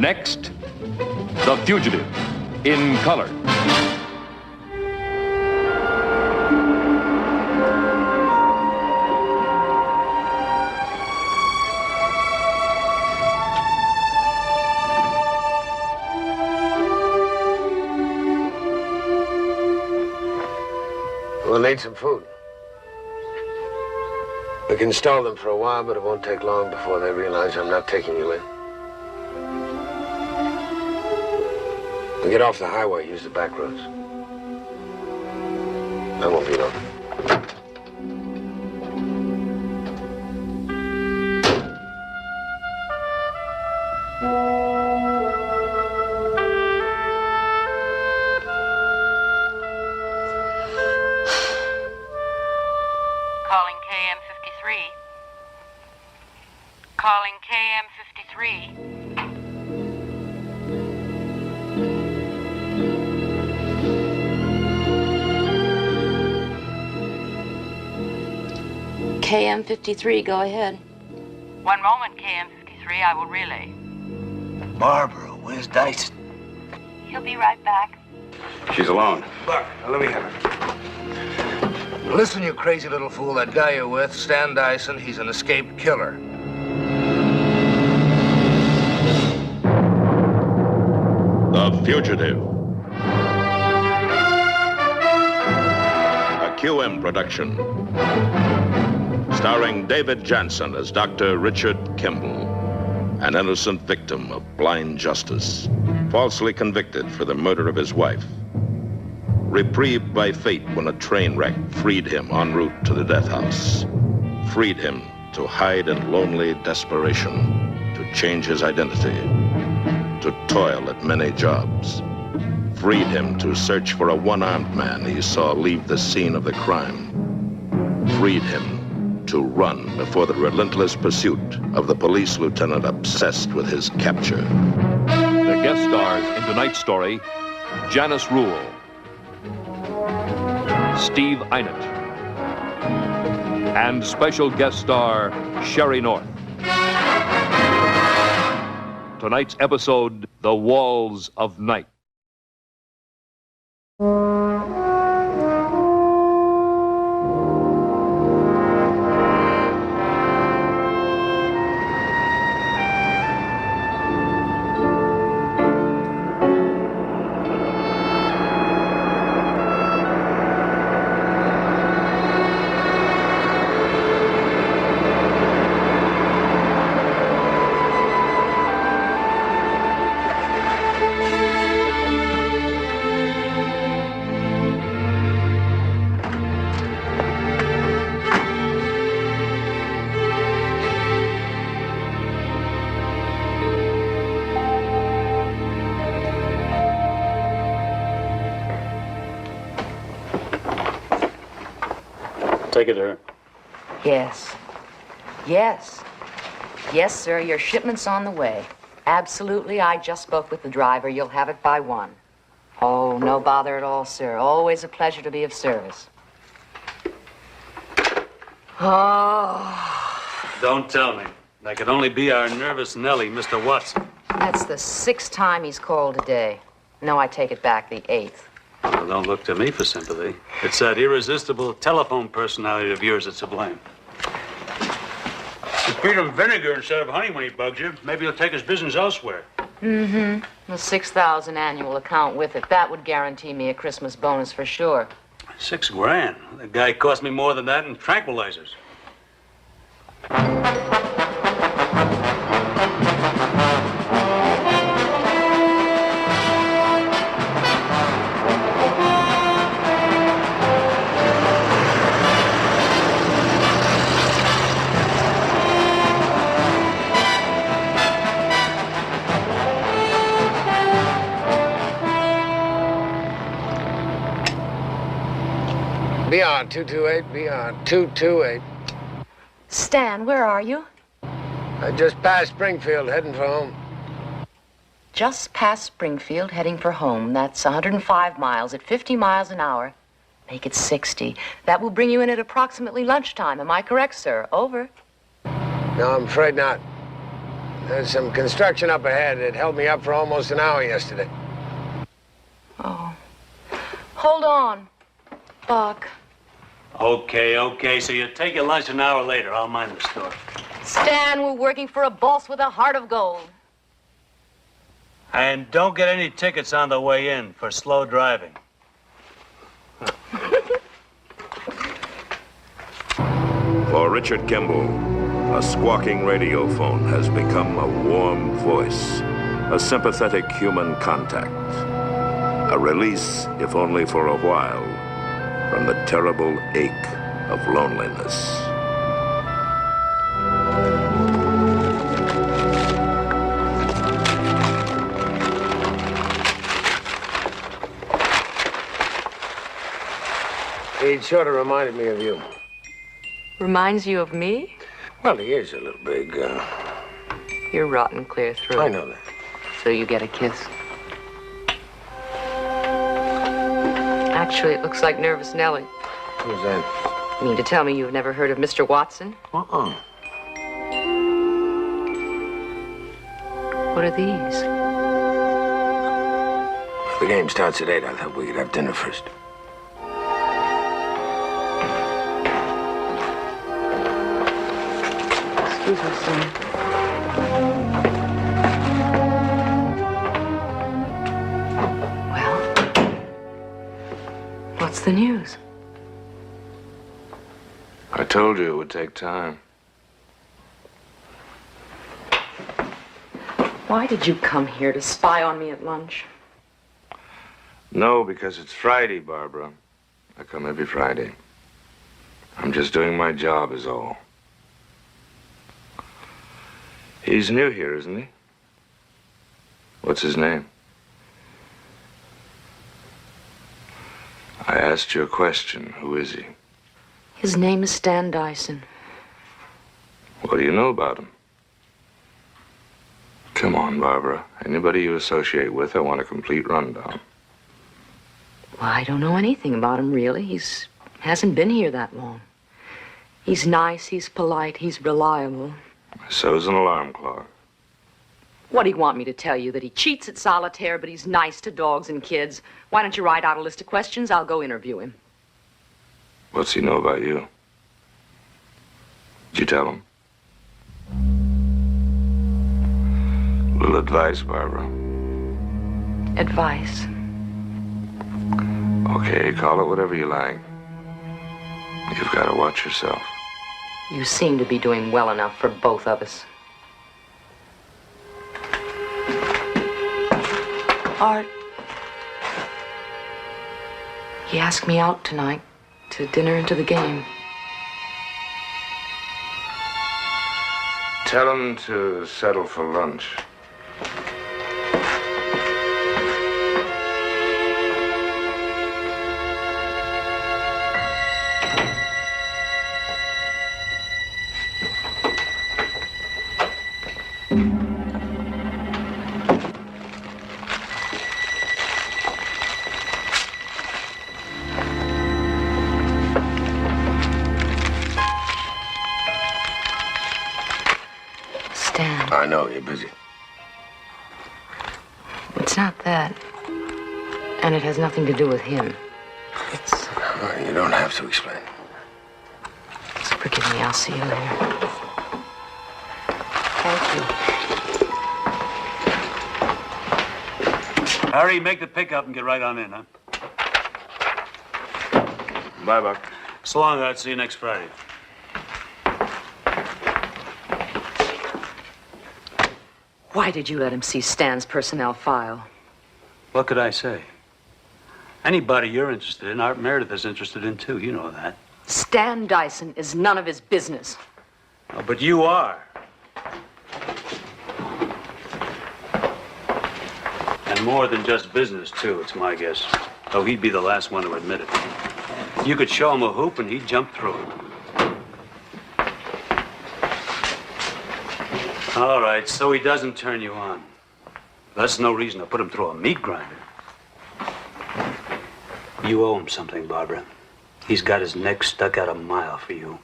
Next, The Fugitive, in color. We'll need some food. We can stall them for a while, but it won't take long before they realize I'm not taking you in. We get off the highway, use the back roads. I won't be long. Calling KM53. Calling KM53. KM53, go ahead. One moment, KM53, I will relay. Barbara, where's Dyson? He'll be right back. She's alone. Buck, let me have it. Listen, you crazy little fool. That guy you're with, Stan Dyson, he's an escaped killer. The Fugitive. A QM production. Starring David Jansen as Dr. Richard Kimball, an innocent victim of blind justice, falsely convicted for the murder of his wife. Reprieved by fate when a train wreck freed him en route to the death house. Freed him to hide in lonely desperation, to change his identity, to toil at many jobs. Freed him to search for a one-armed man he saw leave the scene of the crime. Freed him to run before the relentless pursuit of the police lieutenant obsessed with his capture. The guest stars in tonight's story, Janice Rule, Steve Einert, and special guest star Sherry North. Tonight's episode, The Walls of Night. Take it to her. Yes. Yes. Yes, sir, your shipment's on the way. Absolutely, I just spoke with the driver. You'll have it by 1. Oh, no bother at all, sir. Always a pleasure to be of service. Oh, Don't tell me. That could only be our nervous Nellie, Mr. Watson. that's the 6th time he's called today. No, I take it back, the 8th. Well, don't look to me for sympathy. It's that irresistible telephone personality of yours that's to blame. You feed him vinegar instead of honey when he bugs you. Maybe he'll take his business elsewhere. Mm-hmm. The 6,000 annual account with it. That would guarantee me a Christmas bonus for sure. $6 grand. The guy cost me more than that in tranquilizers. Be on 228, be on 228. Stan, where are you? I just passed Springfield, heading for home. Just past Springfield, heading for home. That's 105 miles at 50 miles an hour. Make it 60. That will bring you in at approximately lunchtime. Am I correct, sir? Over. No, I'm afraid not. There's some construction up ahead. It held me up for almost an hour yesterday. Oh. Hold on, Buck. Okay. So you take your lunch an hour later. I'll mind the store. Stan, we're working for a boss with a heart of gold. And don't get any tickets on the way in for slow driving. For Richard Kimball, a squawking radiophone has become a warm voice, a sympathetic human contact, a release, if only for a while, from the terrible ache of loneliness. He sort of reminded me of you. Reminds you of me? Well, he is a little big. You're rotten clear through. I know that. So you get a kiss. Actually, it looks like Nervous Nellie. Who's that? You mean to tell me you've never heard of Mr. Watson? Uh-uh. What are these? The game starts at 8. I thought we could have dinner first. Excuse me, son. Well, what's the news? I told you it would take time. Why did you come here to spy on me at lunch? No, because it's Friday, Barbara. I come every Friday. I'm just doing my job is all. He's new here, isn't he? What's his name? I asked you a question. Who is he? His name is Stan Dyson. What do you know about him? Come on, Barbara. Anybody you associate with, I want a complete rundown. Well, I don't know anything about him, really. Hasn't been here that long. He's nice, he's polite, he's reliable. So's an alarm clock. What do you want me to tell you? That he cheats at solitaire, but he's nice to dogs and kids? Why don't you write out a list of questions? I'll go interview him. What's he know about you? Did you tell him? Little advice, Barbara. Advice? Okay, call it whatever you like. You've got to watch yourself. You seem to be doing well enough for both of us. Art. He asked me out tonight to dinner and to the game. Tell him to settle for lunch. Stan. I know, you're busy. It's not that. And it has nothing to do with him. It's... You don't have to explain. So forgive me, I'll see you later. Thank you. Harry, make the pickup and get right on in, huh? Bye, Buck. So long, Art. See you next Friday. Why did you let him see Stan's personnel file? What could I say? Anybody you're interested in, Art Meredith is interested in, too. You know that. Stan Dyson is none of his business. Oh, but you are. And more than just business, too, it's my guess. Though he'd be the last one to admit it. You could show him a hoop and he'd jump through it. All right, so he doesn't turn you on. That's no reason to put him through a meat grinder. You owe him something, Barbara. He's got his neck stuck out a mile for you.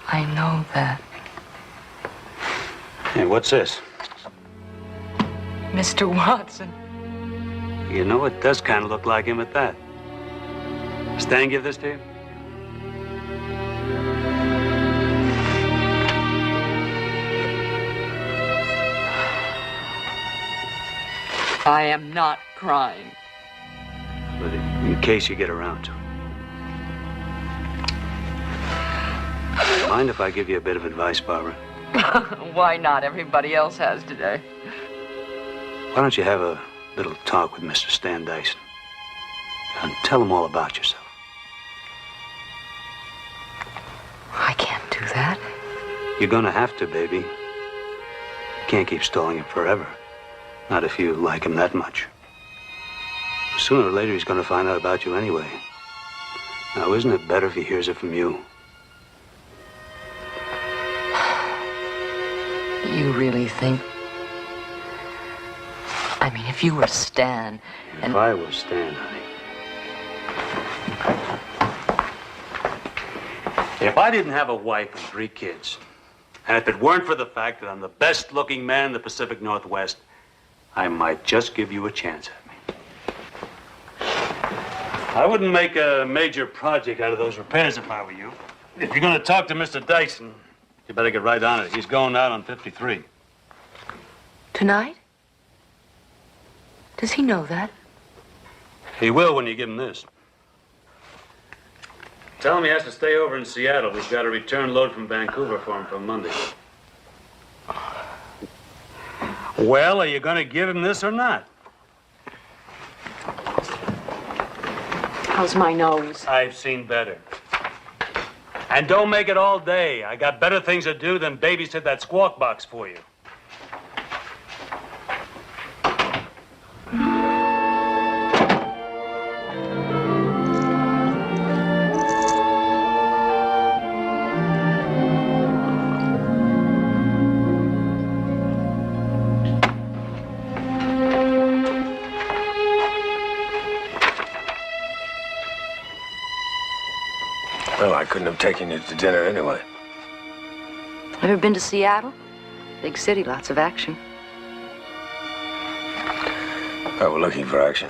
I know that. Hey, what's this? Mr. Watson. You know, it does kind of look like him at that. Stan give this to you? I am not crying. But in case you get around to it. Mind if I give you a bit of advice, Barbara? Why not? Everybody else has today. Why don't you have a little talk with Mr. Stan Dyson? And tell him all about yourself. I can't do that. You're gonna have to, baby. You can't keep stalling him forever. Not if you like him that much. Sooner or later, he's gonna find out about you anyway. Now, isn't it better if he hears it from you? You really think... I mean, if you were Stan and... If I was Stan, honey. If I didn't have a wife and 3 kids, and if it weren't for the fact that I'm the best-looking man in the Pacific Northwest, I might just give you a chance at me. I wouldn't make a major project out of those repairs if I were you. If you're going to talk to Mr. Dyson, you better get right on it. He's going out on 53. Tonight? Does he know that? He will when you give him this. Tell him he has to stay over in Seattle. We've got a return load from Vancouver for him for Monday. Well, are you going to give him this or not? How's my nose? I've seen better. And don't make it all day. I got better things to do than babysit that squawk box for you. Well, I couldn't have taken you to dinner anyway. Ever been to Seattle? Big city, lots of action. Oh, we're looking for action.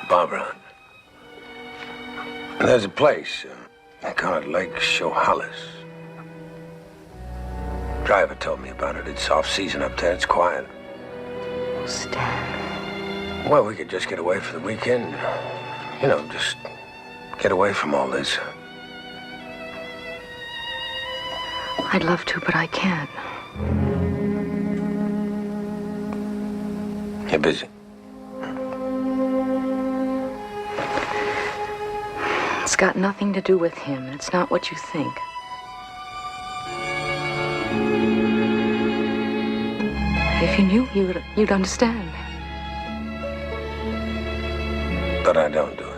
Barbara. There's a place, called Lake Shohalis. Driver told me about it. It's off-season up there. It's quiet. Oh, Stan. Well, we could just get away for the weekend. You know, just get away from all this. I'd love to, but I can't. You're busy. It's got nothing to do with him, and it's not what you think. If you knew, you'd understand. But I don't do it.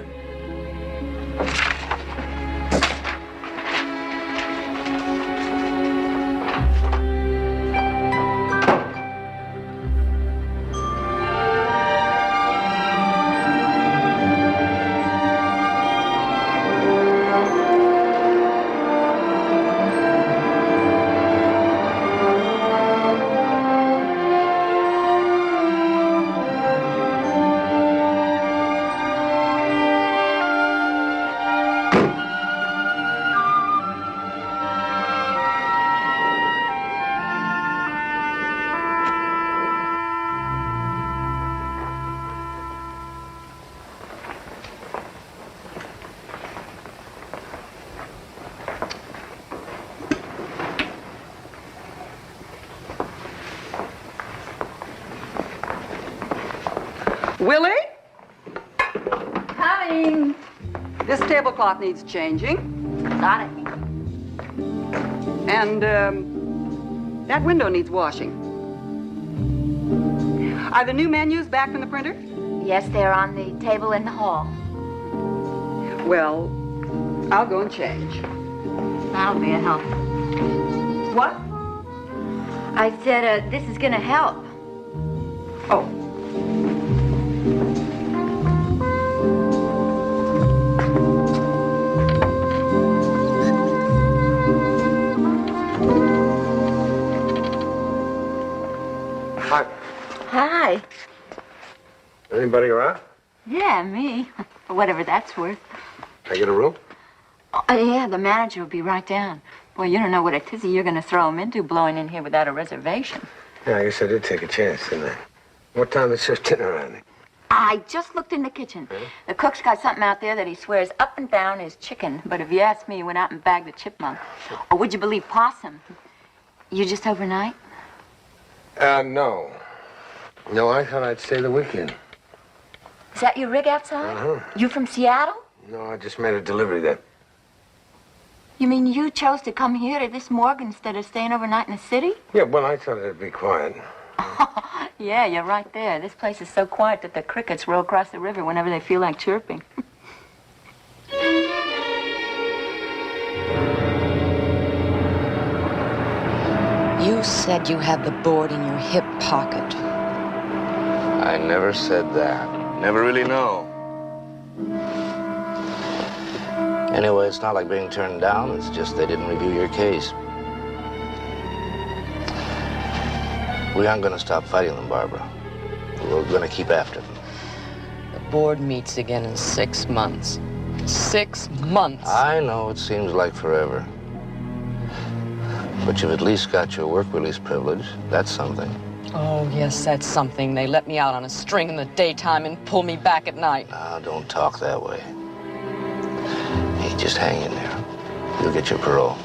Willie, Coming! this tablecloth needs changing. Got it. And that window needs washing. Are the new menus back from the printer? Yes, they're on the table in the hall. Well, I'll go and change. That'll be a help. What? I said, this is gonna help. Oh. Hi. Hi. Anybody around? Yeah, me. Whatever that's worth. Can I get a room? Oh, yeah, the manager will be right down. Boy, you don't know what a tizzy you're going to throw him into blowing in here without a reservation. Yeah, I guess I did take a chance, didn't I? What time is shift dinner on? I just looked in the kitchen. Huh? The cook's got something out there that he swears up and down is chicken. But if you ask me, he went out and bagged the chipmunk. Or would you believe possum? You just overnight? No. No, I thought I'd stay the weekend. Is that your rig outside? Uh-huh. You from Seattle? No, I just made a delivery there. You mean you chose to come here to this morgue instead of staying overnight in the city? Yeah, well, I thought it'd be quiet. Yeah, you're right there. This place is so quiet that the crickets roll across the river whenever they feel like chirping. You said you had the board in your hip pocket. I never said that. Never really know. Anyway, it's not like being turned down. It's just they didn't review your case. We aren't going to stop fighting them, Barbara. We're going to keep after them. The board meets again in 6 months. 6 months. I know it seems like forever. But you've at least got your work release privilege. That's something. Oh, yes, that's something. They let me out on a string in the daytime and pull me back at night. Now, don't talk that way. Hey, just hang in there. You'll get your parole.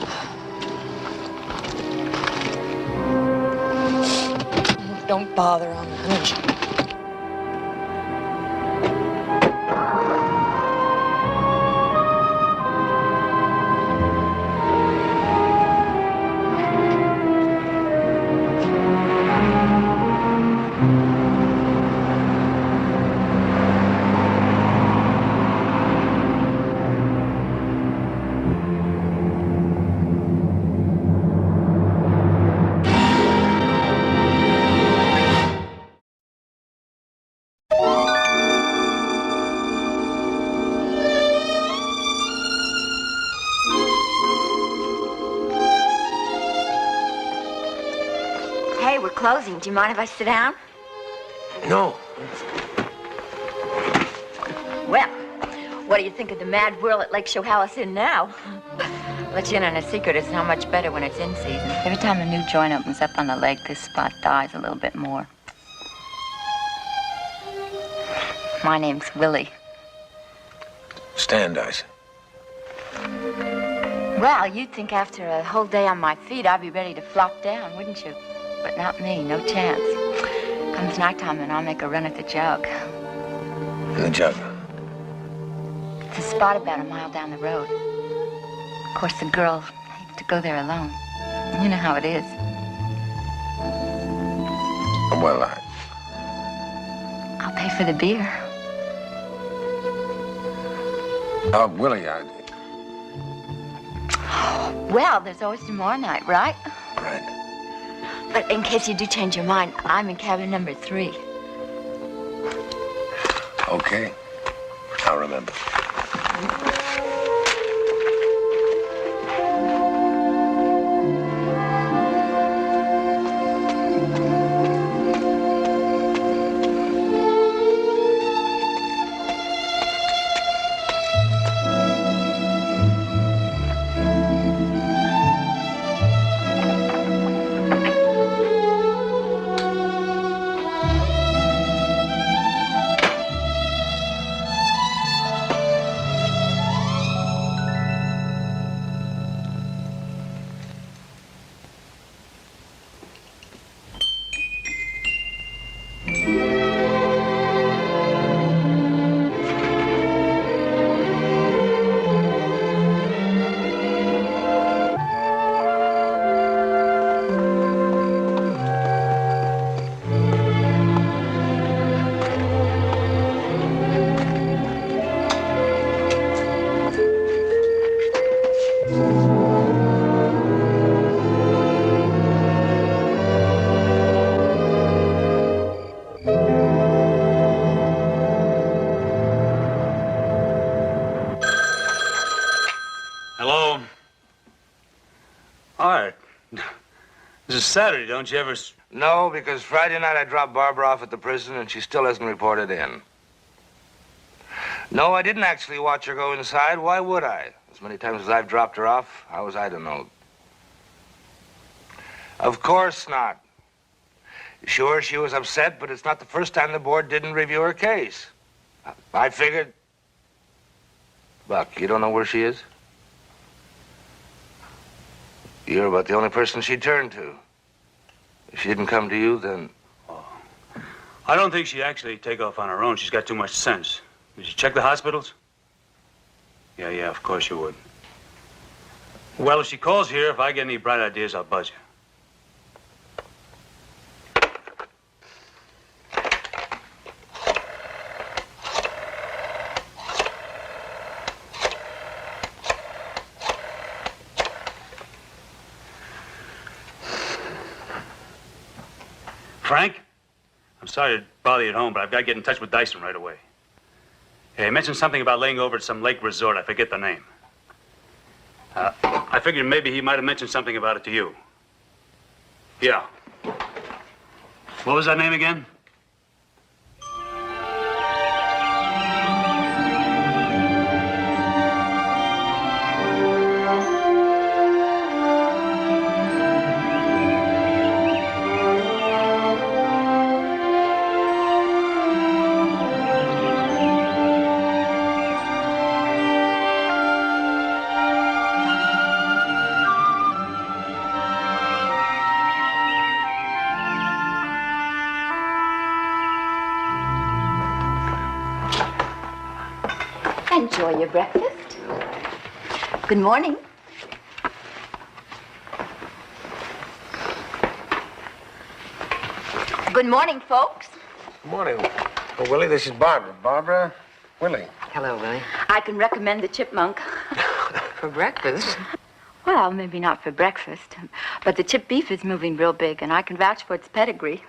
Don't bother on lunch. Hey, we're closing. Do you mind if I sit down? No. Well, what do you think of the mad whirl at Lake Shohallis now? Let you in on a secret, it's not much better when it's in season. Every time a new joint opens up on the lake, this spot dies a little bit more. My name's Willie. Stan Dyson. Well, you'd think after a whole day on my feet, I'd be ready to flop down, wouldn't you? But not me, no chance. Comes nighttime and I'll make a run at the jug. In the jug. It's a spot about a mile down the road. Of course, the girl hates to go there alone. You know how it is. Well, I'll pay for the beer. Willie, Well, there's always tomorrow night, right? Right. But in case you do change your mind, I'm in cabin number 3. Okay. I'll remember. Saturday, don't you ever... No, because Friday night I dropped Barbara off at the prison and she still hasn't reported in. No, I didn't actually watch her go inside. Why would I? As many times as I've dropped her off, how was I to know? Of course not. Sure, she was upset, but it's not the first time the board didn't review her case. I figured... Buck, you don't know where she is? You're about the only person she turned to. If she didn't come to you, then... Oh. I don't think she'd actually take off on her own. She's got too much sense. Did you check the hospitals? Yeah, of course you would. Well, if she calls here, if I get any bright ideas, I'll buzz you. Frank? I'm sorry to bother you at home, but I've got to get in touch with Dyson right away. Hey, he mentioned something about laying over at some lake resort. I forget the name. I figured maybe he might have mentioned something about it to you. Yeah. What was that name again? Enjoy your breakfast. Good morning. Good morning, folks. Good morning. Oh, Willie, this is Barbara. Barbara, Willie. Hello, Willie. I can recommend the chipmunk. For breakfast? Well, maybe not for breakfast, but the chip beef is moving real big, and I can vouch for its pedigree.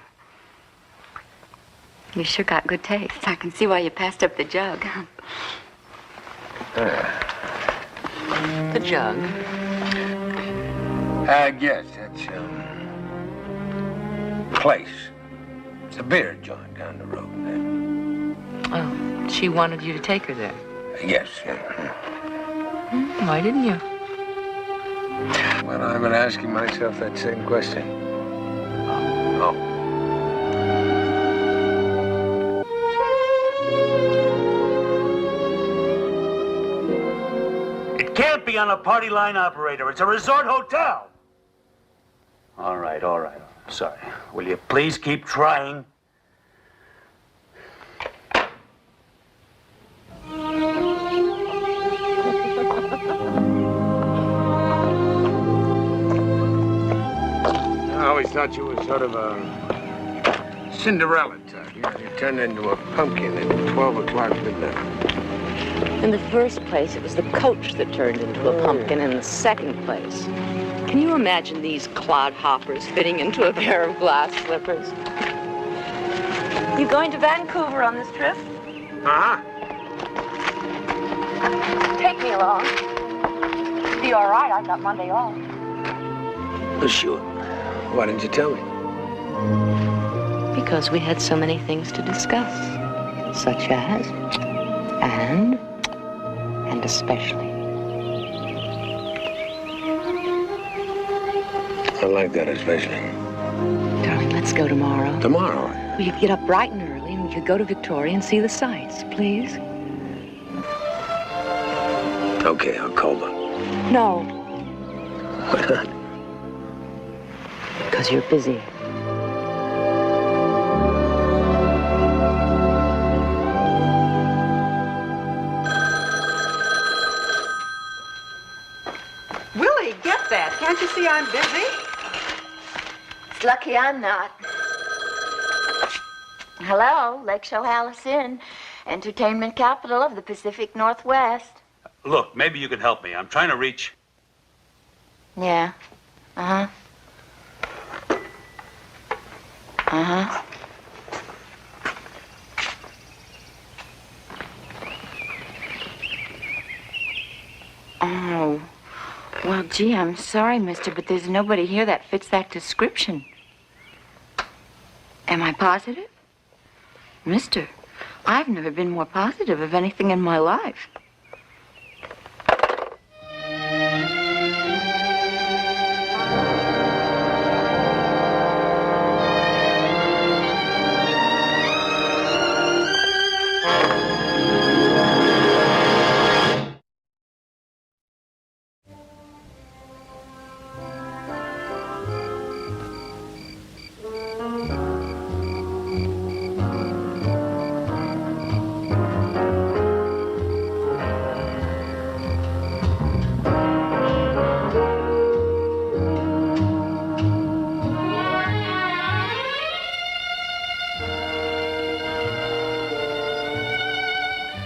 You sure got good taste. I can see why you passed up the jug. The jug? Yes, that's, place. It's a beer joint down the road there. Oh, she wanted you to take her there. Yes, yeah. Why didn't you? Well, I've been asking myself that same question. Oh. It can't be on a party line operator. It's a resort hotel. All right. Sorry. Will you please keep trying? I always thought you were sort of a Cinderella type. You know, you turned into a pumpkin at 12 o'clock midnight. In the first place, it was the coach that turned into a pumpkin. In the second place, can you imagine these clodhoppers fitting into a pair of glass slippers? You going to Vancouver on this trip? Uh-huh. Take me along. Be all right. I got Monday off. Well, sure. Why didn't you tell me? Because we had so many things to discuss. Such as, and especially. I like that especially. Darling, let's go tomorrow. Tomorrow? We could get up bright and early and we could go to Victoria and see the sights, please. Okay, I'll call them. No, Why not? because you're busy. Willie, get that. Can't you see I'm busy? It's lucky I'm not. Hello, Lake Shohalis Inn, entertainment capital of the Pacific Northwest. Look, maybe you can help me. I'm trying to reach... Yeah. Uh-huh. Uh-huh. Oh, well, gee, I'm sorry, mister, but there's nobody here that fits that description. Am I positive? Mister, I've never been more positive of anything in my life.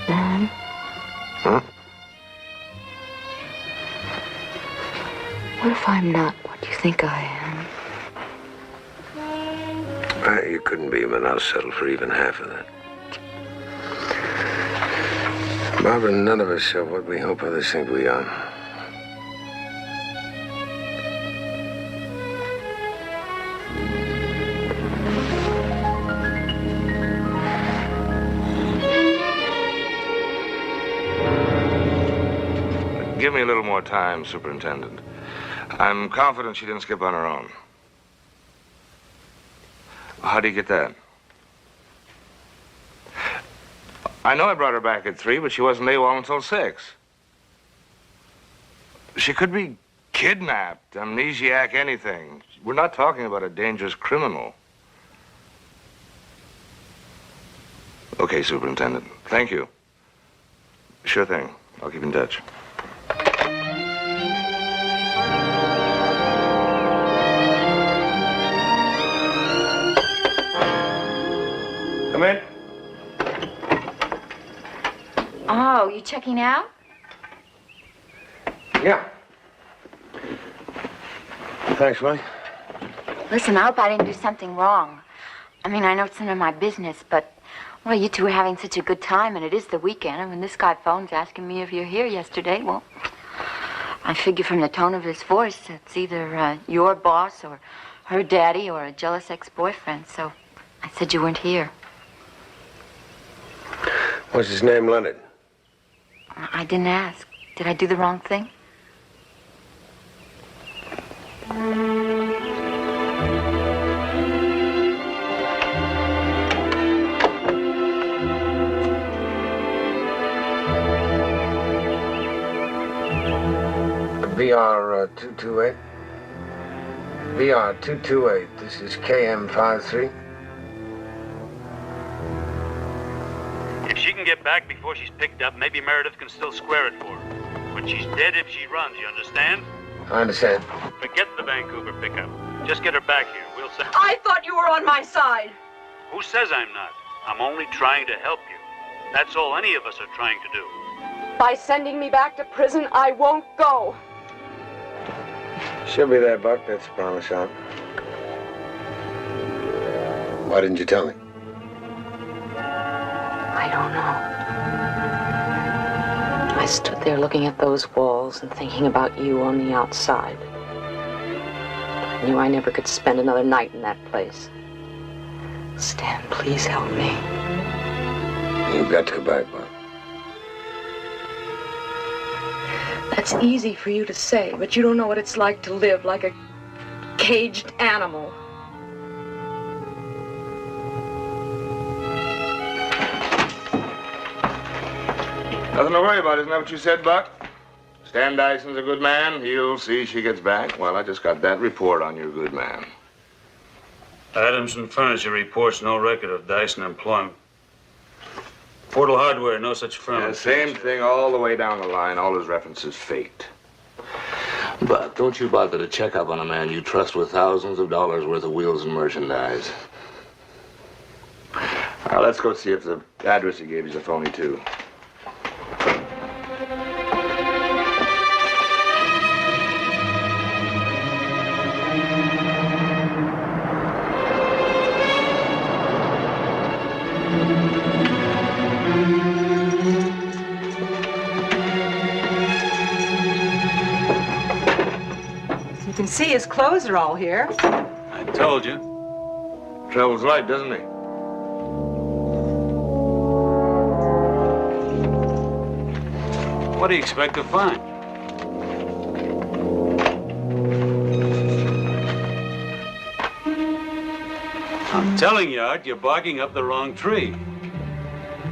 Mom? Huh? What if I'm not what you think I am? You couldn't be, but I'll settle for even half of that. Barbara, none of us are what we hope others think we are. Give me a little more time, Superintendent. I'm confident she didn't skip on her own. How do you get that? I know I brought her back at 3, but she wasn't AWOL until 6. She could be kidnapped, amnesiac, anything. We're not talking about a dangerous criminal. Okay, Superintendent. Thank you. Sure thing. I'll keep in touch. Come in. Oh, you checking out? Yeah. Thanks, Willie. Listen, I hope I didn't do something wrong. I mean, I know it's none of my business, but, well, you two were having such a good time, and it is the weekend, and when this guy phones asking me if you're here yesterday, well, I figure from the tone of his voice, it's either your boss or her daddy or a jealous ex-boyfriend, so I said you weren't here. What's his name, Leonard? I didn't ask. Did I do the wrong thing? VR 228. VR 228. This is KM53. If she can get back before she's picked up, maybe Meredith can still square it for her. But she's dead if she runs, you understand? I understand. Forget the Vancouver pickup. Just get her back here. We'll send... I thought you were on my side. Who says I'm not? I'm only trying to help you. That's all any of us are trying to do. By sending me back to prison, I won't go. She'll be there, Buck. That's a promise, Sean. Why didn't you tell me? I don't know. I stood there looking at those walls and thinking about you on the outside. I knew I never could spend another night in that place. Stan, please help me. You've got to go back, Buck. That's easy for you to say, but you don't know what it's like to live like a caged animal. Nothing to worry about, isn't that what you said, Buck? Stan Dyson's a good man. He'll see she gets back. Well, I just got that report on your good man. Adamson Furniture reports no record of Dyson employment. Portal Hardware, no such firm. Yeah, same thing all the way down the line. All his references faked. But don't you bother to check up on a man you trust with thousands of dollars worth of wheels and merchandise. Now, let's go see if the address he gave you is a phony, too. see his clothes are all here. I told you. Travels light, doesn't he? What do you expect to find? I'm telling you, Art, you're barking up the wrong tree.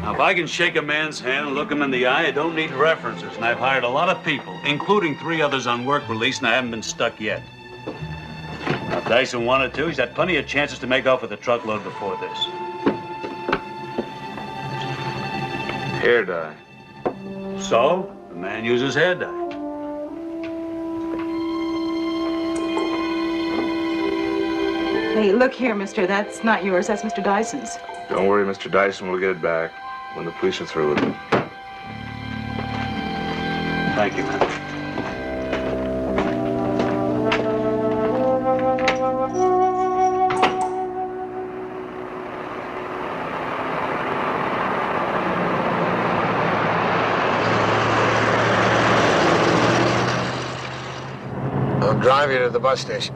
Now, if I can shake a man's hand and look him in the eye, I don't need references. And I've hired a lot of people, including 3 others on work release, and I haven't been stuck yet. Now, if Dyson wanted to, he's had plenty of chances to make off with a truckload before this. Hair dye. So, the man uses hair dye. Hey, look here, mister. That's not yours. That's Mr. Dyson's. Don't worry, Mr. Dyson will get it back when the police are through with it. Thank you, man. I'll drive you to the bus station.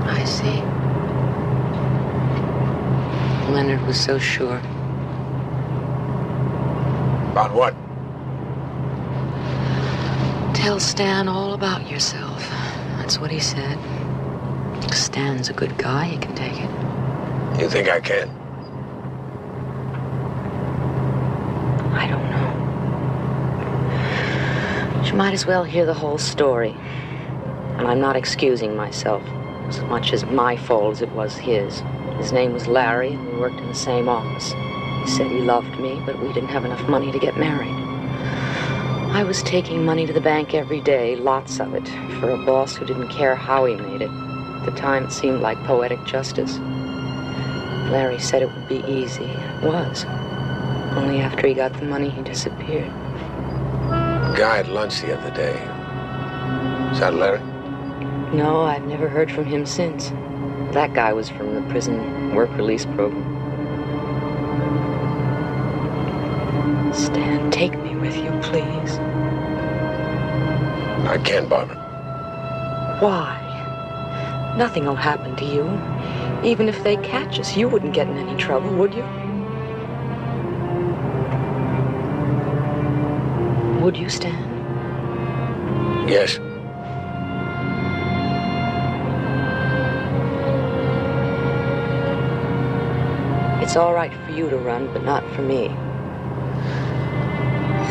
I see. Leonard was so sure. About what? Tell Stan all about yourself. That's what he said. Stan's a good guy. He can take it. You think I can? I don't know. But you might as well hear the whole story. And I'm not excusing myself. As much as my fault as it was his. His name was Larry, and we worked in the same office. He said he loved me, but we didn't have enough money to get married. I was taking money to the bank every day, lots of it, for a boss who didn't care how he made it. At the time, it seemed like poetic justice. Larry said it would be easy. It was. Only after he got the money, he disappeared. A guy at lunch the other day. Is that Larry? No, I've never heard from him since. That guy was from the prison work release program. Stan, take me with you, please. I can't, Barbara. Why? Nothing will happen to you. Even if they catch us, you wouldn't get in any trouble, would you? Would you, Stan? Yes. It's all right for you to run, but not for me.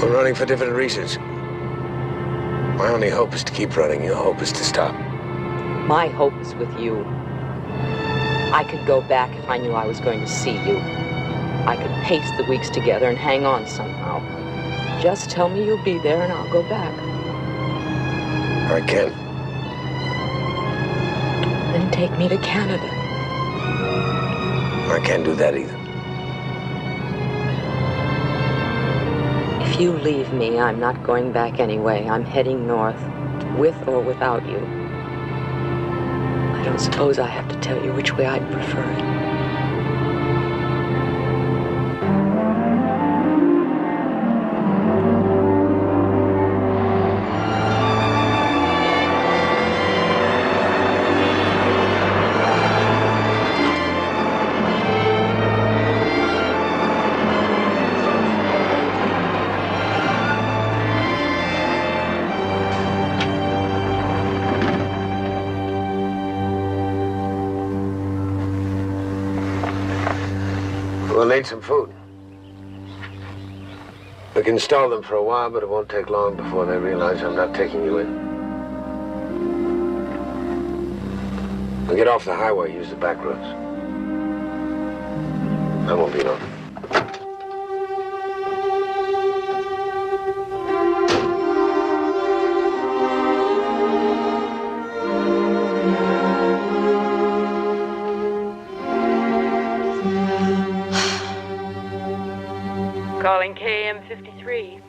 We're running for different reasons. My only hope is to keep running. Your hope is to stop. My hope is with you. I could go back if I knew I was going to see you. I could paste the weeks together and hang on somehow. Just tell me you'll be there and I'll go back. I can. Then take me to Canada. I can't do that either. If you leave me, I'm not going back anyway. I'm heading north, with or without you. I don't suppose I have to tell you which way I'd prefer it. We'll need some food. We can stall them for a while, but it won't take long before they realize I'm not taking you in. We'll get off the highway, use the back roads. That won't be long. Calling KM 53.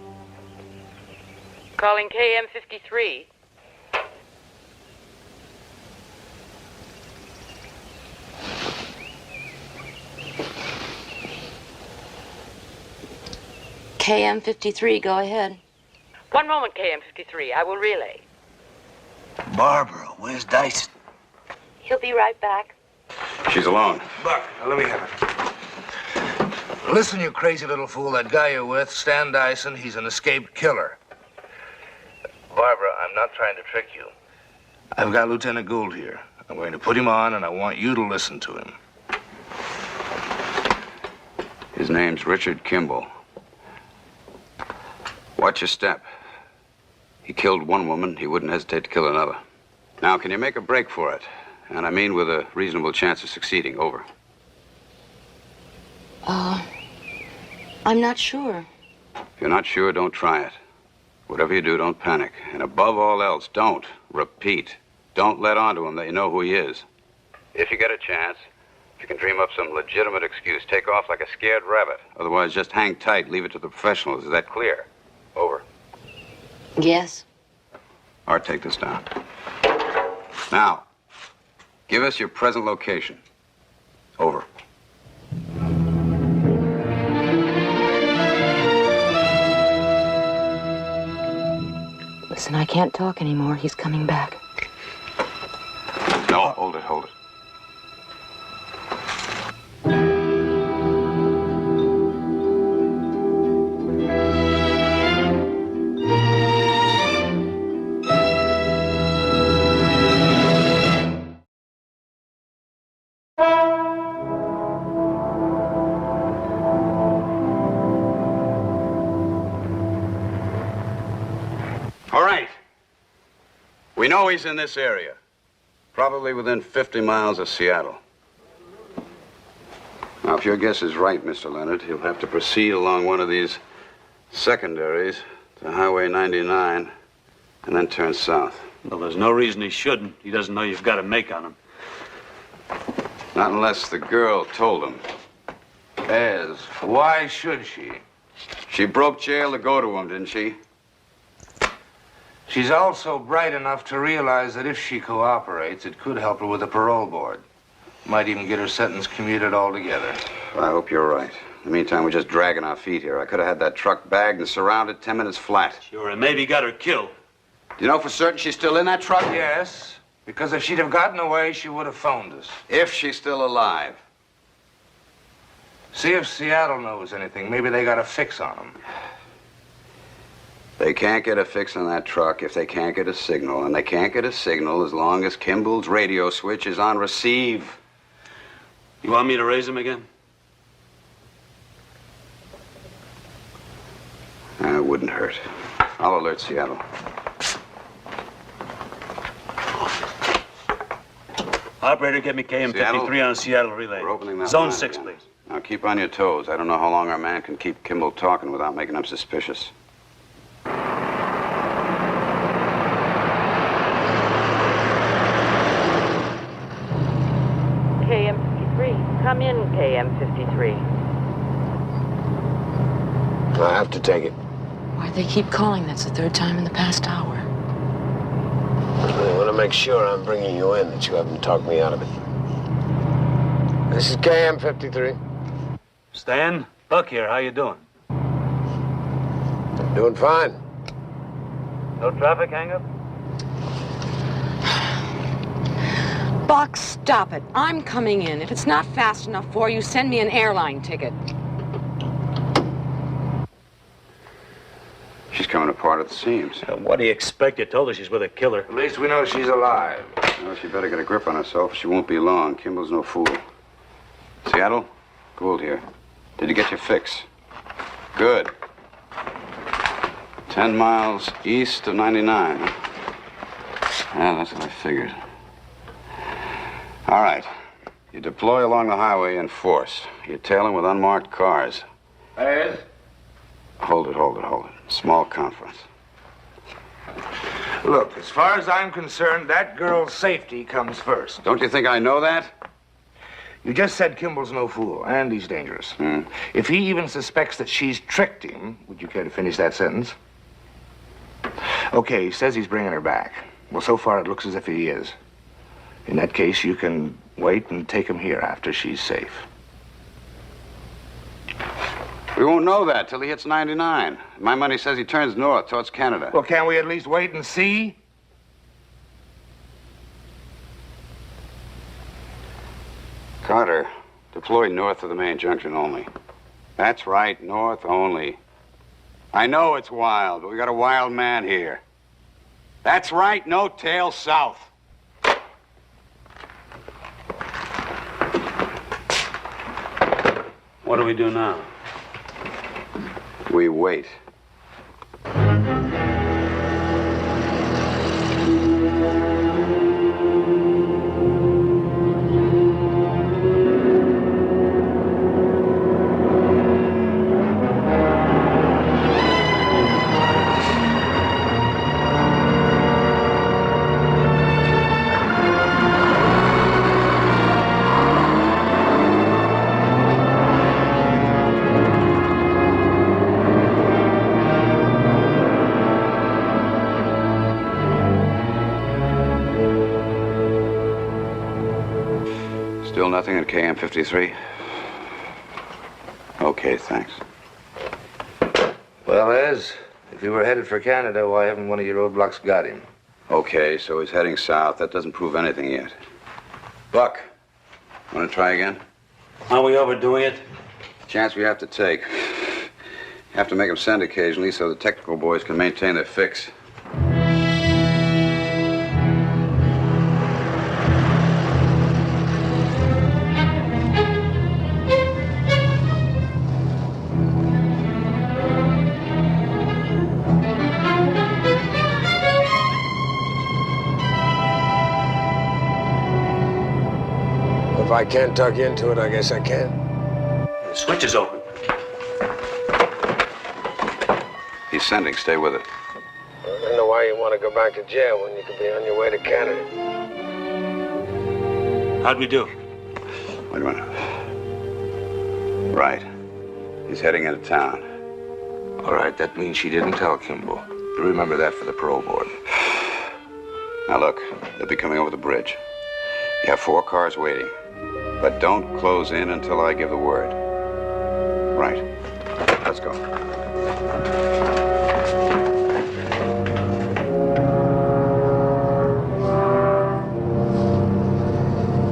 Calling KM 53. KM53, go ahead. One moment, KM53. I will relay. Barbara, where's Dyson? He'll be right back. She's alone. Buck, let me have it. Listen, you crazy little fool. That guy you're with, Stan Dyson, he's an escaped killer. Barbara, I'm not trying to trick you. I've got Lieutenant Gould here. I'm going to put him on, and I want you to listen to him. His name's Richard Kimball. Watch your step. He killed one woman, he wouldn't hesitate to kill another. Now, can you make a break for it? And I mean with a reasonable chance of succeeding. Over. I'm not sure. If you're not sure, don't try it. Whatever you do, don't panic. And above all else, don't let on to him that you know who he is. If you get a chance, if you can dream up some legitimate excuse, take off like a scared rabbit. Otherwise, just hang tight, leave it to the professionals. Is that clear? Over. Yes. Art, take this down. Now, give us your present location. Over. Listen, I can't talk anymore. He's coming back. No, hold it, hold it. All right. We know he's in this area. Probably within 50 miles of Seattle. Now, if your guess is right, Mr. Leonard, he'll have to proceed along one of these secondaries to Highway 99 and then turn south. Well, there's no reason he shouldn't. He doesn't know you've got a make on him. Not unless the girl told him. Ez, why should she? She broke jail to go to him, didn't she? She's also bright enough to realize that if she cooperates, it could help her with the parole board. Might even get her sentence commuted altogether. I hope you're right. In the meantime, we're just dragging our feet here. I could have had that truck bagged and surrounded 10 minutes flat. Sure, and maybe got her killed. Do you know for certain she's still in that truck? Yes, because if she'd have gotten away, she would have phoned us. If she's still alive. See if Seattle knows anything. Maybe they got a fix on them. They can't get a fix on that truck if they can't get a signal, and they can't get a signal as long as Kimball's radio switch is on receive. You want me to raise him again? It wouldn't hurt. I'll alert Seattle. Operator, get me KM53 on Seattle relay. We're opening that Zone line 6, again. please. Now keep on your toes. I don't know how long our man can keep Kimball talking without making him suspicious. KM53. Come in, KM53. I have to take it. Why'd they keep calling? That's the third time in the past hour. I want to make sure I'm bringing you in, that you haven't talked me out of it. This is KM53. Stan, Buck here. How you doing? Doing fine. No traffic hang-up? Buck, stop it. I'm coming in. If it's not fast enough for you, send me an airline ticket. She's coming apart at the seams. What do you expect? You told her she's with a killer. At least we know she's alive. Well, she better get a grip on herself. She won't be long. Kimball's no fool. Seattle? Gould here. Did you get your fix? Good. 10 miles east of 99. Yeah, that's what I figured. All right. You deploy along the highway in force. You tail them with unmarked cars. Ez? Hold it. Small conference. Look, as far as I'm concerned, that girl's safety comes first. Don't you think I know that? You just said Kimball's no fool, and he's dangerous. If he even suspects that she's tricked him, would you care to finish that sentence? Okay, he says he's bringing her back. Well, so far it looks as if he is. In that case, you can wait and take him here after she's safe. We won't know that till he hits 99. My money says he turns north towards Canada. Well, can't we at least wait and see? Carter, deploy north of the main junction only. That's right, north only. I know it's wild, but we got a wild man here. That's right, no tail south. What do we do now? We wait. Still nothing at KM53? Okay, thanks. Well, Ez, if you were headed for Canada, why haven't one of your roadblocks got him? Okay, so he's heading south. That doesn't prove anything yet. Buck, want to try again? Are we overdoing it? Chance we have to take. Have to make him send occasionally so the technical boys can maintain their fix. If I can't tuck you into it, I guess I can. The switch is open. He's sending. Stay with it. I don't know why you want to go back to jail when you could be on your way to Canada. How'd we do? Wait a minute. Right. He's heading into town. All right, that means she didn't tell Kimball. Remember that for the parole board. Now look, they'll be coming over the bridge. You have 4 cars waiting. But don't close in until I give the word. Right. Let's go.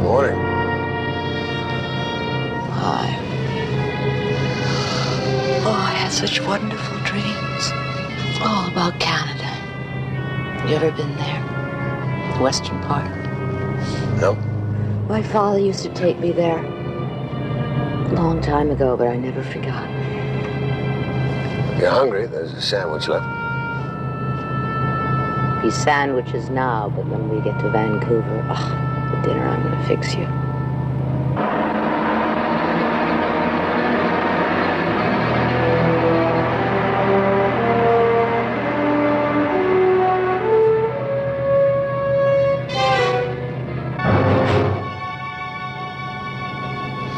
Morning. Hi. Oh, I had such wonderful dreams. All about Canada. You ever been there? The western part? No. My father used to take me there. A long time ago, but I never forgot. You're hungry? There's a sandwich left. These sandwiches now, but when we get to Vancouver, the dinner I'm gonna fix you.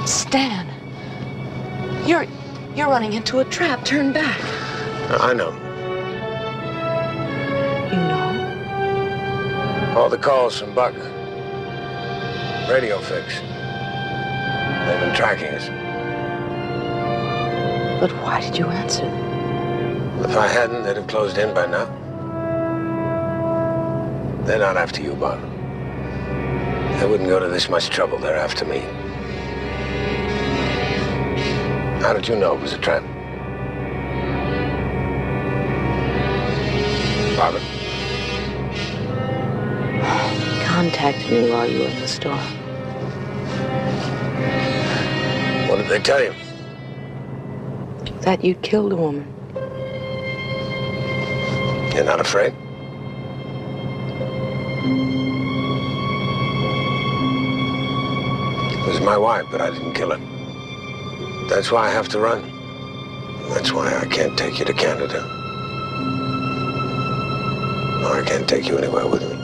Stan, you're running into a trap. Turn back. I know. You know? All the calls from Buck. Radio fix. They've been tracking us. But why did you answer them? If I hadn't, they'd have closed in by now. They're not after you, Bob. They wouldn't go to this much trouble. They're after me. How did you know it was a trap? Barbara? Contacted me while you were in the store. What did they tell you? That you'd killed a woman. You're not afraid? It was my wife, but I didn't kill her. That's why I have to run. That's why I can't take you to Canada. Or I can't take you anywhere with me.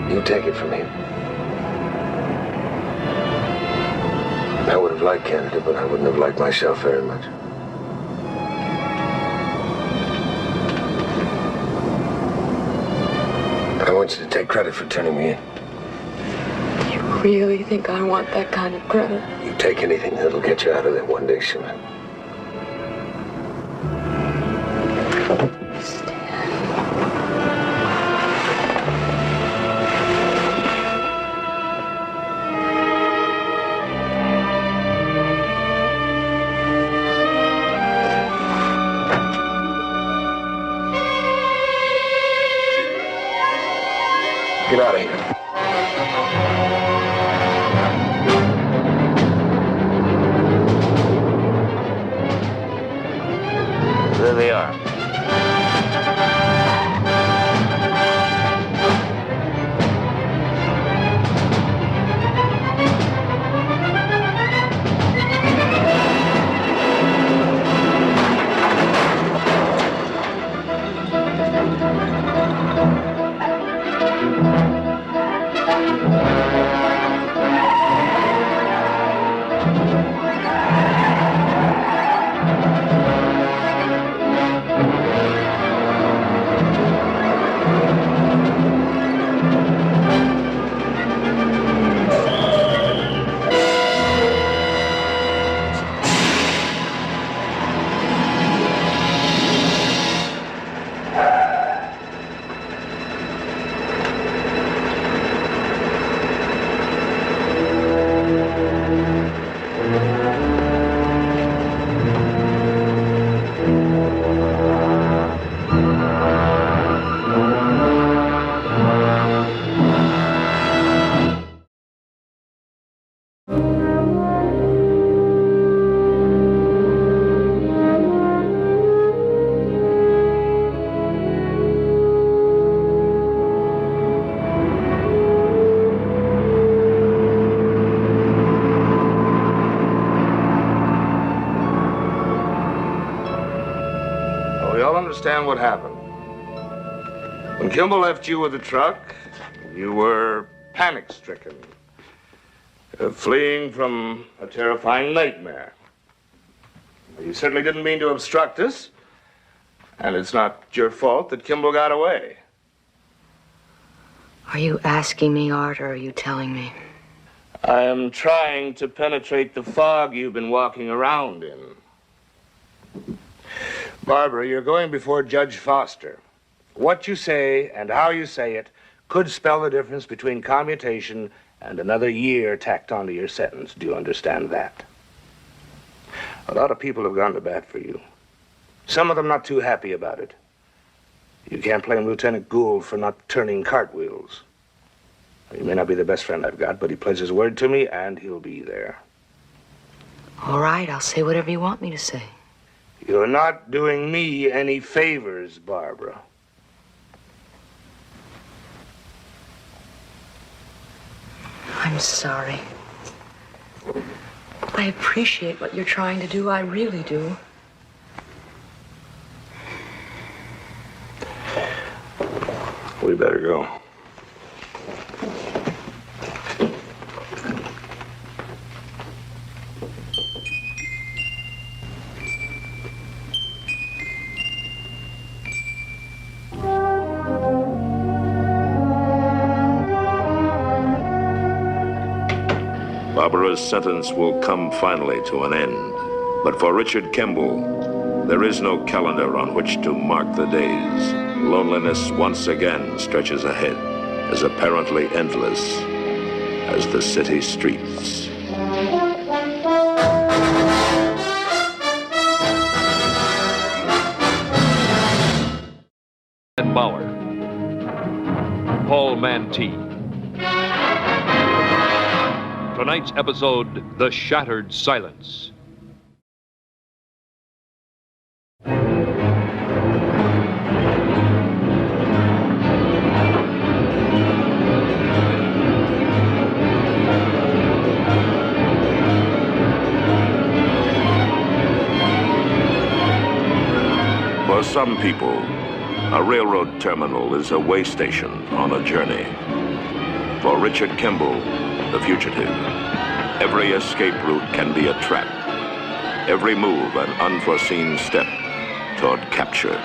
You take it from me. I would have liked Canada, but I wouldn't have liked myself very much. I want you to take credit for turning me in. You really think I want that kind of credit? You take anything that'll get you out of there one day, Shimon. Get out of here. There they are. We all understand what happened. When Kimball left you with the truck, you were panic-stricken, fleeing from a terrifying nightmare. You certainly didn't mean to obstruct us, and it's not your fault that Kimball got away. Are you asking me, Art, or are you telling me? I am trying to penetrate the fog you've been walking around in. Barbara, you're going before Judge Foster. What you say and how you say it could spell the difference between commutation and another year tacked onto your sentence. Do you understand that? A lot of people have gone to bat for you. Some of them not too happy about it. You can't blame Lieutenant Gould for not turning cartwheels. He may not be the best friend I've got, but he pledged his word to me, and he'll be there. All right, I'll say whatever you want me to say. You're not doing me any favors, Barbara. I'm sorry. I appreciate what you're trying to do. I really do. We better go. Barbara's sentence will come finally to an end. But for Richard Kimball, there is no calendar on which to mark the days. Loneliness once again stretches ahead, as apparently endless as the city streets. And Bauer, Paul Mantee. Tonight's episode, The Shattered Silence. For some people, A railroad terminal is a way station on a journey. For Richard Kimball, the fugitive, every escape route can be a trap. Every move an unforeseen step toward capture.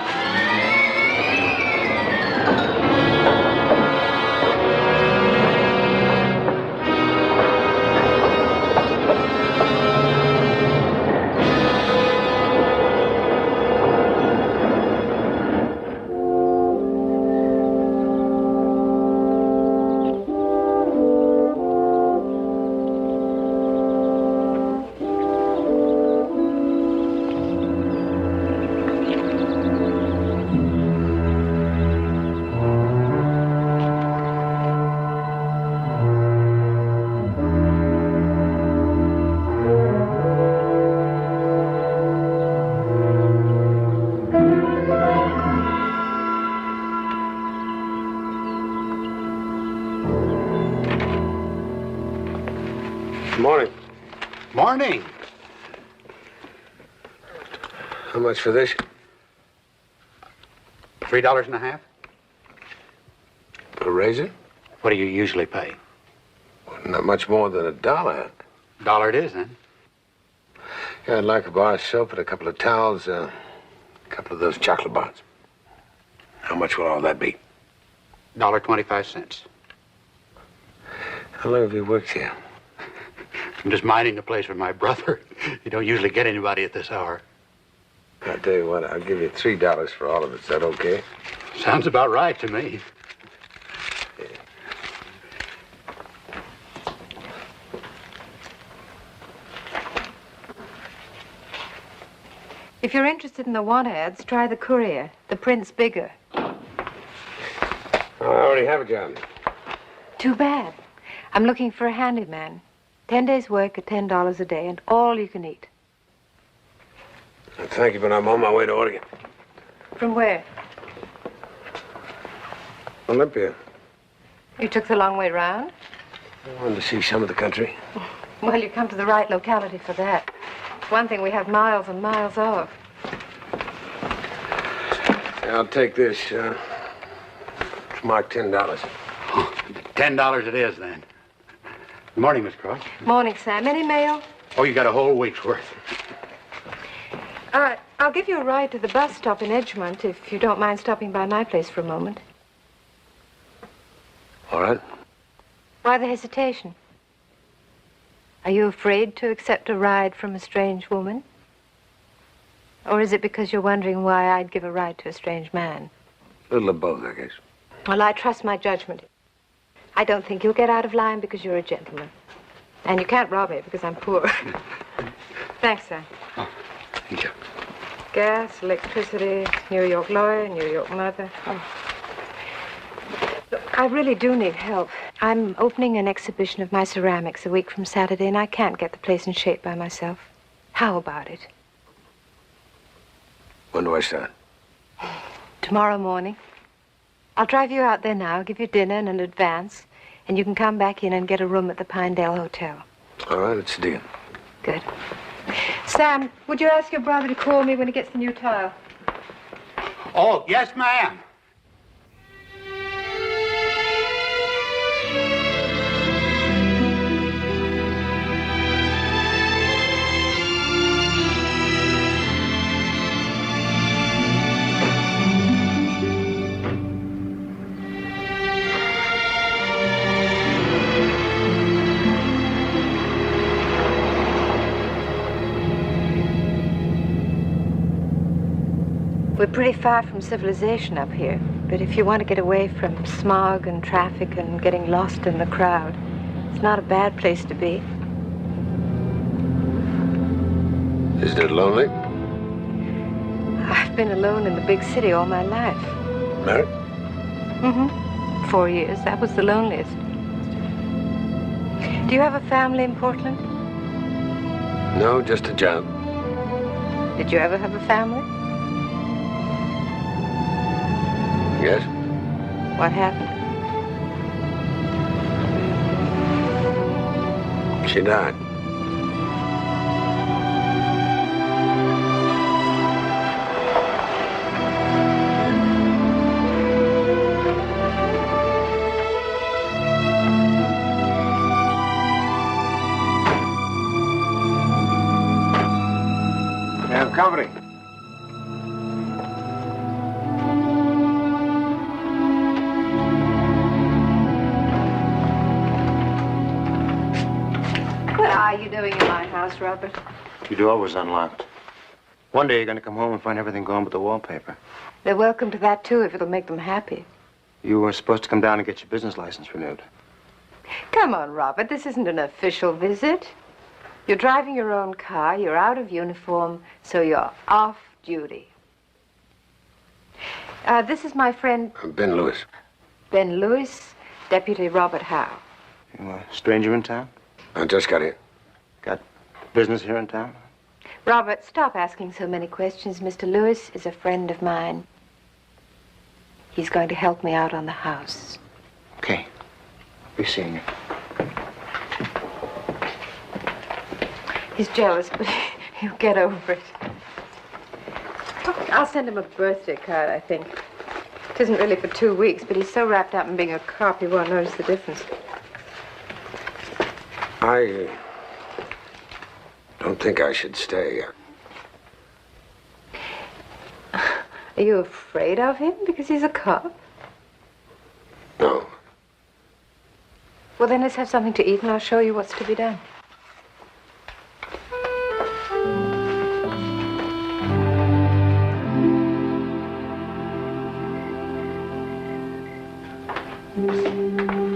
Morning. Morning. How much for this? $3.50. A razor? What do you usually pay? Not much more than $1. $1 it is, then. Yeah, I'd like a bar of soap and a couple of towels, a couple of those chocolate bars. How much will all that be? $1.25. How long have you worked here? I'm just minding the place with my brother. You don't usually get anybody at this hour. I'll tell you what, I'll give you $3 for all of it. Is that okay? Sounds about right to me. If you're interested in the want ads, try the Courier. The print's bigger. Oh, I already have a job. Too bad. I'm looking for a handyman. 10 days' work at $10 a day, and all you can eat. Thank you, but I'm on my way to Oregon. From where? Olympia. You took the long way round? I wanted to see some of the country. Well, you come to the right locality for that. It's one thing we have miles and miles of. Yeah, I'll take this. It's marked $10. Oh, $10 it is, then. Good morning, Miss Cross. Morning, Sam. Any mail? Oh, you got a whole week's worth. I'll give you a ride to the bus stop in Edgemont if you don't mind stopping by my place for a moment. All right. Why the hesitation? Are you afraid to accept a ride from a strange woman? Or is it because you're wondering why I'd give a ride to a strange man? A little of both, I guess. Well, I trust my judgment. I don't think you'll get out of line because you're a gentleman. And you can't rob me because I'm poor. Thanks, Sam. Oh, thank you. Gas, electricity, New York lawyer, New York mother. Oh. Look, I really do need help. I'm opening an exhibition of my ceramics a week from Saturday, and I can't get the place in shape by myself. How about it? When do I start? Tomorrow morning. I'll drive you out there now, give you dinner and an advance, and you can come back in and get a room at the Pinedale Hotel. All right, it's a deal. Good. Sam, would you ask your brother to call me when he gets the new tile? Oh, yes, ma'am. We're pretty far from civilization up here, but if you want to get away from smog and traffic and getting lost in the crowd, it's not a bad place to be. Is it lonely? I've been alone in the big city all my life. Married? Mm-hmm. 4 years. That was the loneliest. Do you have a family in Portland? No, just a job. Did you ever have a family? Yes? What happened? She died. doing in my house, Robert? Your door was unlocked. One day you're going to come home and find everything gone but the wallpaper. They're welcome to that, too, if it'll make them happy. You were supposed to come down and get your business license renewed. Come on, Robert. This isn't an official visit. You're driving your own car, you're out of uniform, so you're off duty. This is my friend... Ben Lewis. Ben Lewis, Deputy Robert Howe. You a stranger in town? I just got here. Got business here in town? Robert, stop asking so many questions. Mr. Lewis is a friend of mine. He's going to help me out on the house. Okay. I'll be seeing you. He's jealous, but he'll get over it. I'll send him a birthday card, I think. It isn't really for 2 weeks, but he's so wrapped up in being a cop, he won't notice the difference. I don't think I should stay. Are you afraid of him because he's a cop? No. Well, then let's have something to eat and I'll show you what's to be done.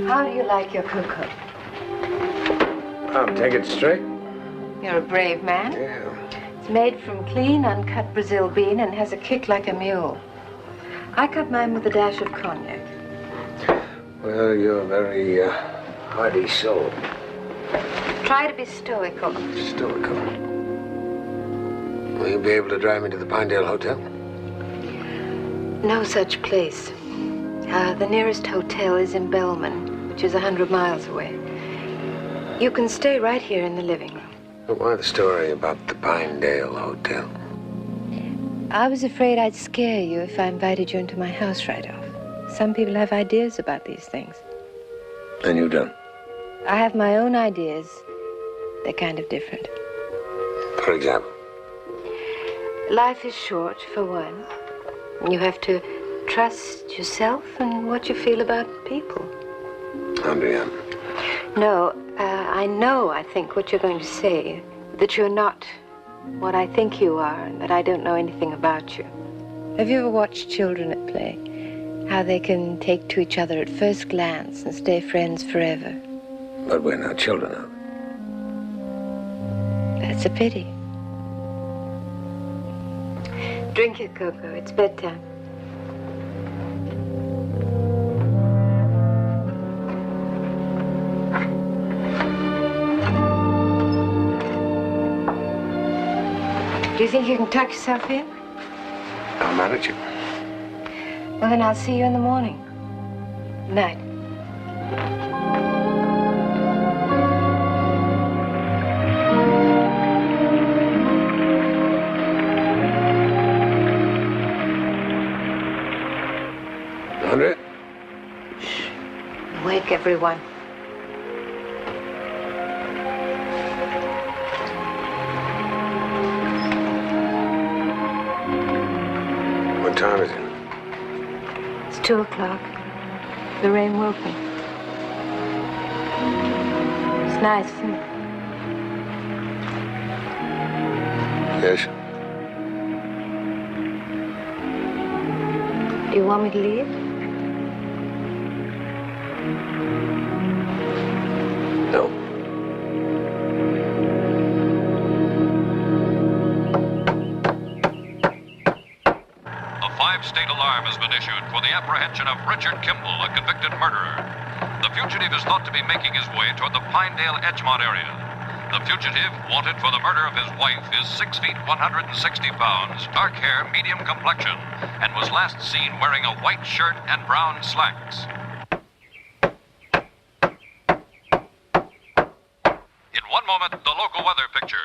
How do you like your cocoa? I'll take it straight. You're a brave man. Yeah. It's made from clean, uncut Brazil bean and has a kick like a mule. I cut mine with a dash of cognac. Well, you're a very hardy soul. Try to be stoical. Stoical. Will you be able to drive me to the Pinedale Hotel? No such place. The nearest hotel is in Bellman, which is 100 miles away. You can stay right here in the living room. But why the story about the Pinedale Hotel? I was afraid I'd scare you if I invited you into my house right off. Some people have ideas about these things. And you don't? I have my own ideas. They're kind of different. For example? Life is short, for one. You have to trust yourself and what you feel about people. Andrea. No, I think what you're going to say, that you're not what I think you are and that I don't know anything about you. Have you ever watched children at play? How they can take to each other at first glance and stay friends forever. But we're not children now. That's a pity. Drink your cocoa. It's bedtime. Do you think you can tuck yourself in? I'll manage it. Well, then I'll see you in the morning. Good night. Andrea? Shh. Wake everyone. What time is it? It's 2 o'clock. The rain woke me. It's nice, isn't it? Yes. Do you want me to leave? No. A 5-state alarm has been issued for the apprehension of Richard Kimball, a convicted murderer. The fugitive is thought to be making his way toward the Pinedale-Edgemont area. The fugitive, wanted for the murder of his wife, is 6 feet, 160 pounds, dark hair, medium complexion, and was last seen wearing a white shirt and brown slacks. In one moment, the local weather picture.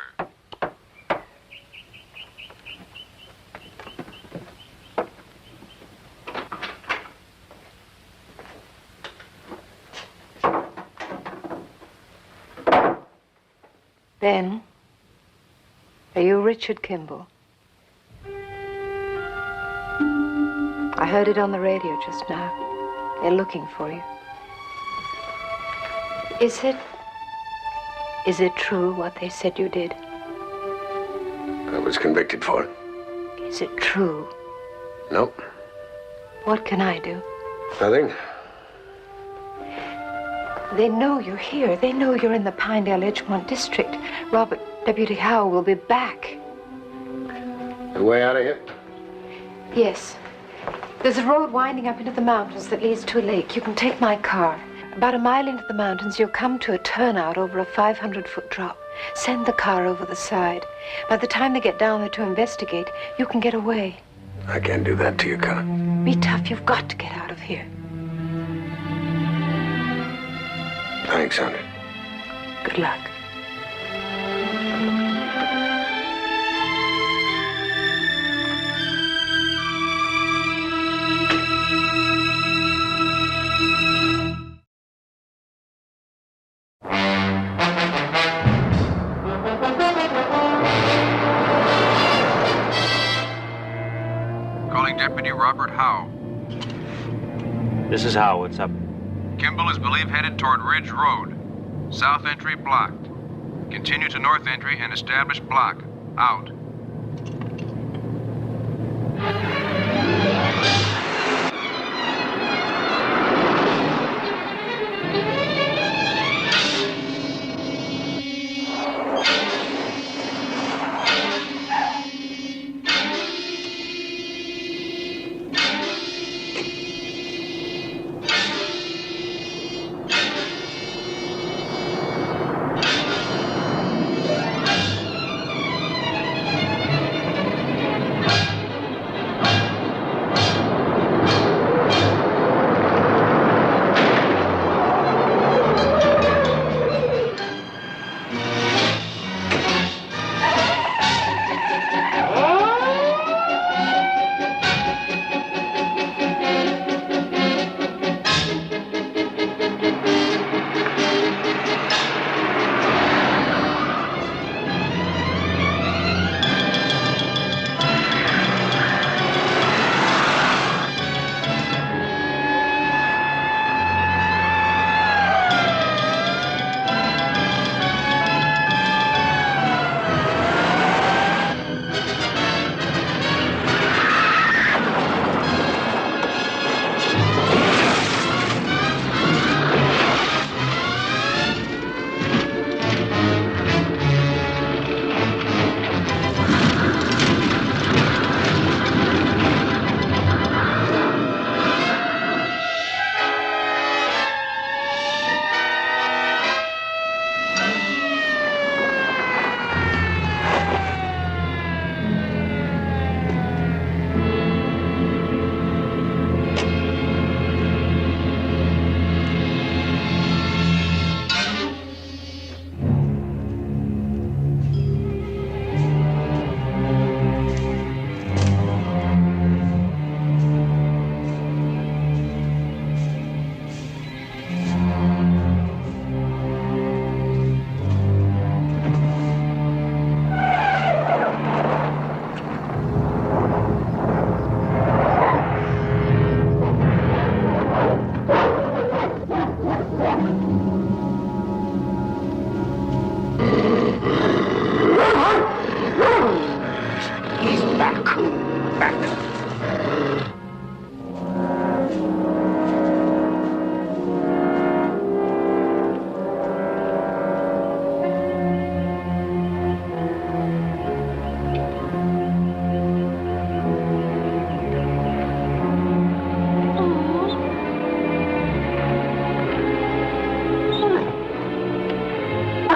Ben, are you Richard Kimball? I heard it on the radio just now. They're looking for you. Is it Is it true what they said you did? I was convicted for it. Is it true? Nope. What can I do? Nothing. They know you're here. They know you're in the Pinedale Edgemont district. Robert, Deputy Howe will be back. The way out of here? Yes. There's a road winding up into the mountains that leads to a lake. You can take my car. About a mile into the mountains, you'll come to a turnout over a 500-foot drop. Send the car over the side. By the time they get down there to investigate, you can get away. I can't do that to your car. Be tough. You've got to get out of here. Thanks, Hunter. Good luck. Calling Deputy Robert Howe. This is Howe. What's up? Kimball is believed headed toward Ridge Road. South entry blocked. Continue to north entry and establish block. Out.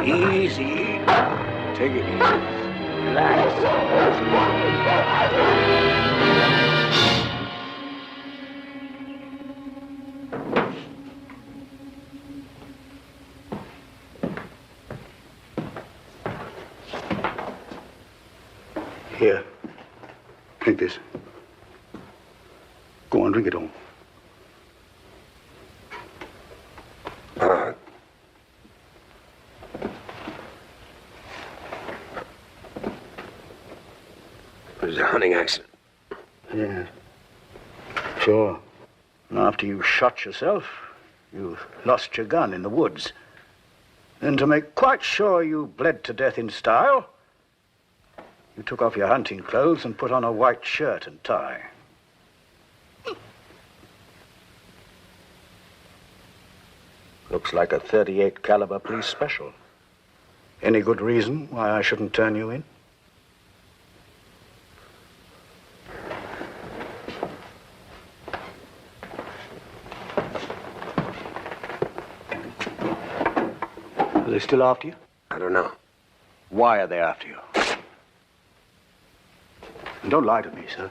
Easy. Take it easy. Relax. Here. Drink this. Go on, drink it all. It was a hunting accident. Yeah. Sure. And after you shot yourself, you lost your gun in the woods. And to make quite sure you bled to death in style, you took off your hunting clothes and put on a white shirt and tie. Looks like a .38 caliber police special. Any good reason why I shouldn't turn you in? Are they still after you? I don't know. Why are they after you? And don't lie to me, sir.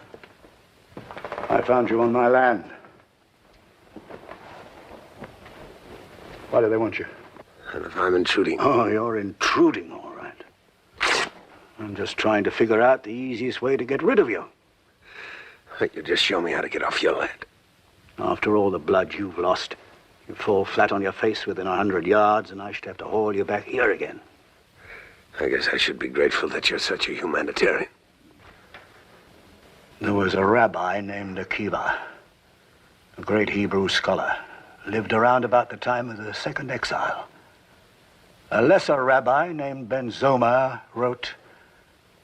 I found you on my land. Why do they want you? And if I'm intruding? Oh, you're intruding, all right. I'm just trying to figure out the easiest way to get rid of you. You just show me how to get off your land. After all the blood you've lost, you fall flat on your face within 100 yards, and I should have to haul you back here again. I guess I should be grateful that you're such a humanitarian. There was a rabbi named Akiva, a great Hebrew scholar, lived around about the time of the Second Exile. A lesser rabbi named Ben Zoma wrote,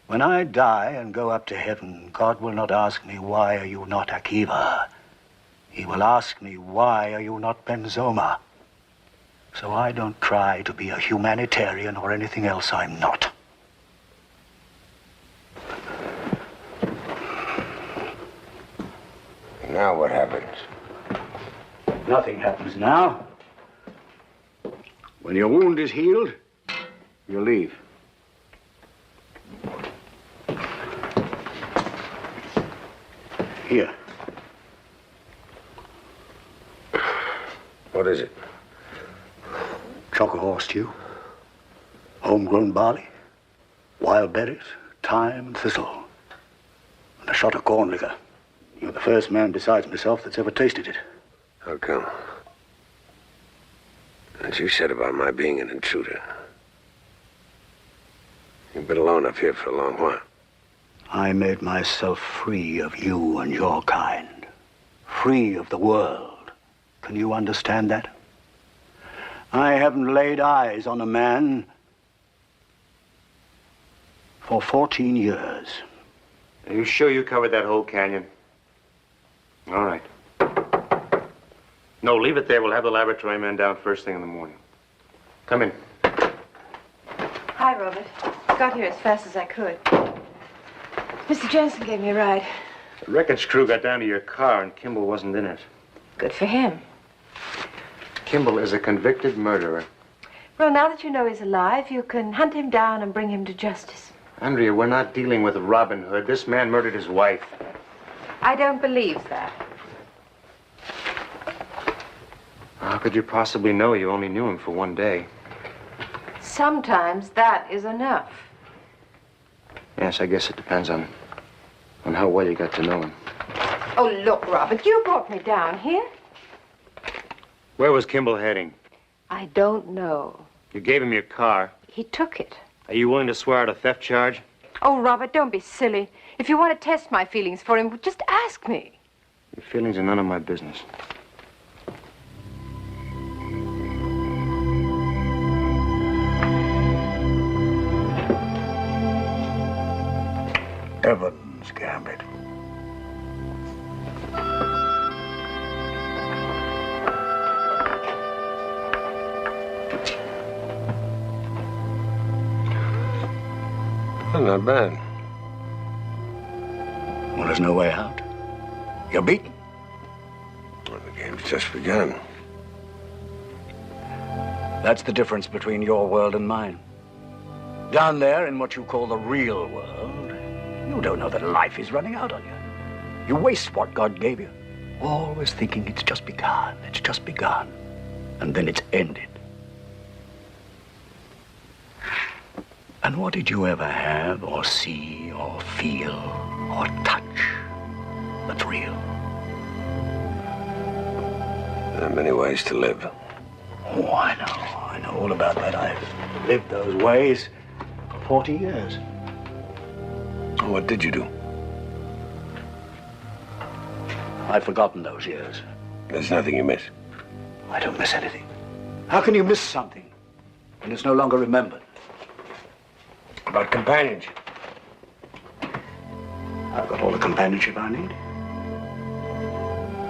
"When I die and go up to heaven, God will not ask me, 'Why are you not Akiva?' He will ask me, 'Why are you not Ben Zoma?' So I don't try to be a humanitarian or anything else I'm not." Now what happens? Nothing happens now. When your wound is healed, you leave. Here. What is it? Chocolate stew, homegrown barley, wild berries, thyme and thistle, and a shot of corn liquor. You're the first man besides myself that's ever tasted it. How come? As you said about my being an intruder. You've been alone up here for a long while. I made myself free of you and your kind. Free of the world. Can you understand that? I haven't laid eyes on a man for 14 years. Are you sure you covered that whole canyon? All right. No, leave it there. We'll have the laboratory man down first thing in the morning. Come in. Hi, Robert. Got here as fast as I could. Mr. Jensen gave me a ride. The wreckage crew got down to your car and Kimball wasn't in it. Good for him. Kimball is a convicted murderer. Well, now that you know he's alive, you can hunt him down and bring him to justice. Andrea, we're not dealing with Robin Hood. This man murdered his wife. I don't believe that. How could you possibly know? You only knew him for one day. Sometimes that is enough. Yes, I guess it depends on how well you got to know him. Oh, look, Robert, you brought me down here. Where was Kimball heading? I don't know. You gave him your car. He took it. Are you willing to swear out a theft charge? Oh, Robert, don't be silly. If you want to test my feelings for him, just ask me. Your feelings are none of my business. Evans Gambit. Well, not bad. Well, there's no way out. You're beaten. Well, the game's just begun. That's the difference between your world and mine. Down there, in what you call the real world, you don't know that life is running out on you. You waste what God gave you, always thinking it's just begun, and then it's ended. And what did you ever have, or see, or feel, or touch that's real? There are many ways to live. Oh, I know all about that. I've lived those ways for 40 years. What did you do? I've forgotten those years. There's nothing you miss. I don't miss anything. How can you miss something and it's no longer remembered. About companionship. I've got all the companionship I need.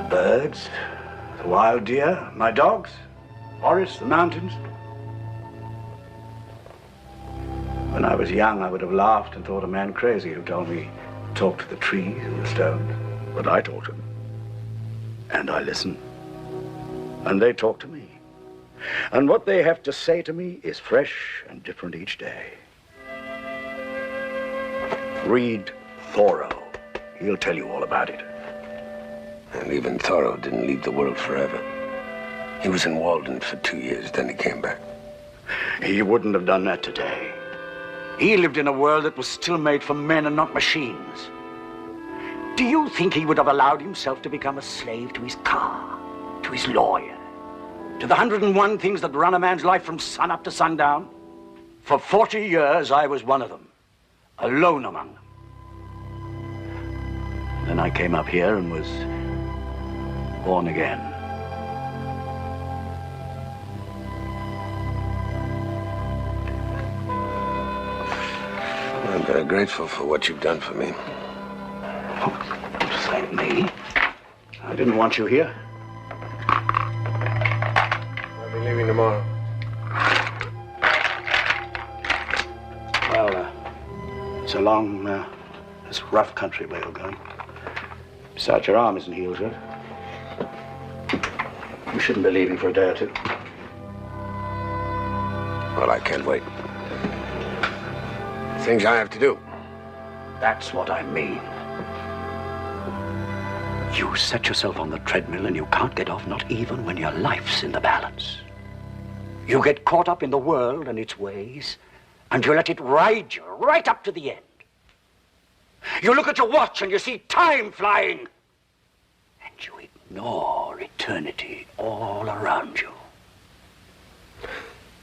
The birds, the wild deer, my dogs, forests, the mountains. When I was young, I would have laughed and thought a man crazy who told me to talk to the trees and the stones. But I talked to them. And I listen. And they talk to me. And what they have to say to me is fresh and different each day. Read Thoreau. He'll tell you all about it. And even Thoreau didn't leave the world forever. He was in Walden for 2 years, then he came back. He wouldn't have done that today. He lived in a world that was still made for men and not machines. Do you think he would have allowed himself to become a slave to his car, to his lawyer, to the 101 things that run a man's life from sun up to sundown? For 40 years, I was one of them, alone among them. Then I came up here and was born again. I'm very grateful for what you've done for me. Thank me. I didn't want you here. I'll be leaving tomorrow. Well, it's a long, it's rough country where you're going. Besides, your arm isn't healed yet. You shouldn't be leaving for a day or two. Well, I can't wait. Things I have to do. That's what I mean. You set yourself on the treadmill and you can't get off, not even when your life's in the balance. You get caught up in the world and its ways, and you let it ride you right up to the end. You look at your watch and you see time flying, and you ignore eternity all around you.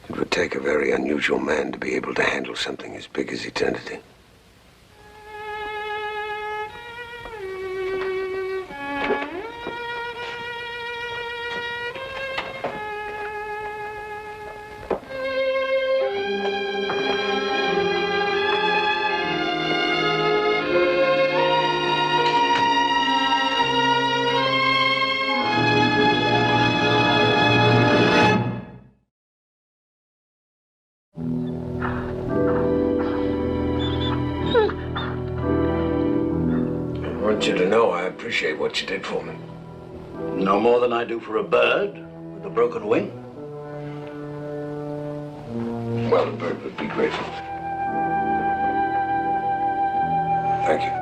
It would take a very unusual man to be able to handle something as big as eternity. I want you to know I appreciate what you did for me. No more than I do for a bird with a broken wing. Well, the bird would be grateful. Thank you.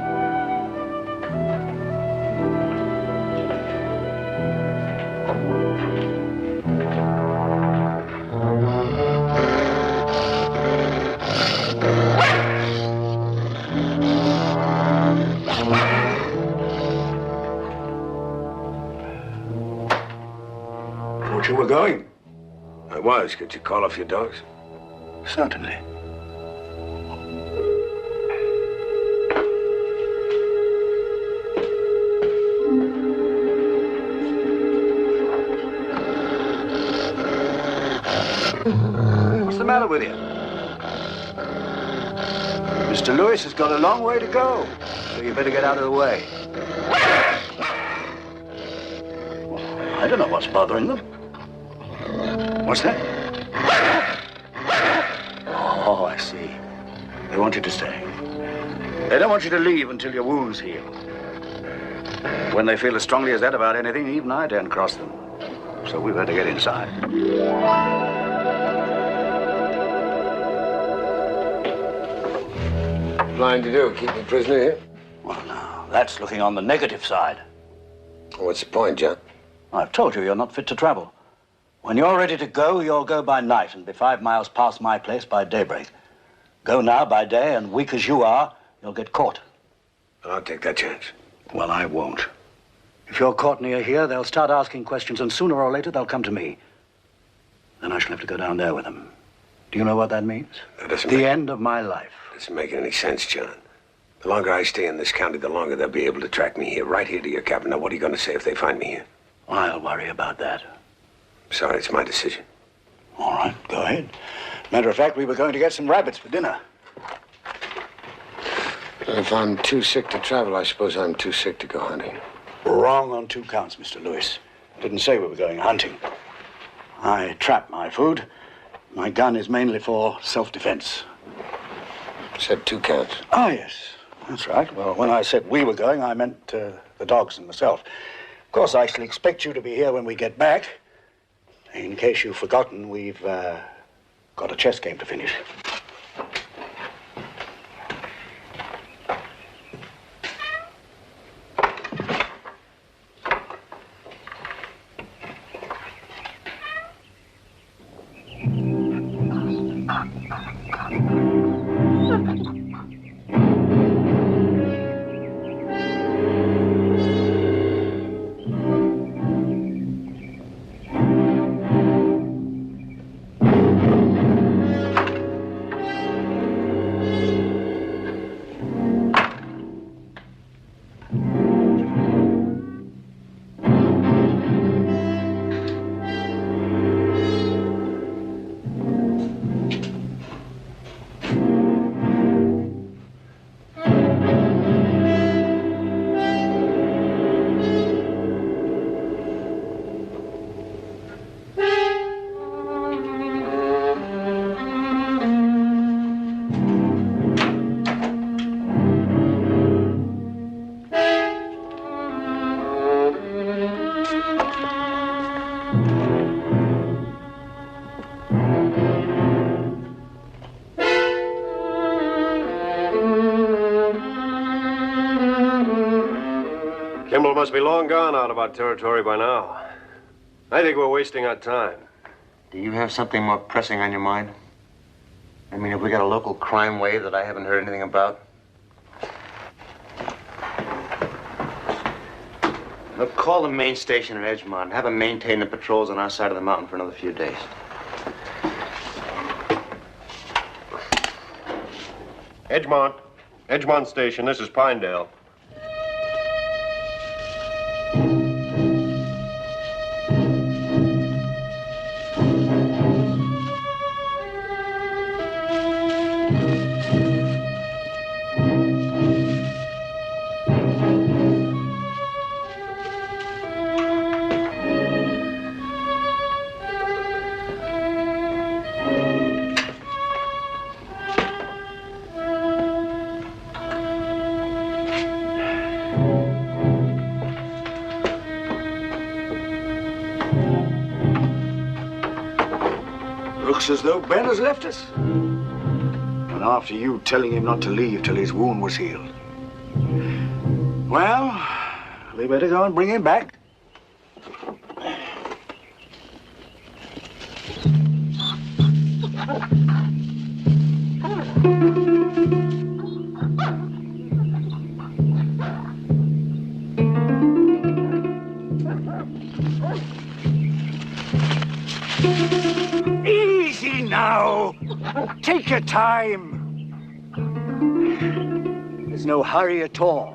Thought you were going. I was. Could you call off your dogs? Certainly. What's the matter with you? Mr. Lewis has got a long way to go, so you better get out of the way. I don't know what's bothering them. What's that? Oh, I see. They want you to stay. They don't want you to leave until your wounds heal. When they feel as strongly as that about anything, even I daren't cross them. So we better get inside. Blind to do? Keep me prisoner here? Well, now, that's looking on the negative side. What's the point, John? I've told you you're not fit to travel. When you're ready to go, you'll go by night and be 5 miles past my place by daybreak. Go now by day, and weak as you are, you'll get caught. I'll take that chance. Well, I won't. If you're caught near here, they'll start asking questions, and sooner or later they'll come to me. Then I shall have to go down there with them. Do you know what that means? That doesn't the end of my life. Doesn't make any sense, John. The longer I stay in this county, the longer they'll be able to track me here, right here to your cabin. Now, what are you going to say if they find me here? I'll worry about that. Sorry, it's my decision. All right, go ahead. Matter of fact, we were going to get some rabbits for dinner. If I'm too sick to travel, I suppose I'm too sick to go hunting. Wrong on 2 counts, Mr. Lewis. Didn't say we were going hunting. I trap my food. My gun is mainly for self-defense. Said 2 counts. Ah, yes. That's right. Well, when I said we were going, I meant the dogs and myself. Of course, I shall expect you to be here when we get back. In case you've forgotten, we've got a chess game to finish. Kimball must be long gone out of our territory by now. I think we're wasting our time. Do you have something more pressing on your mind? I mean, have we got a local crime wave that I haven't heard anything about? Look, call the main station at Edgemont and have them maintain the patrols on our side of the mountain for another few days. Edgemont Station, this is Pinedale. Looks as though Ben has left us. And after you telling him not to leave till his wound was healed. Well, we better go and bring him back. Easy now. Take your time. There's no hurry at all.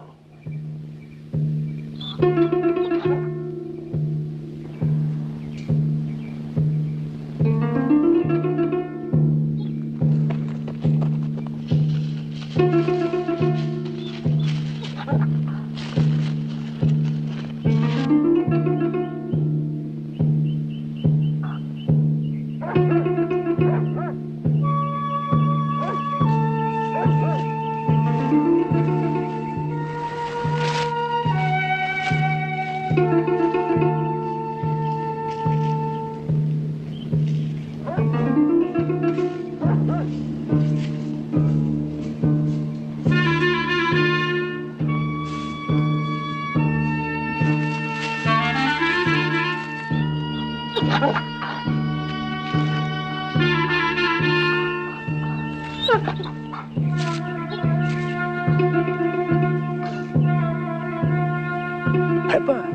Pepper.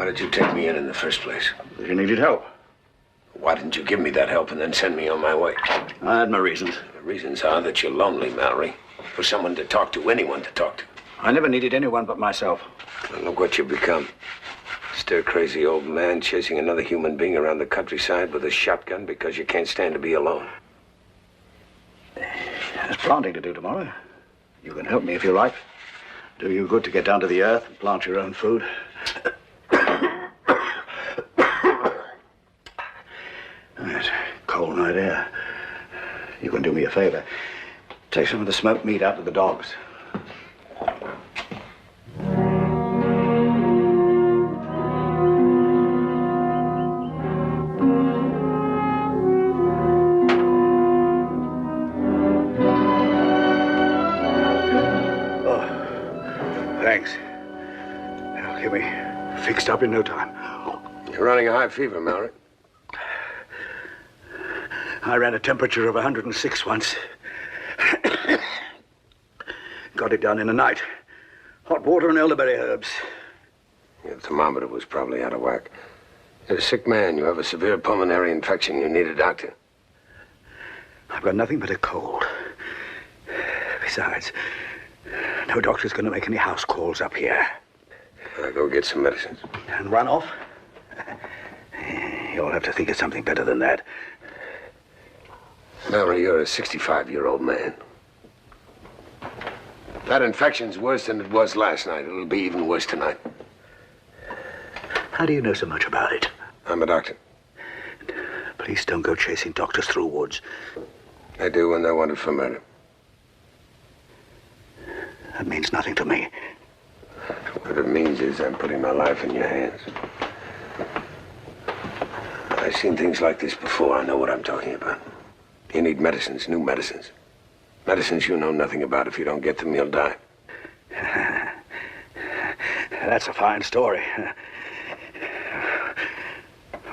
did you take me in the first place? You needed help. Why didn't you give me that help and then send me on my way? I had my reasons. The reasons are that you're lonely, Mallory. For someone to talk to, anyone to talk to. I never needed anyone but myself. And look what you've become. Stir-crazy old man chasing another human being around the countryside with a shotgun because you can't stand to be alone. There's planting to do tomorrow. You can help me if you like. Do you good to get down to the earth and plant your own food. There's cold night air. You can do me a favor. Take some of the smoked meat out to the dogs. Thanks. They'll get me fixed up in no time. You're running a high fever, Mallory. I ran a temperature of 106 once. Got it down in a night. Hot water and elderberry herbs. Your thermometer was probably out of whack. You're a sick man. You have a severe pulmonary infection. You need a doctor. I've got nothing but a cold. Besides, no doctor's going to make any house calls up here. I'll go get some medicines. And run off? You'll have to think of something better than that. Mallory, you're a 65-year-old man. That infection's worse than it was last night. It'll be even worse tonight. How do you know so much about it? I'm a doctor. Please don't go chasing doctors through woods. They do when they're wanted for murder. That means nothing to me. What it means is I'm putting my life in your hands. I've seen things like this before. I know what I'm talking about. You need medicines, new medicines. Medicines you know nothing about. If you don't get them, you'll die. That's a fine story.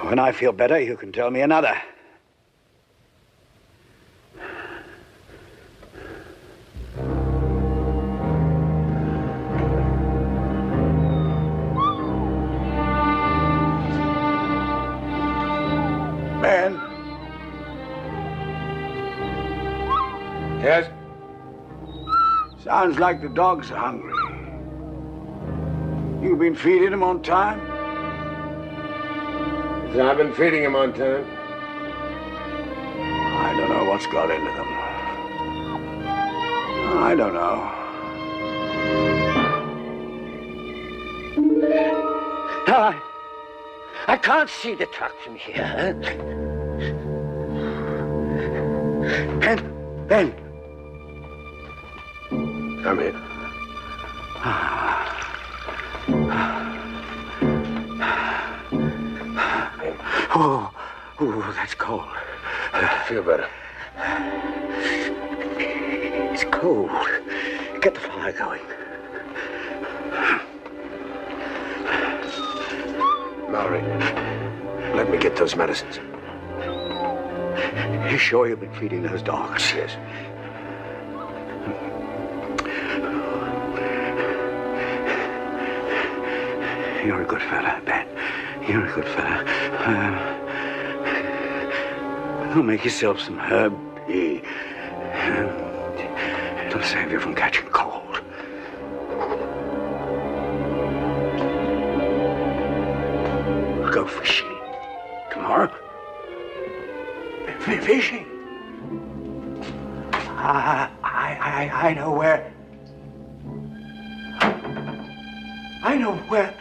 When I feel better, you can tell me another. Ben? Yes? Sounds like the dogs are hungry. You been feeding them on time? I've been feeding them on time. I don't know what's got into them. I don't know. I can't see the truck from here. Ben. Come here. Oh, that's cold. I feel better. It's cold. Get the fire going. Mallory, let me get those medicines. You sure you've been feeding those dogs? Yes. You're a good fella, Ben. You're a good fella. Go make yourself some herb tea. It'll save you from catching cold. Go fishing tomorrow. Fishing? I know where. I know where.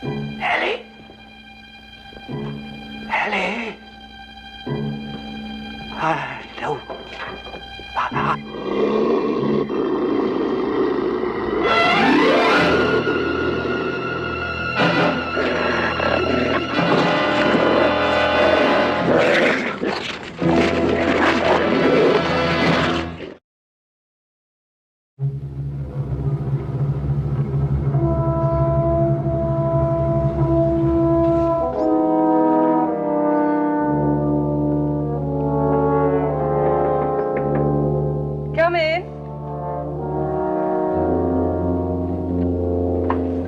Ellie? Ellie? I know. Come in.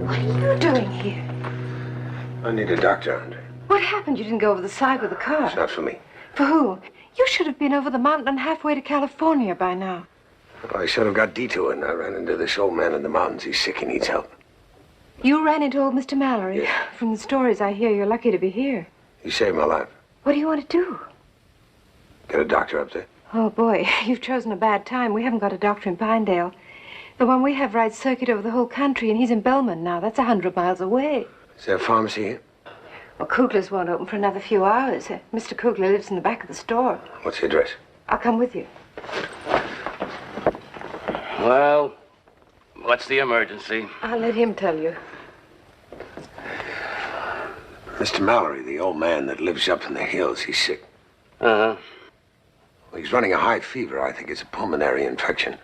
What are you doing here? I need a doctor, Andre. What happened? You didn't go over the side with the car. It's not for me. For who? You should have been over the mountain and halfway to California by now. Well, I should have got detoured, and I ran into this old man in the mountains. He's sick and needs help. You ran into old Mr. Mallory? Yeah. From the stories I hear, you're lucky to be here. He saved my life. What do you want to do? Get a doctor up there. Oh, boy, you've chosen a bad time. We haven't got a doctor in Pinedale. The one we have rides circuit over the whole country, and he's in Belmont now. That's 100 miles away. Is there a pharmacy here? Well, Kugler's won't open for another few hours. Mr. Kugler lives in the back of the store. What's the address? I'll come with you. Well, what's the emergency? I'll let him tell you. Mr. Mallory, the old man that lives up in the hills, he's sick. Uh-huh. Well, he's running a high fever. I think it's a pulmonary infection.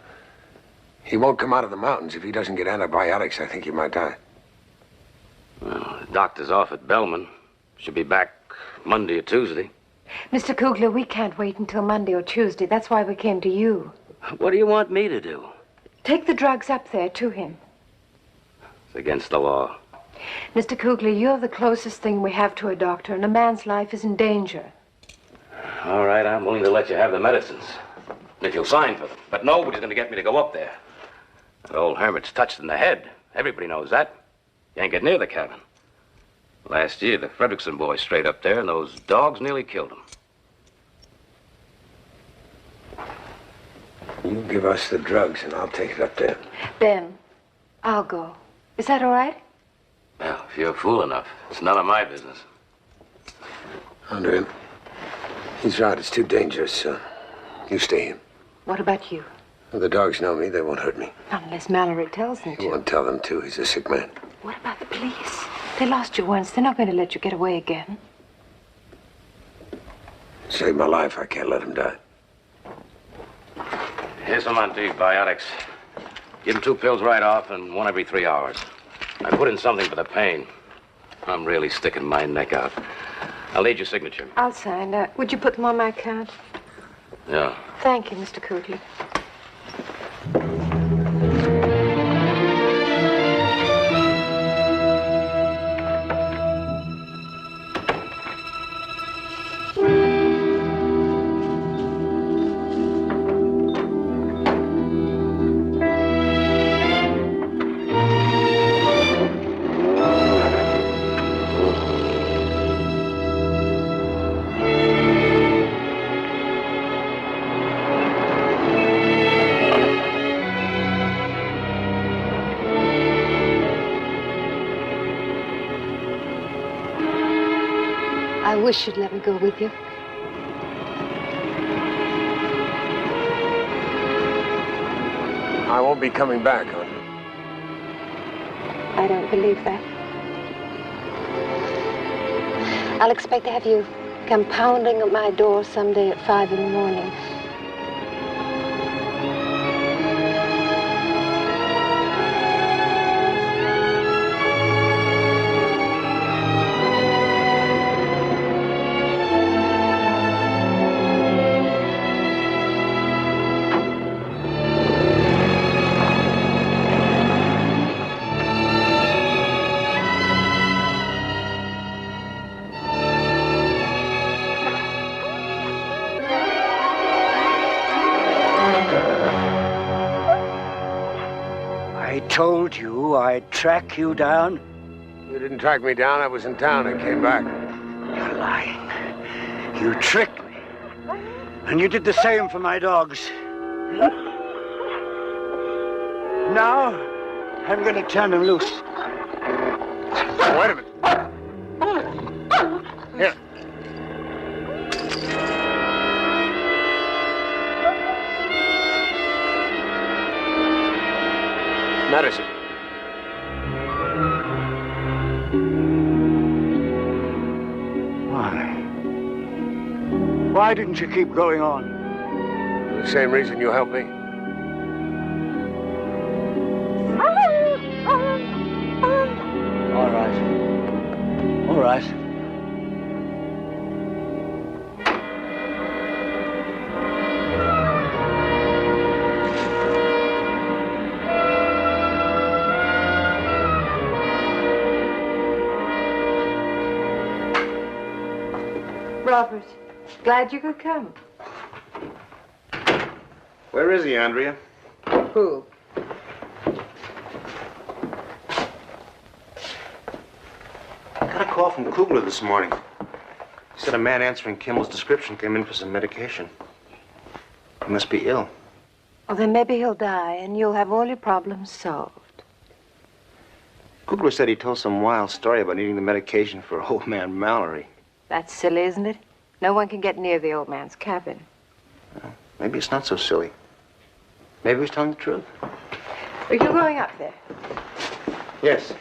He won't come out of the mountains. If he doesn't get antibiotics, I think he might die. Well, the doctor's off at Bellman. Should be back Monday or Tuesday. Mr. Kugler, we can't wait until Monday or Tuesday. That's why we came to you. What do you want me to do? Take the drugs up there to him. It's against the law. Mr. Kugler, you're the closest thing we have to a doctor, and a man's life is in danger. All right, I'm willing to let you have the medicines. If you'll sign for them. But nobody's going to get me to go up there. That old hermit's touched in the head. Everybody knows that. You ain't get near the cabin. Last year, the Fredrickson boys strayed up there, and those dogs nearly killed him. You give us the drugs, and I'll take it up there. Ben, I'll go. Is that all right? Well, if you're fool enough, it's none of my business. Andre, he's right. It's too dangerous. You stay here. What about you? If the dogs know me, they won't hurt me. Not unless Mallory tells them You to. won't tell them to. He's a sick man. What about the police? They lost you once. They're not going to let you get away again. Saved my life. I can't let him die. Here's some antibiotics. Give him 2 pills right off and 1 every 3 hours. I put in something for the pain. I'm really sticking my neck out. I'll need your signature. I'll sign. Would you put them on my account? Yeah. Thank you, Mr. Kugler. I wish you'd let me go with you. I won't be coming back, Andre. I don't believe that. I'll expect to have you come pounding at my door someday at 5 in the morning. I told you I'd track you down. You didn't track me down. I was in town. I came back. You're lying. You tricked me. And you did the same for my dogs. Now, I'm going to turn them loose. Wait a minute. Here. Medicine. Why didn't you keep going on? For the same reason you helped me. All right. All right. Robert, glad you could come. Where is he, Andrea? Who? I got a call from Kugler this morning. He said a man answering Kimmel's description came in for some medication. He must be ill. Well, then maybe he'll die, and you'll have all your problems solved. Kugler said he told some wild story about needing the medication for old man Mallory. That's silly, isn't it? No one can get near the old man's cabin. Well, maybe it's not so silly. Maybe he's telling the truth. Are you going up there? Yes.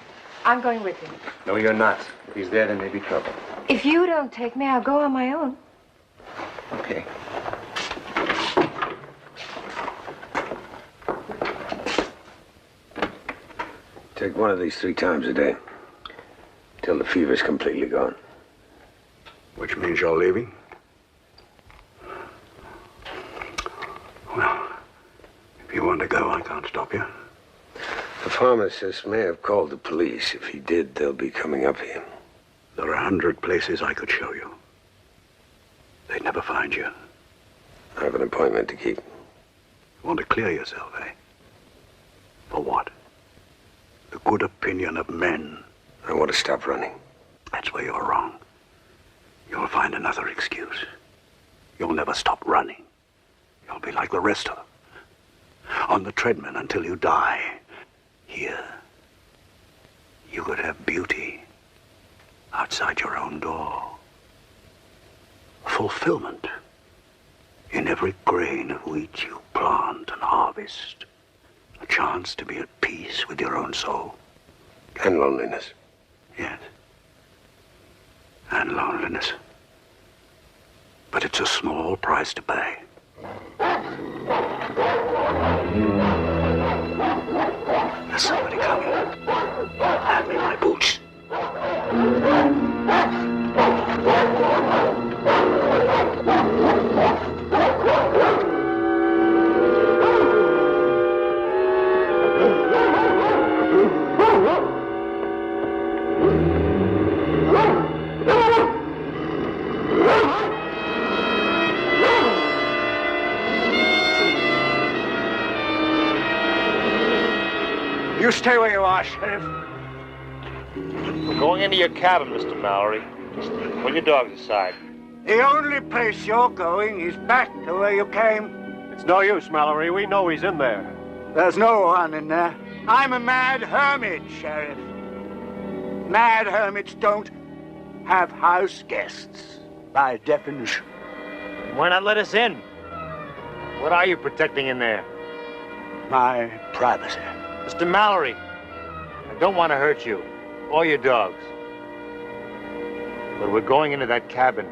I'm going with you. No, you're not. If he's there, there may be trouble. If you don't take me, I'll go on my own. Okay. Take one of these 3 times a day. Till the fever's completely gone. Which means you're leaving? Well, if you want to go, I can't stop you. The pharmacist may have called the police. If he did, they'll be coming up here. There are 100 places I could show you. They'd never find you. I have an appointment to keep. You want to clear yourself, eh? For what? The good opinion of men. I want to stop running. That's where you're wrong. You'll find another excuse. You'll never stop running. You'll be like the rest of them. On the treadmill until you die. Here, you could have beauty outside your own door. Fulfillment in every grain of wheat you plant and harvest. A chance to be at peace with your own soul. And loneliness. Yes. And loneliness. But it's a small price to pay. There's somebody coming. Hand me my boots. You stay where you are, Sheriff. We're going into your cabin, Mr. Mallory. Just pull your dogs aside. The only place you're going is back to where you came. It's no use, Mallory. We know he's in there. There's no one in there. I'm a mad hermit, Sheriff. Mad hermits don't have house guests, by definition. Why not let us in? What are you protecting in there? My privacy. Mr. Mallory, I don't want to hurt you or your dogs. But we're going into that cabin.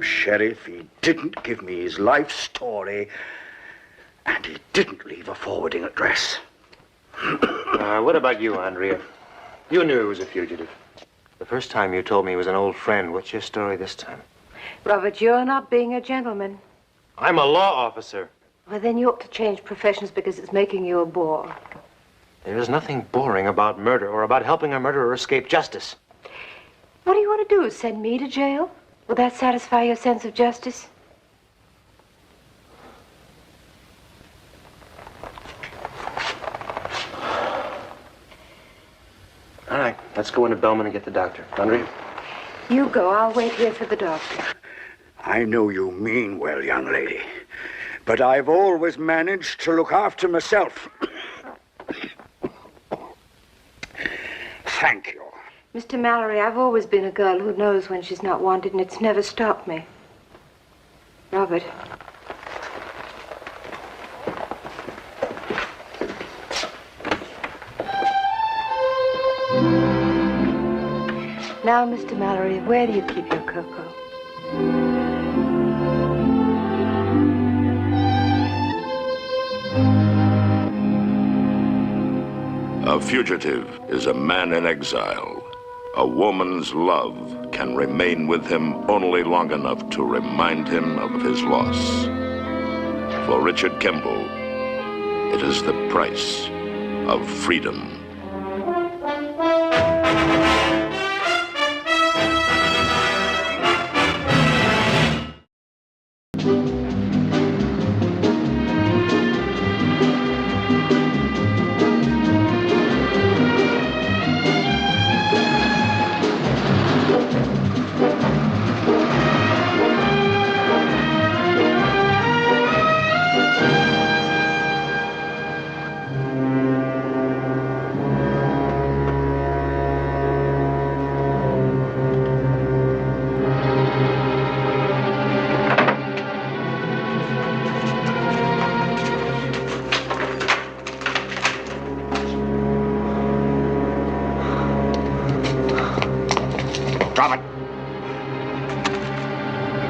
Sheriff, he didn't give me his life story, and he didn't leave a forwarding address. What about you, Andrea? You knew he was a fugitive. The first time you told me he was an old friend. What's your story this time? Robert, you're not being a gentleman. I'm a law officer. Well, then you ought to change professions because it's making you a bore. There is nothing boring about murder or about helping a murderer escape justice. What do you want to do, send me to jail? Will that satisfy your sense of justice? All right, let's go into Bellman and get the doctor. Andrea? You go. I'll wait here for the doctor. I know you mean well, young lady. But I've always managed to look after myself. Thank you. Mr. Mallory, I've always been a girl who knows when she's not wanted, and it's never stopped me. Robert. Now, Mr. Mallory, where do you keep your cocoa? A fugitive is a man in exile. A woman's love can remain with him only long enough to remind him of his loss. For Richard Kimball, it is the price of freedom. Drop it.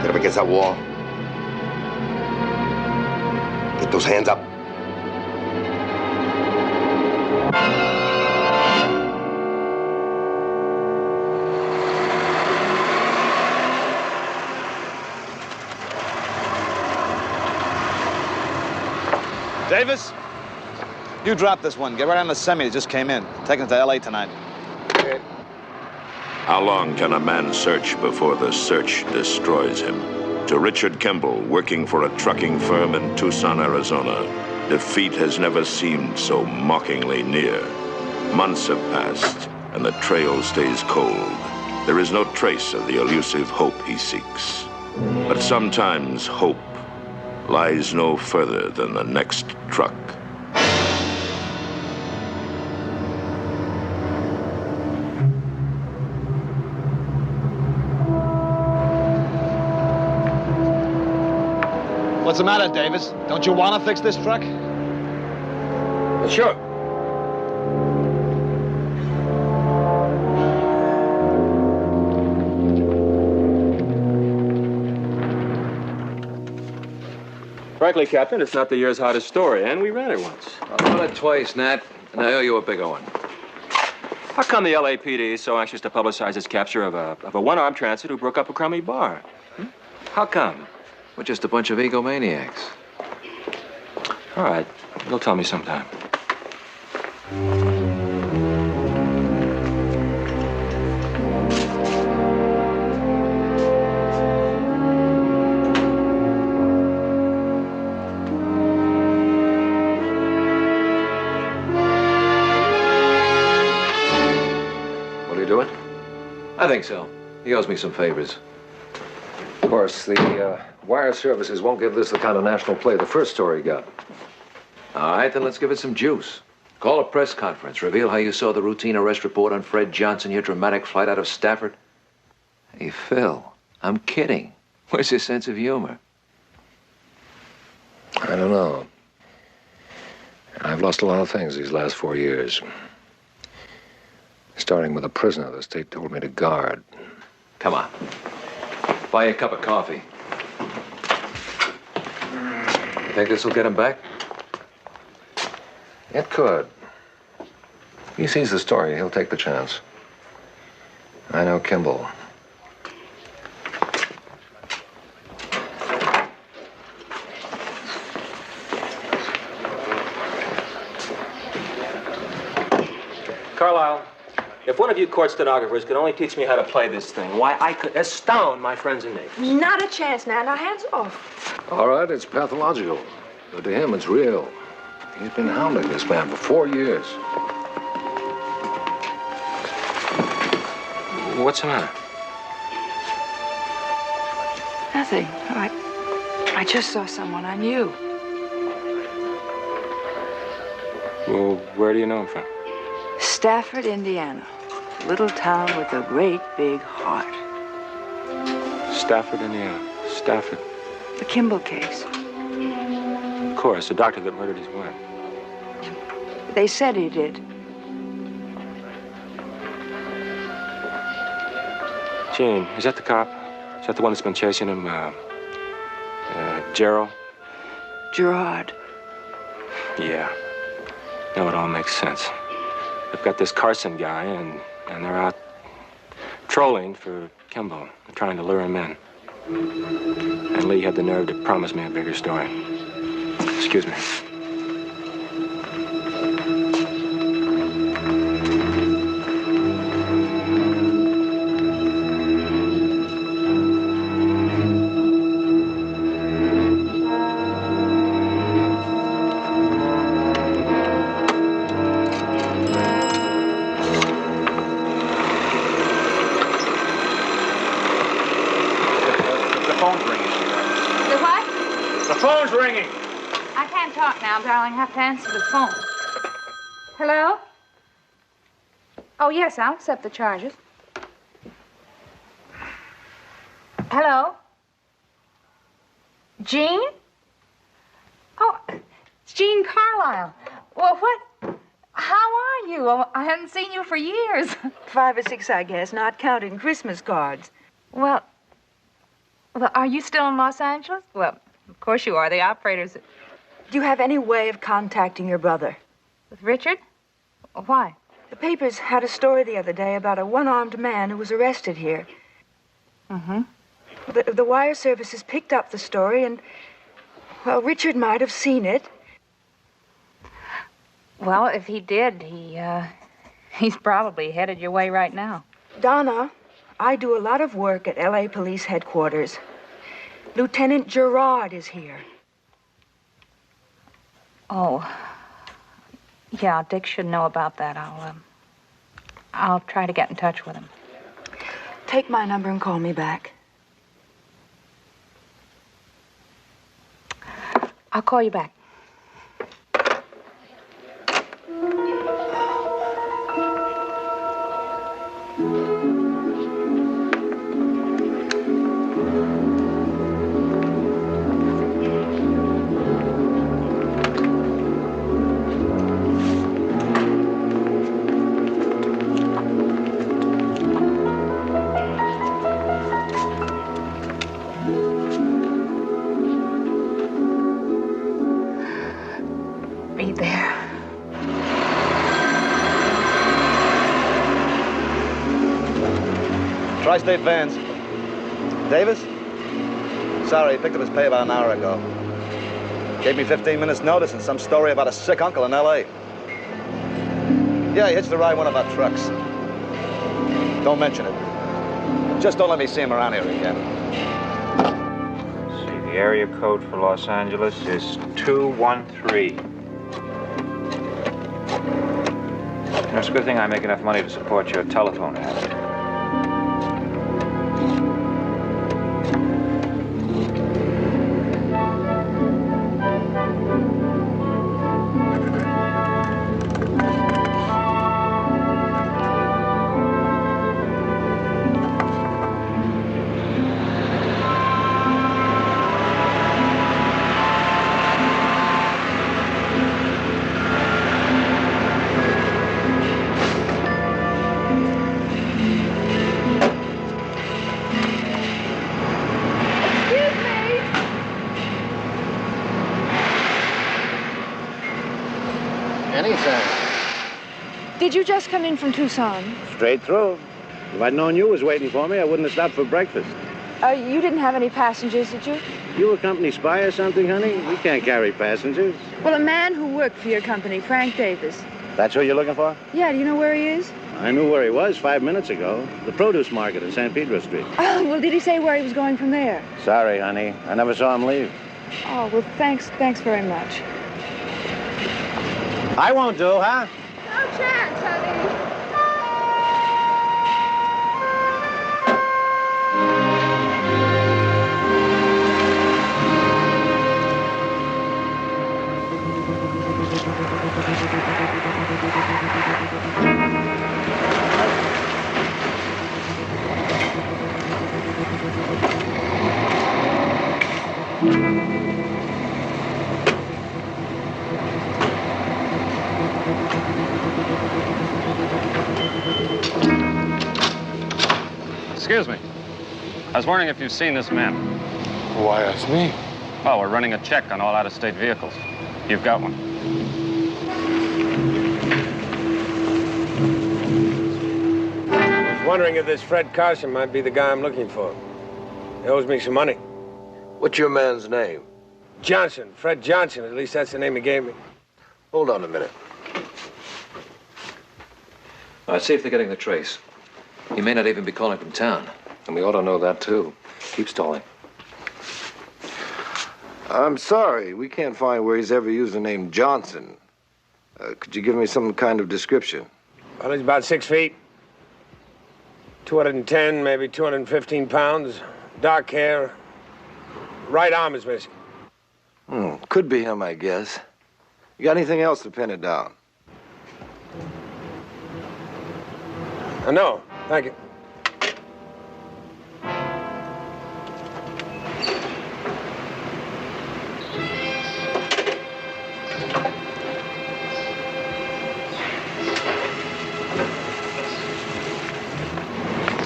Get up against that wall. Get those hands up. Davis, you drop this one. Get right on the semi that just came in. Taking it to L.A. tonight. Okay. How long can a man search before the search destroys him? To Richard Kimball, working for a trucking firm in Tucson, Arizona, defeat has never seemed so mockingly near. Months have passed, and the trail stays cold. There is no trace of the elusive hope he seeks. But sometimes hope lies no further than the next truck. What's the matter, Davis? Don't you want to fix this truck? Sure. Frankly, Captain, it's not the year's hottest story, and we ran it once. I won it twice, Nat, and I owe you a bigger one. How come the LAPD is so anxious to publicize its capture of a one-armed transit who broke up a crummy bar? How come? We're just a bunch of egomaniacs. All right, you'll tell me sometime. What are you doing? I think so. He owes me some favors. Of course, the wire services won't give this the kind of national play the first story got. All right, then let's give it some juice. Call a press conference. Reveal how you saw the routine arrest report on Fred Johnson, your dramatic flight out of Stafford. Hey, Phil, I'm kidding. Where's your sense of humor? I don't know. I've lost a lot of things these last 4 years. Starting with a prisoner the state told me to guard. Come on. Buy you a cup of coffee. You think this will get him back? It could. If he sees the story, he'll take the chance. I know Kimball. Carlisle, if one of you court stenographers could only teach me how to play this thing, why, I could astound my friends and neighbors. Not a chance, Nat. Now, hands off. All right, it's pathological. But to him, it's real. He's been hounding this man for 4 years. What's the matter? Nothing. All right. I just saw someone I knew. Well, where do you know him from? Stafford, Indiana. Little town with a great big heart. Stafford, Indiana. Stafford. The Kimball case. Of course, the doctor that murdered his wife. They said he did. Gene, is that the cop? Is that the one that's been chasing him, Gerald? Gerard. Yeah. Now it all makes sense. They've got this Carson guy, and they're out trolling for Kimball. They're trying to lure him in. And Lee had the nerve to promise me a bigger story. Excuse me. Phone's ringing. I can't talk now, darling. I have to answer the phone. Hello? Oh, yes, I'll accept the charges. Hello? Jean? Oh, it's Jean Carlisle. Well, what? How are you? Oh, I haven't seen you for years. 5 or 6, I guess, not counting Christmas cards. Well, are you still in Los Angeles? Well, of course you are. The operators... Do you have any way of contacting your brother? With Richard? Why? The papers had a story the other day about a one-armed man who was arrested here. Mm-hmm. The wire services picked up the story and, well, Richard might have seen it. Well, if he did, he's probably headed your way right now. Donna, I do a lot of work at L.A. Police Headquarters. Lieutenant Gerard is here. Oh. Yeah, Dick should know about that. I'll try to get in touch with him. Take my number and call me back. I'll call you back. Be there. Tri-State Vans. Davis? Sorry, he picked up his pay about an hour ago. Gave me 15 minutes notice and some story about a sick uncle in L.A. Yeah, he hitched a ride one of our trucks. Don't mention it. Just don't let me see him around here again. Let's see, the area code for Los Angeles is 213. It's a good thing I make enough money to support your telephone ad. Did you just come in from Tucson? Straight through. If I'd known you was waiting for me, I wouldn't have stopped for breakfast. You didn't have any passengers, did you? You a company spy or something, honey? We can't carry passengers. Well, a man who worked for your company, Frank Davis. That's who you're looking for? Yeah, do you know where he is? I knew where he was 5 minutes ago. The produce market in San Pedro Street. Oh, well, did he say where he was going from there? Sorry, honey. I never saw him leave. Oh, well, thanks very much. I won't do, huh? No chance, honey. Excuse me. I was wondering if you've seen this man. Why ask me? Oh, we're running a check on all out-of-state vehicles. You've got one. I was wondering if this Fred Carson might be the guy I'm looking for. He owes me some money. What's your man's name? Johnson. Fred Johnson. At least that's the name he gave me. Hold on a minute. All right, see if they're getting the trace. He may not even be calling from town. And we ought to know that, too. Keep stalling. I'm sorry. We can't find where he's ever used the name Johnson. Could you give me some kind of description? Well, he's about 6 feet. 210, maybe 215 pounds. Dark hair. Right arm is missing. Could be him, I guess. You got anything else to pin it down? No, thank you.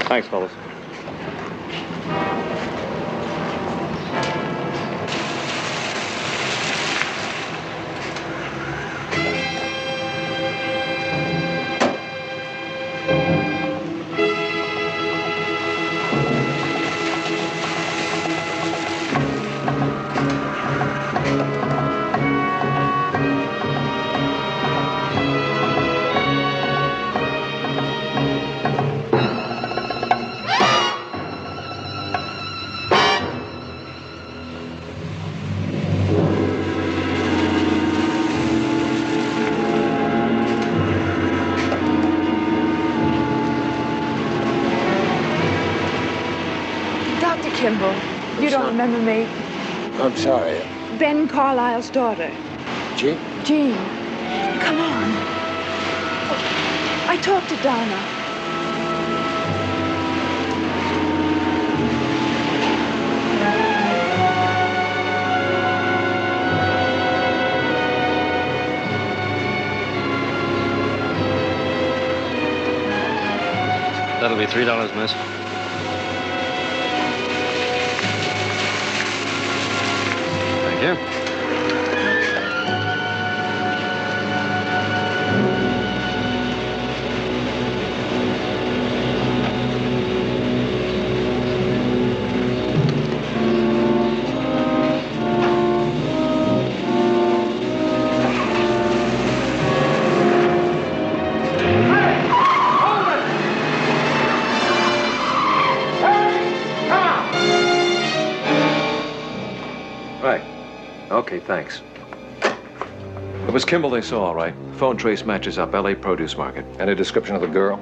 Thanks, fellas. Kimball, you don't remember me. I'm sorry. Ben Carlisle's daughter. Jean? Jean. Come on. I talked to Donna. That'll be $3, miss. Thank you. Okay, thanks. It was Kimball they saw, all right. Phone trace matches up, L.A. Produce Market. Any description of the girl?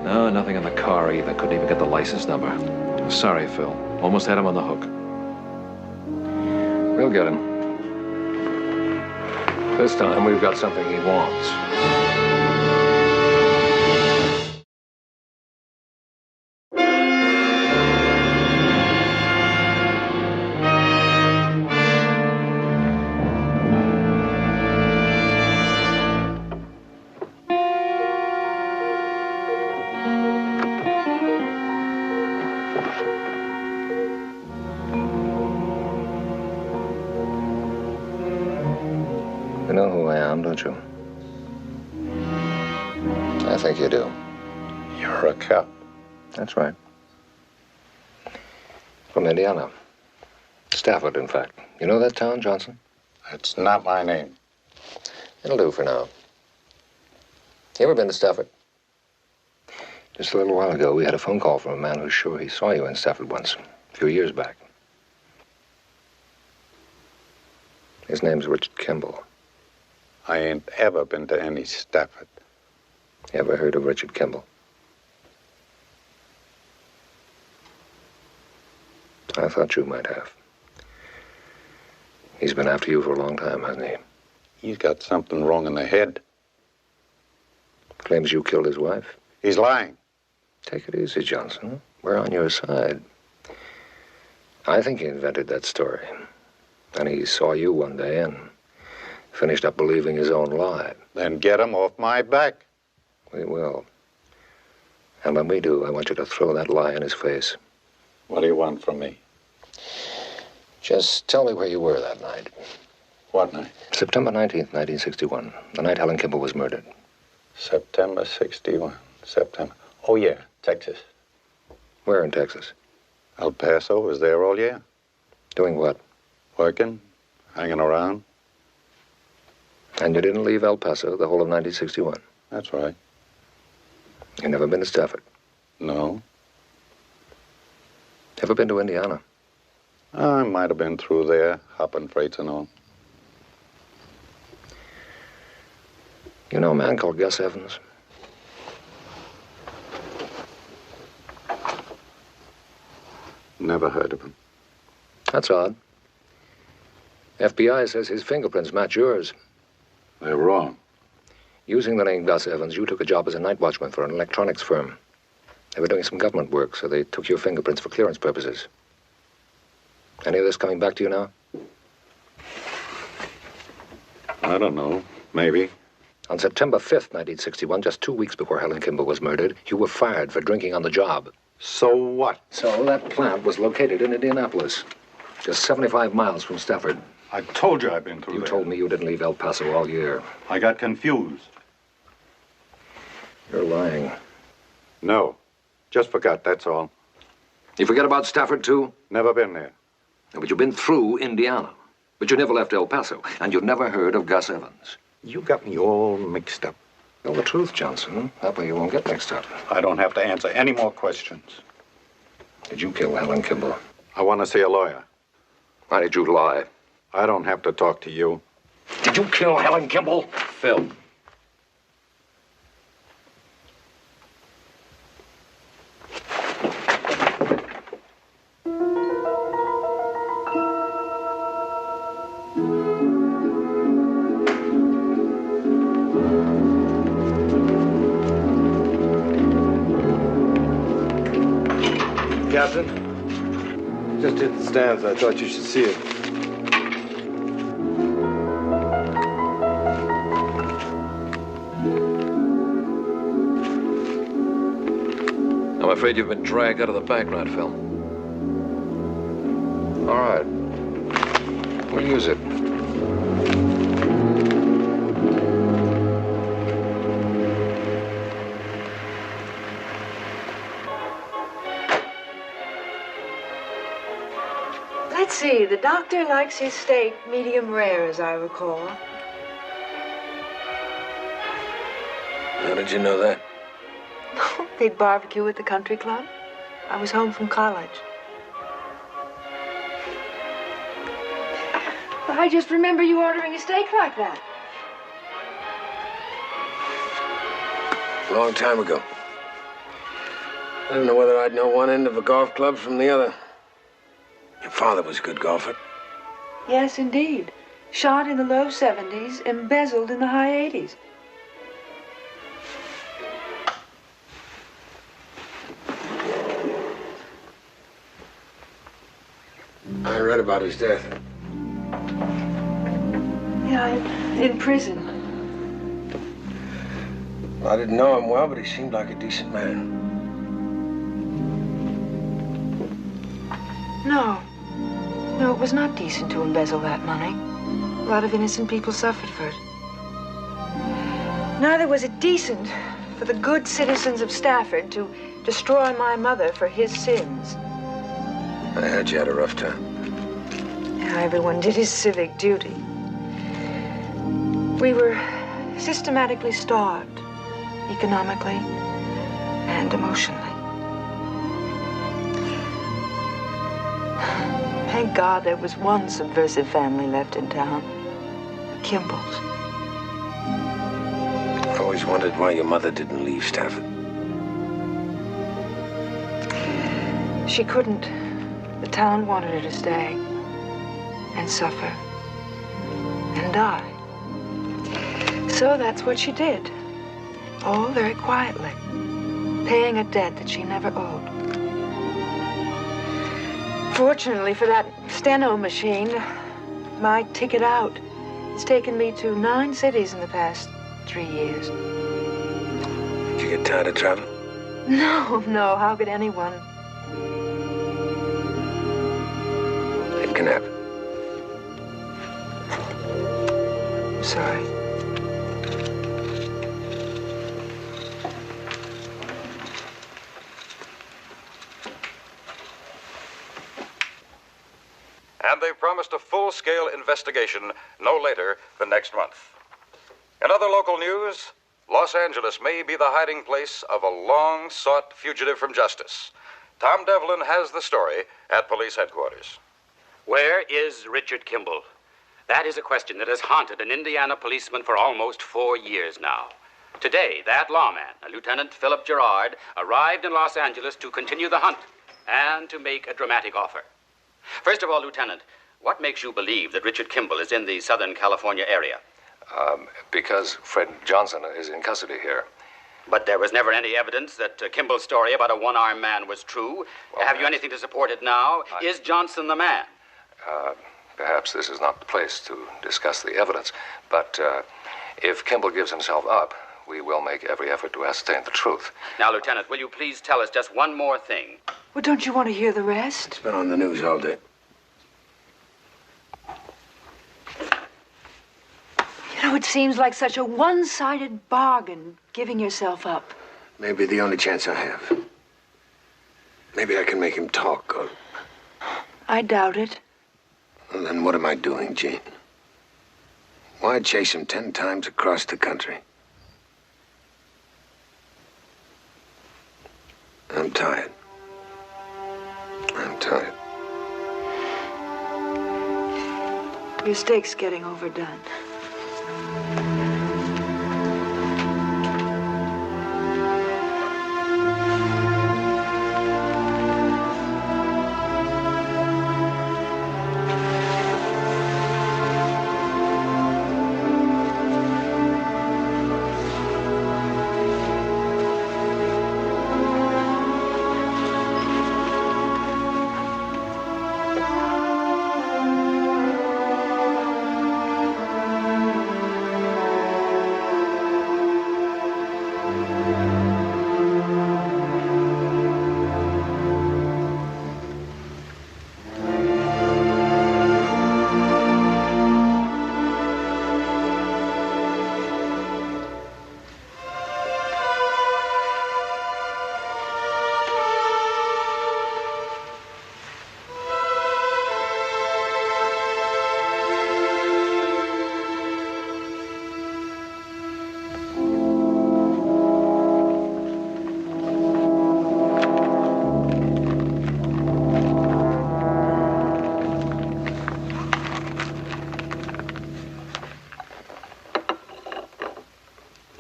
No, nothing in the car either. Couldn't even get the license number. Sorry, Phil. Almost had him on the hook. We'll get him. This time, we've got something he wants. You know who I am, don't you? I think you do. You're a cop. That's right. From Indiana. Stafford, in fact. You know that town, Johnson? That's not my name. It'll do for now. You ever been to Stafford? Just a little while ago, we had a phone call from a man who's sure he saw you in Stafford once, a few years back. His name's Richard Kimball. I ain't ever been to any Stafford. You ever heard of Richard Kimball? I thought you might have. He's been after you for a long time, hasn't he? He's got something wrong in the head. Claims you killed his wife. He's lying. Take it easy, Johnson. We're on your side. I think he invented that story. And he saw you one day and finished up believing his own lie. Then get him off my back. We will. And when we do, I want you to throw that lie in his face. What do you want from me? Just tell me where you were that night. What night? September 19th, 1961. The night Helen Kimball was murdered. September 61. September. Oh, yeah, Texas. Where in Texas? El Paso. Was there all year. Doing what? Working, hanging around. And you didn't leave El Paso the whole of 1961? That's right. You never been to Stafford? No. Ever been to Indiana? I might have been through there, hopping freights and all. You know a man called Gus Evans? Never heard of him. That's odd. FBI says his fingerprints match yours. They're wrong. Using the name Gus Evans, you took a job as a night watchman for an electronics firm. They were doing some government work, so they took your fingerprints for clearance purposes. Any of this coming back to you now? I don't know. Maybe. On September 5th, 1961, just 2 weeks before Helen Kimball was murdered, you were fired for drinking on the job. So what? So that plant was located in Indianapolis, just 75 miles from Stafford. I told you I've been through You there. told me you didn't leave El Paso all year. I got confused. You're lying. No. Just forgot, that's all. You forget about Stafford, too? Never been there. But you've been through Indiana. But you never left El Paso, and you've never heard of Gus Evans. You got me all mixed up. Tell the truth, Johnson. That way you won't get mixed up. I don't have to answer any more questions. Did you kill Helen Kimball? I want to see a lawyer. Why did you lie? I don't have to talk to you. Did you kill Helen Kimball? Phil. Captain, just hit the stands. I thought you should see it. I'm afraid you've been dragged out of the background, Phil. All right. We'll use it. Let's see, the doctor likes his steak medium rare, as I recall. How did you know that? They'd barbecue at the country club. I was home from college. I just remember you ordering a steak like that. A long time ago. I don't know whether I'd know one end of a golf club from the other. Your father was a good golfer. Yes, indeed. Shot in the low 70s, embezzled in the high 80s. I read about his death. Yeah, in prison. I didn't know him well, but he seemed like a decent man. No. No, it was not decent to embezzle that money. A lot of innocent people suffered for it. Neither was it decent for the good citizens of Stafford to destroy my mother for his sins. I heard you had a rough time. Yeah, everyone did his civic duty. We were systematically starved, economically and emotionally. Thank God there was one subversive family left in town. The Kimballs. I always wondered why your mother didn't leave Stafford. She couldn't. The town wanted her to stay and suffer and die. So that's what she did. All very quietly, paying a debt that she never owed. Fortunately for that steno machine, my ticket out. It's taken me to 9 cities in the past 3 years. Did you get tired of traveling? No, no, how could anyone? It can happen. I'm sorry. And they've promised a full-scale investigation no later than next month. In other local news, Los Angeles may be the hiding place of a long-sought fugitive from justice. Tom Devlin has the story at police headquarters. Where is Richard Kimball? That is a question that has haunted an Indiana policeman for almost 4 years now. Today, that lawman, Lieutenant Philip Gerard, arrived in Los Angeles to continue the hunt and to make a dramatic offer. First of all, Lieutenant, what makes you believe that Richard Kimball is in the Southern California area? Because Fred Johnson is in custody here. But there was never any evidence that Kimball's story about a one-armed man was true. Well, have you anything to support it now? Is Johnson the man? Perhaps this is not the place to discuss the evidence, but if Kimball gives himself up, we will make every effort to ascertain the truth. Now, Lieutenant, will you please tell us just one more thing? Well, don't you want to hear the rest? It's been on the news all day. You know, it seems like such a one-sided bargain, giving yourself up. Maybe the only chance I have. Maybe I can make him talk, or... I doubt it. Well, then what am I doing, Jean? Why chase him 10 times across the country? I'm tired. I'm tired. Your steak's getting overdone.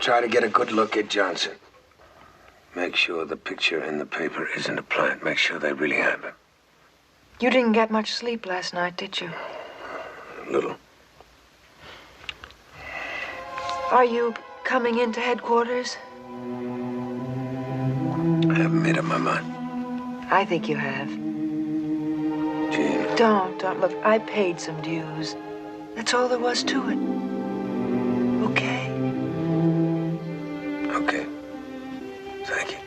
Try to get a good look at Johnson. Make sure the picture in the paper isn't a plant. Make sure they really have him. You didn't get much sleep last night, did you? A little. Are you coming into headquarters? I haven't made up my mind. I think you have. Jean. Don't. Look, I paid some dues. That's all there was to it. Okay? Okay. Thank you.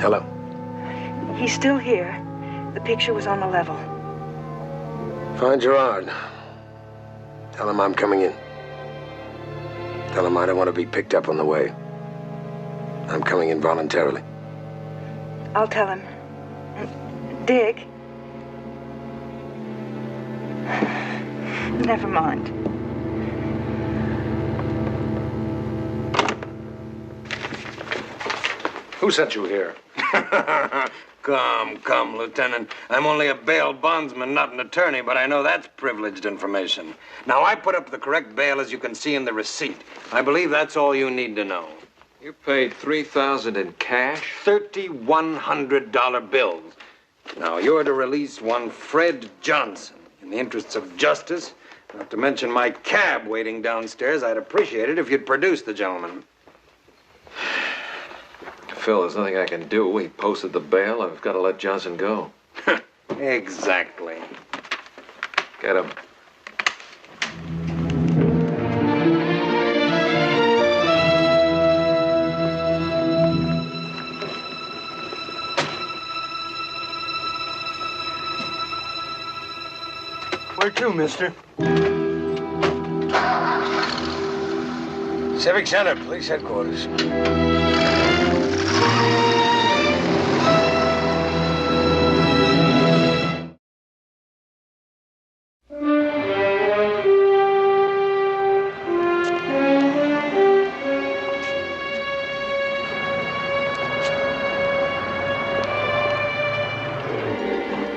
Hello. He's still here. The picture was on the level. Find Gerard. Tell him I'm coming in. Tell him I don't want to be picked up on the way. I'm coming in voluntarily. I'll tell him. Dick. Never mind. Who sent you here? Come, Lieutenant. I'm only a bail bondsman, not an attorney, but I know that's privileged information. Now, I put up the correct bail, as you can see in the receipt. I believe that's all you need to know. You paid $3,000 in cash? $3,100 bills. Now, you're to release one Fred Johnson. In the interests of justice, not to mention my cab waiting downstairs, I'd appreciate it if you'd produce the gentleman. Phil, there's nothing I can do. He posted the bail. I've got to let Johnson go. Exactly. Get him. Where to, mister? Civic Center, police headquarters.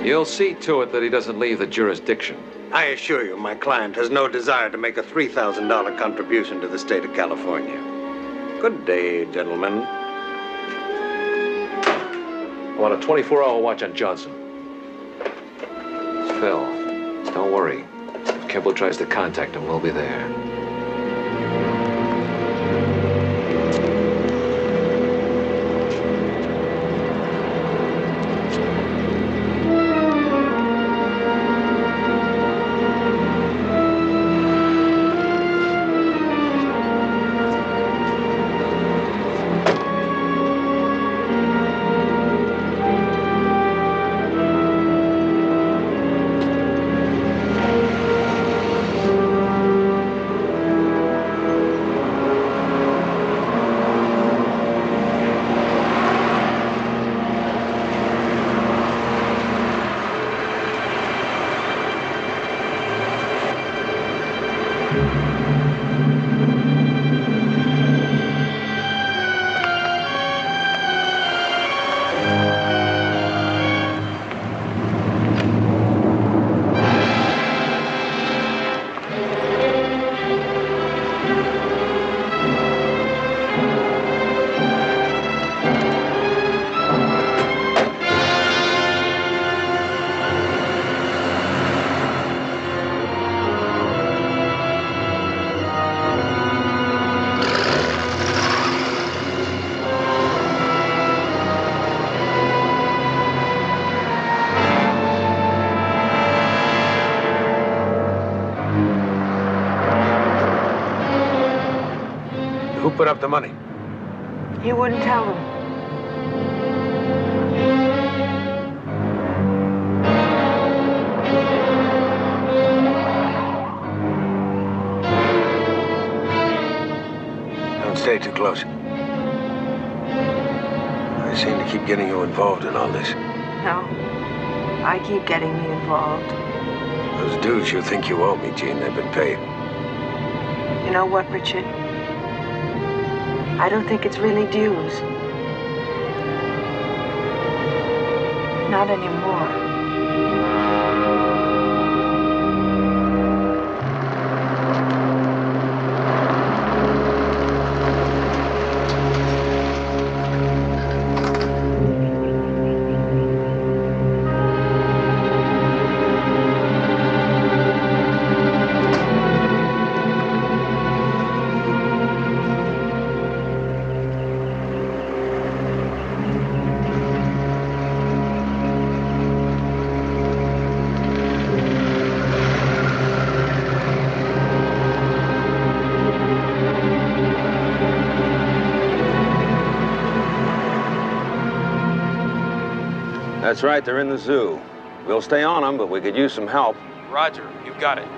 You'll see to it that he doesn't leave the jurisdiction. I assure you, my client has no desire to make a $3,000 contribution to the state of California. Good day, gentlemen. I want a 24-hour watch on Johnson. Phil, don't worry. If Kimball tries to contact him, we'll be there. Who put up the money? He wouldn't tell them. Don't stay too close. I seem to keep getting you involved in all this. No. I keep getting me involved. Those dues you think you owe me, Jean, they've been paid. You know what, Richard? I don't think it's really dues. Not anymore. That's right, they're in the zoo. We'll stay on them, but we could use some help. Roger, you've got it.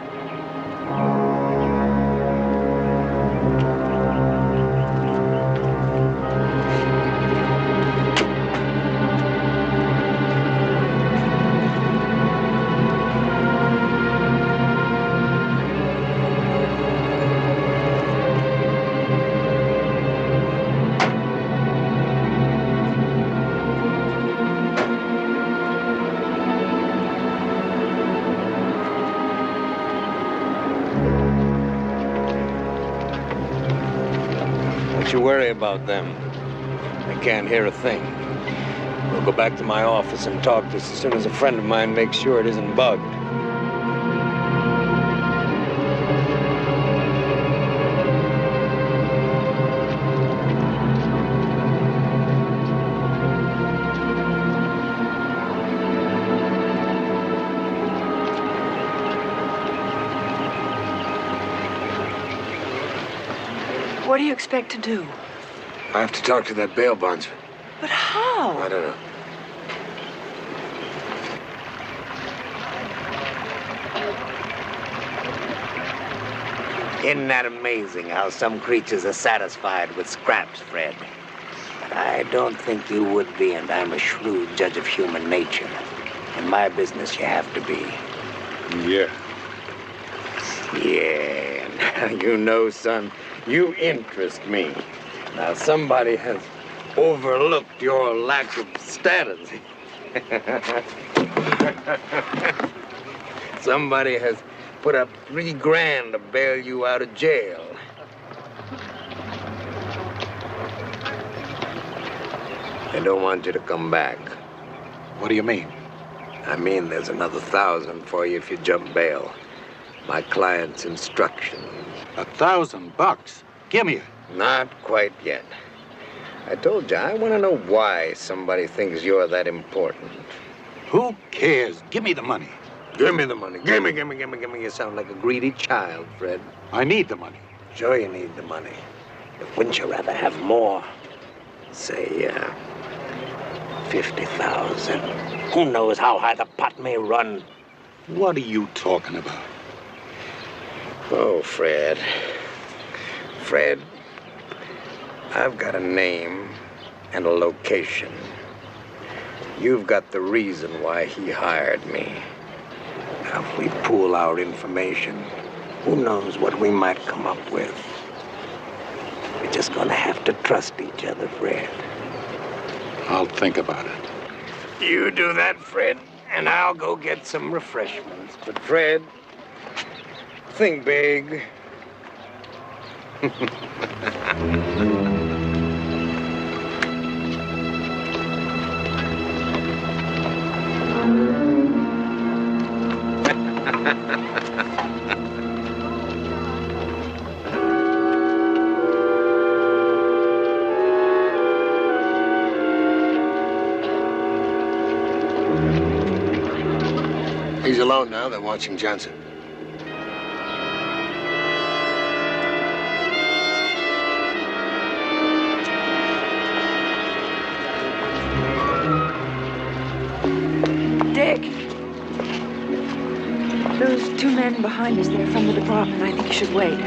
you worry about them. I can't hear a thing. We'll go back to my office and talk this as soon as a friend of mine makes sure it isn't bugged. What do you expect to do? I have to talk to that bail bondsman. But how? I don't know. Isn't that amazing how some creatures are satisfied with scraps, Fred? But I don't think you would be, and I'm a shrewd judge of human nature. In my business, you have to be. Yeah. Yeah, now you know, son, you interest me. Now, somebody has overlooked your lack of status. Somebody has put up $3 grand to bail you out of jail. I don't want you to come back. What do you mean? I mean, there's another 1,000 for you if you jump bail. My client's instructions. $1,000? Give me it. Not quite yet. I told you, I want to know why somebody thinks you're that important. Who cares? Give me the money. Give me the money. Give me. You sound like a greedy child, Fred. I need the money. Sure you need the money. But wouldn't you rather have more? Say, 50,000. Who knows how high the pot may run? What are you talking about? Oh, Fred. Fred, I've got a name and a location. You've got the reason why he hired me. Now, if we pool our information, who knows what we might come up with. We're just gonna have to trust each other, Fred. I'll think about it. You do that, Fred, and I'll go get some refreshments. But, Fred, think big. He's alone now. They're watching Johnson. Dick. Those 2 men behind us, they're from the department. I think you should wait.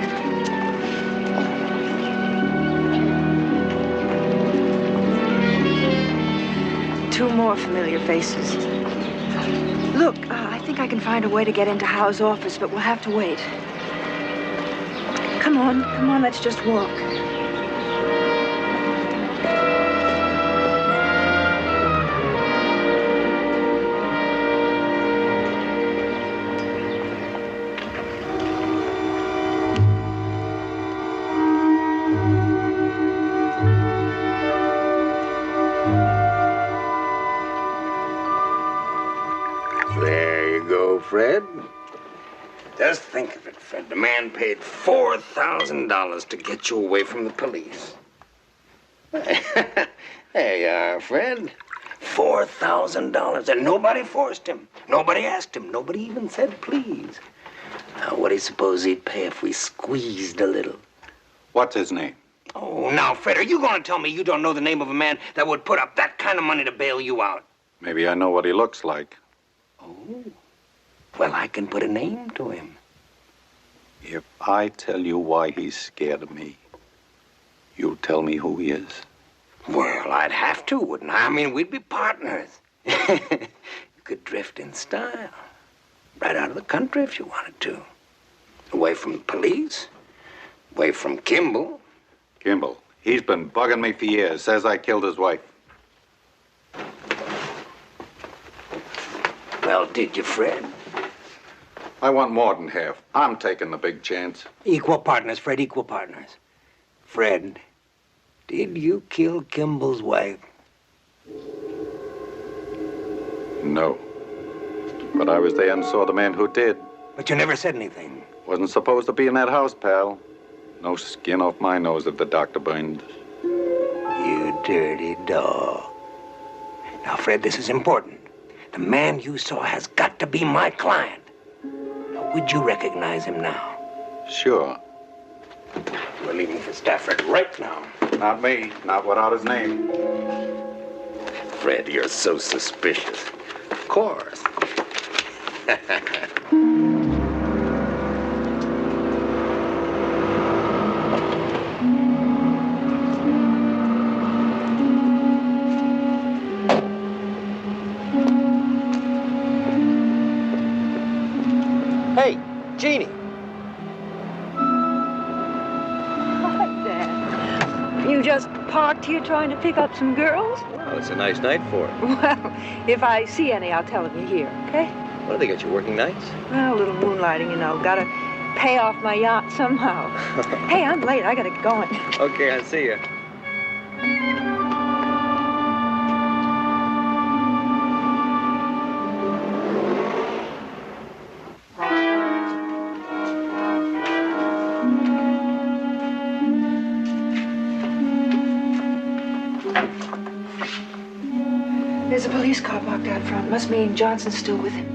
Two more familiar faces. Look, I think I can find a way to get into Howe's office, but we'll have to wait. Come on, let's just walk. Fred. Just think of it, Fred. The man paid $4,000 to get you away from the police. There you are, Fred. $4,000, and nobody forced him. Nobody asked him. Nobody even said please. Now, what do you suppose he'd pay if we squeezed a little? What's his name? Oh, now, Fred, are you going to tell me you don't know the name of a man that would put up that kind of money to bail you out? Maybe I know what he looks like. Oh. Well, I can put a name to him. If I tell you why he's scared of me, you'll tell me who he is. Well, I'd have to, wouldn't I? I mean, we'd be partners. You could drift in style. Right out of the country if you wanted to. Away from the police. Away from Kimball. Kimball, he's been bugging me for years. Says I killed his wife. Well, did you, Fred? I want more than half. I'm taking the big chance. Equal partners, Fred, equal partners. Fred, Did you kill Kimball's wife? No. But I was there and saw the man who did. But you never said anything. Wasn't supposed to be in that house, pal. No skin off my nose if the doctor burned. You dirty dog. Now, Fred, this is important. The man you saw has got to be my client. Now, would you recognize him now? Sure. We're leaving for Stafford right now. Not me. Not without his name. Fred, you're so suspicious. Of course. Hey, Jeannie. Hi, Dad. You just parked here trying to pick up some girls? Well, it's a nice night for it. Well, if I see any, I'll tell them you're here, okay? What do they got you working nights? Well, a little moonlighting, you know. Gotta pay off my yacht somehow. Hey, I'm late. I gotta get going. Okay, I'll see you. There's a police car parked out front. Must mean Johnson's still with him.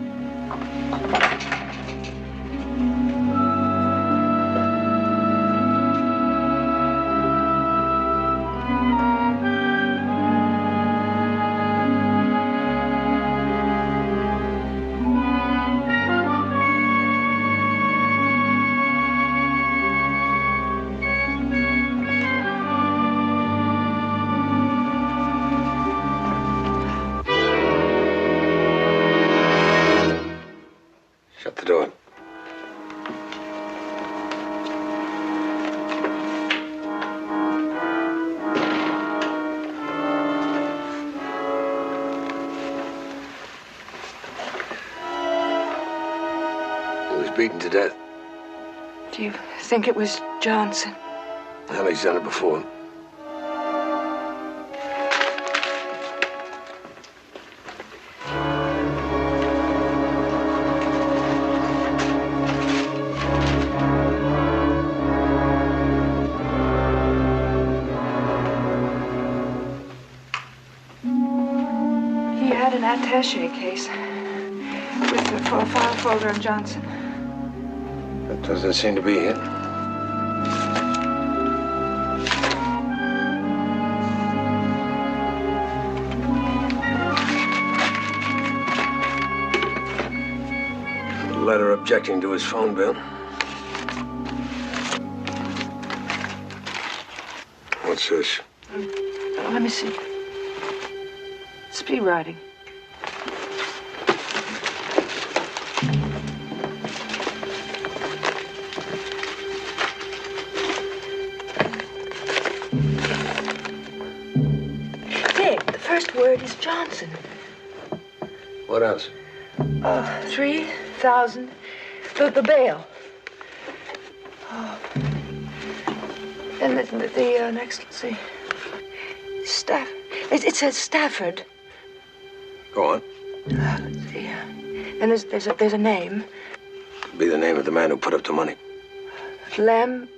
Shut the door. He was beaten to death. Do you think it was Johnson? Well, he's done it before. He had an attaché case with a file folder of Johnson. That doesn't seem to be it. A letter objecting to his phone bill. What's this? Let me see. Speed writing. Dick, the first word is Johnson. What else? 3,000. The bail. Oh. And the next, let's see. Staff. It says Stafford. Go on. Let's see. And there's a name. Be the name of the man who put up the money. Leonard.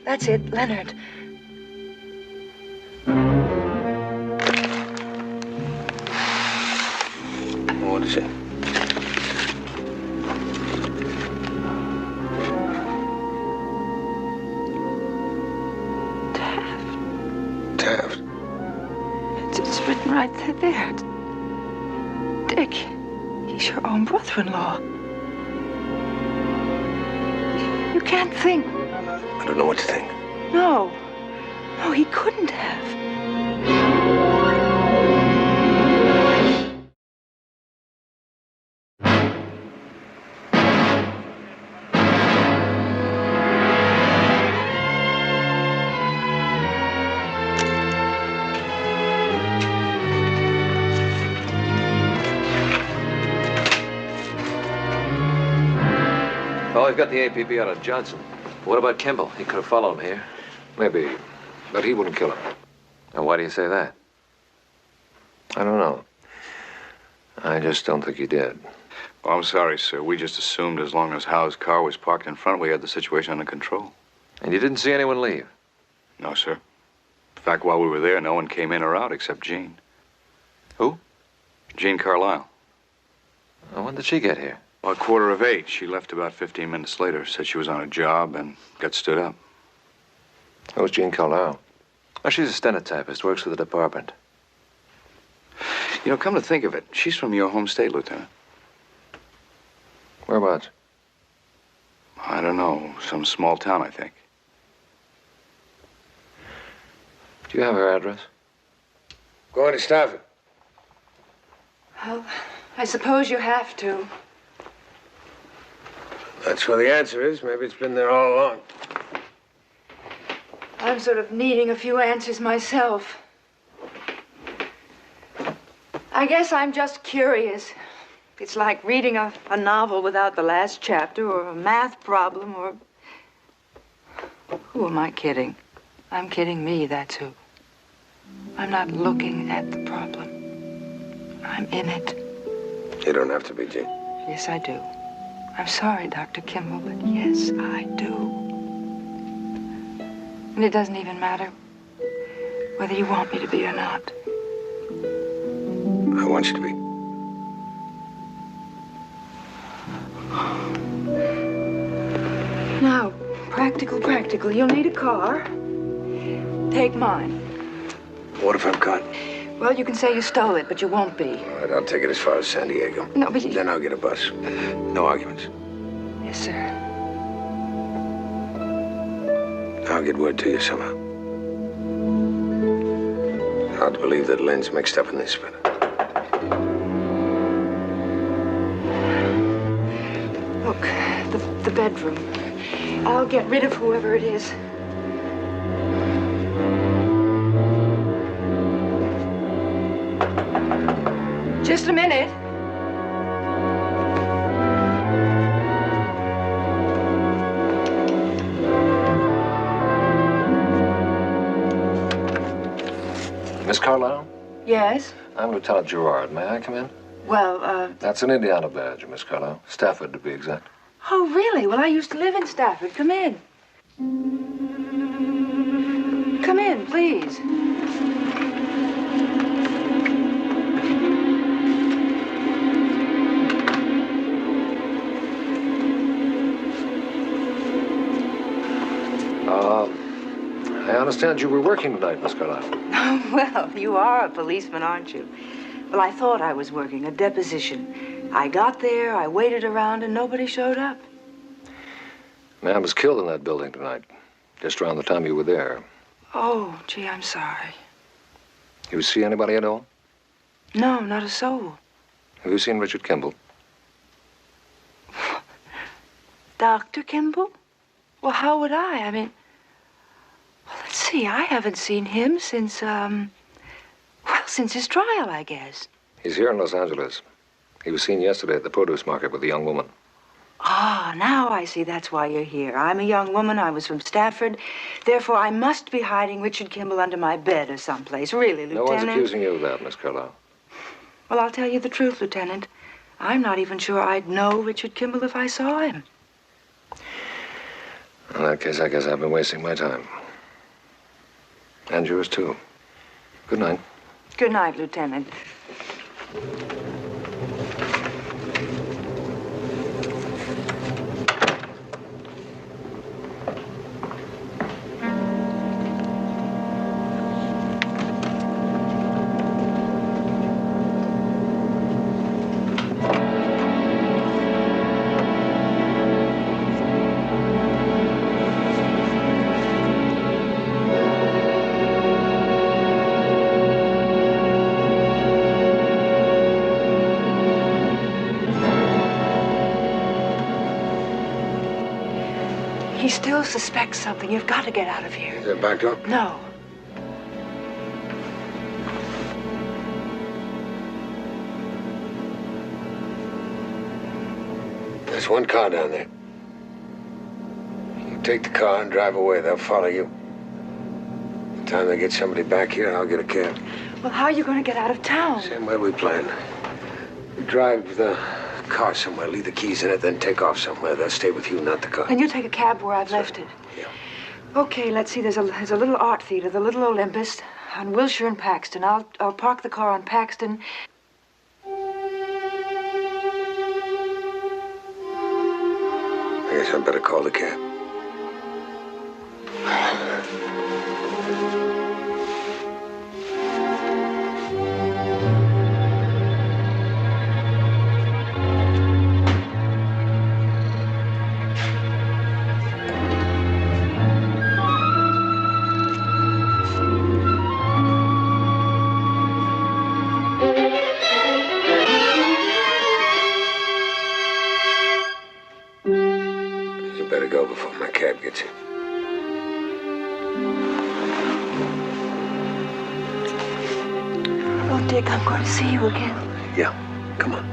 That's it, Leonard. What is it? Taft. It's written right there. Dick, he's your own brother-in-law. You can't think. I don't know what to think. No. No, he couldn't have. Well, we've got the APB out of Johnson. What about Kimball? He could have followed him here. Maybe. But he wouldn't kill him. Now, why do you say that? I don't know. I just don't think he did. Well, I'm sorry, sir. We just assumed as long as Howe's car was parked in front, we had the situation under control. And you didn't see anyone leave? No, sir. In fact, while we were there, no one came in or out except Jean. Who? Jean Carlisle. Well, when did she get here? Well, 7:45. She left about 15 minutes later. Said she was on a job and got stood up. Who's Jean Carlisle? Oh, she's a stenotypist, works for the department. You know, come to think of it, she's from your home state, Lieutenant. Whereabouts? I don't know. Some small town, I think. Do you have her address? Going to Stafford. Well, I suppose you have to. That's where the answer is. Maybe it's been there all along. I'm sort of needing a few answers myself. I guess I'm just curious. It's like reading a novel without the last chapter, or a math problem, or... Who am I kidding? I'm kidding me, that's who. I'm not looking at the problem. I'm in it. You don't have to be, Jean. Yes, I do. I'm sorry, Dr. Kimball, but yes, I do. And it doesn't even matter whether you want me to be or not. I want you to be. Now, practical. You'll need a car. Take mine. What if I'm caught? Well, you can say you stole it, but you won't be. All right, I'll take it as far as San Diego. No, but Then I'll get a bus. No arguments. Yes, sir. I'll get word to you somehow. Hard to believe that Lynn's mixed up in this, but... Look, the bedroom. I'll get rid of whoever it is. Just a minute. Miss Carlisle? Yes? I'm Lieutenant Gerard. May I come in? Well, That's an Indiana badge, Miss Carlisle. Stafford, to be exact. Oh, really? Well, I used to live in Stafford. Come in. Come in, please. I understand you were working tonight, Miss Carlisle. Well, you are a policeman, aren't you? Well, I thought I was working a deposition. I got there, I waited around, and nobody showed up. A man was killed in that building tonight, just around the time you were there. Oh, gee, I'm sorry. You see anybody at all? No, not a soul. Have you seen Richard Kimball? Dr. Kimball? Well, how would I? I mean, well, let's see. I haven't seen him since, since his trial, I guess. He's here in Los Angeles. He was seen yesterday at the produce market with a young woman. Ah, now I see that's why you're here. I'm a young woman. I was from Stafford. Therefore, I must be hiding Richard Kimball under my bed or someplace. Really, No Lieutenant? one's accusing you of that, Miss Carlisle. Well, I'll tell you the truth, Lieutenant. I'm not even sure I'd know Richard Kimball if I saw him. In that case, I guess I've been wasting my time. And yours, too. Good night. Good night, Lieutenant. He still suspects something. You've got to get out of here. Is it back up? No. There's one car down there. You take the car and drive away. They'll follow you. Time they get somebody back here, I'll get a cab. Well, how are you going to get out of town? Same way we planned. We drive the car somewhere, leave the keys in it, then take off somewhere. They'll stay with you, not the car. And you take a cab where I've left it. Yeah. Okay, let's see. There's a little art theater, the Little Olympus, on Wilshire and Paxton. I'll park the car on Paxton. I guess I better call the cab. You better go before my cab gets here. Oh, Dick, I'm going to see you again. Yeah, come on.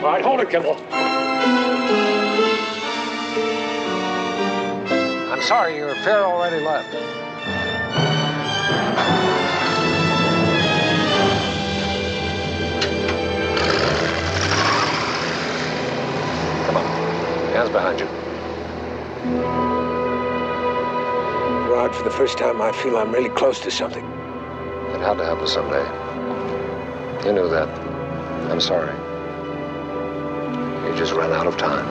All right, hold it, Kimball. I'm sorry, your fare already left. Come on. Hands behind you. Rod, for the first time, I feel I'm really close to something. It had to happen someday. You knew that. I'm sorry. You just ran out of time.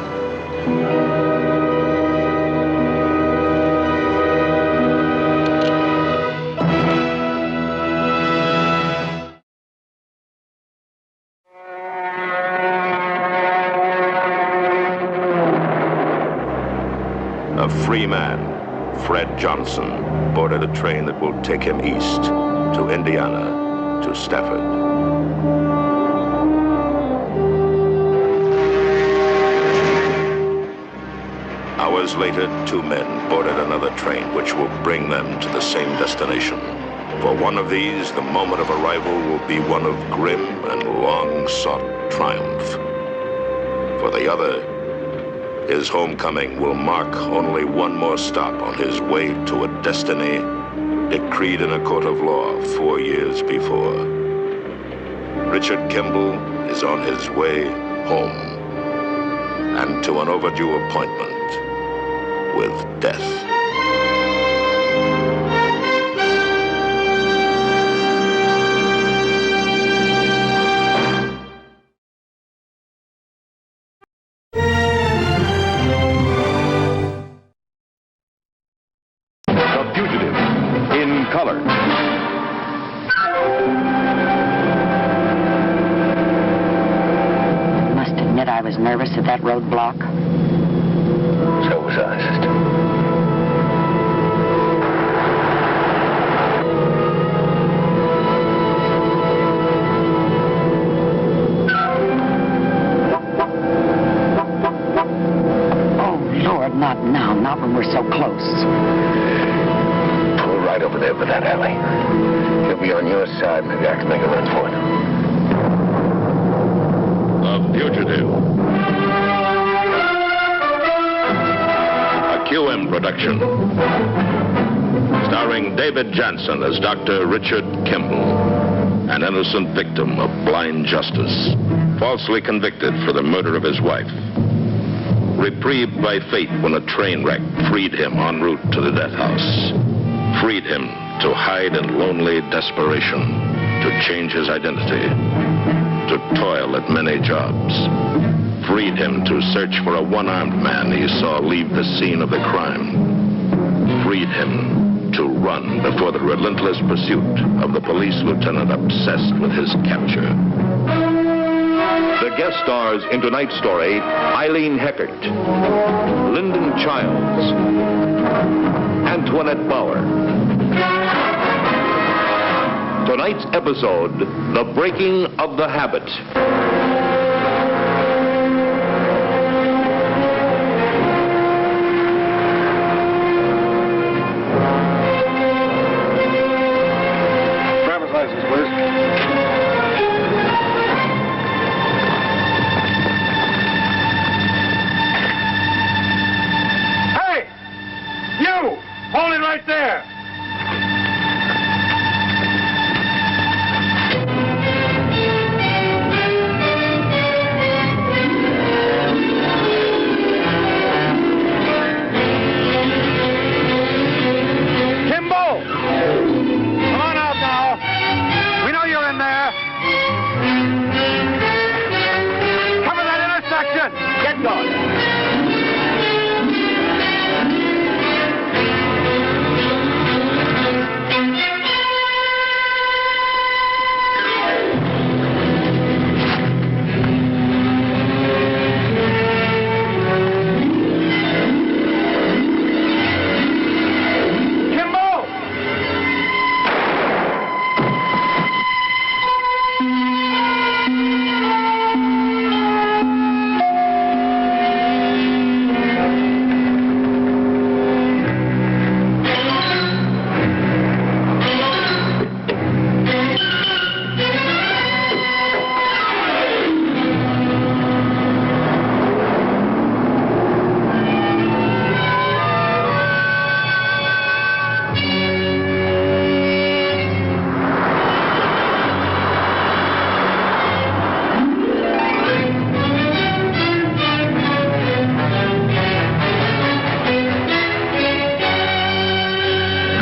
A free man, Fred Johnson, boarded a train that will take him east to Indiana, to Stafford. Hours later, two men boarded another train which will bring them to the same destination. For one of these, the moment of arrival will be one of grim and long-sought triumph. For the other, his homecoming will mark only one more stop on his way to a destiny decreed in a court of law 4 years before. Richard Kimball is on his way home and to an overdue appointment with death. The Fugitive, in color. Must admit I was nervous at that roadblock. So was I, sister. Lord, not now, not when we're so close. Pull right over there for that alley. He'll be on your side. Maybe I can make a run for it. The Fugitive. A QM production. Starring David Jansen as Dr. Richard Kimball, an innocent victim of blind justice, falsely convicted for the murder of his wife. Reprieved by fate when a train wreck freed him en route to the death house. Freed him to hide in lonely desperation, to change his identity, to toil at many jobs. Freed him to search for a one-armed man he saw leave the scene of the crime. Freed him to run before the relentless pursuit of the police lieutenant obsessed with his capture. The guest stars in tonight's story, Eileen Heckert, Lyndon Childs, Antoinette Bauer. Tonight's episode, The Breaking of the Habit. Driver's license, please. Hey! You! Hold it right there! Get going.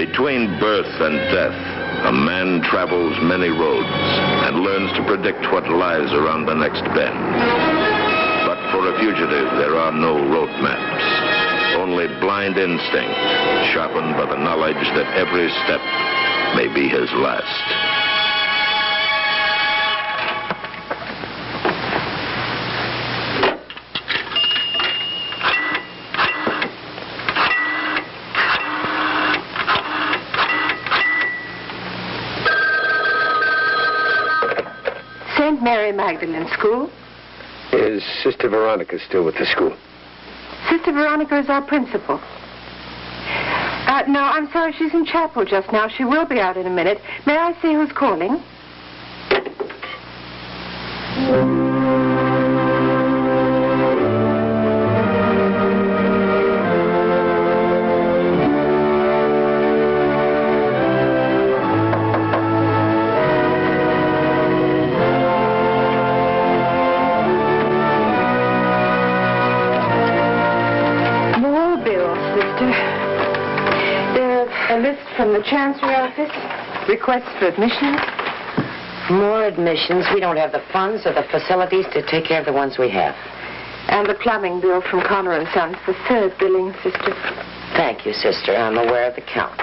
Between birth and death, a man travels many roads and learns to predict what lies around the next bend. But for a fugitive, there are no road maps, only blind instinct, sharpened by the knowledge that every step may be his last. St. Mary Magdalene School. Is Sister Veronica still with the school? Sister Veronica is our principal. No, I'm sorry, she's in chapel just now. She will be out in a minute. May I see who's calling? From the Chancery Office, requests for admissions. More admissions. We don't have the funds or the facilities to take care of the ones we have. And the plumbing bill from Connor and Sons, the third billing, Sister. Thank you, Sister. I'm aware of the count.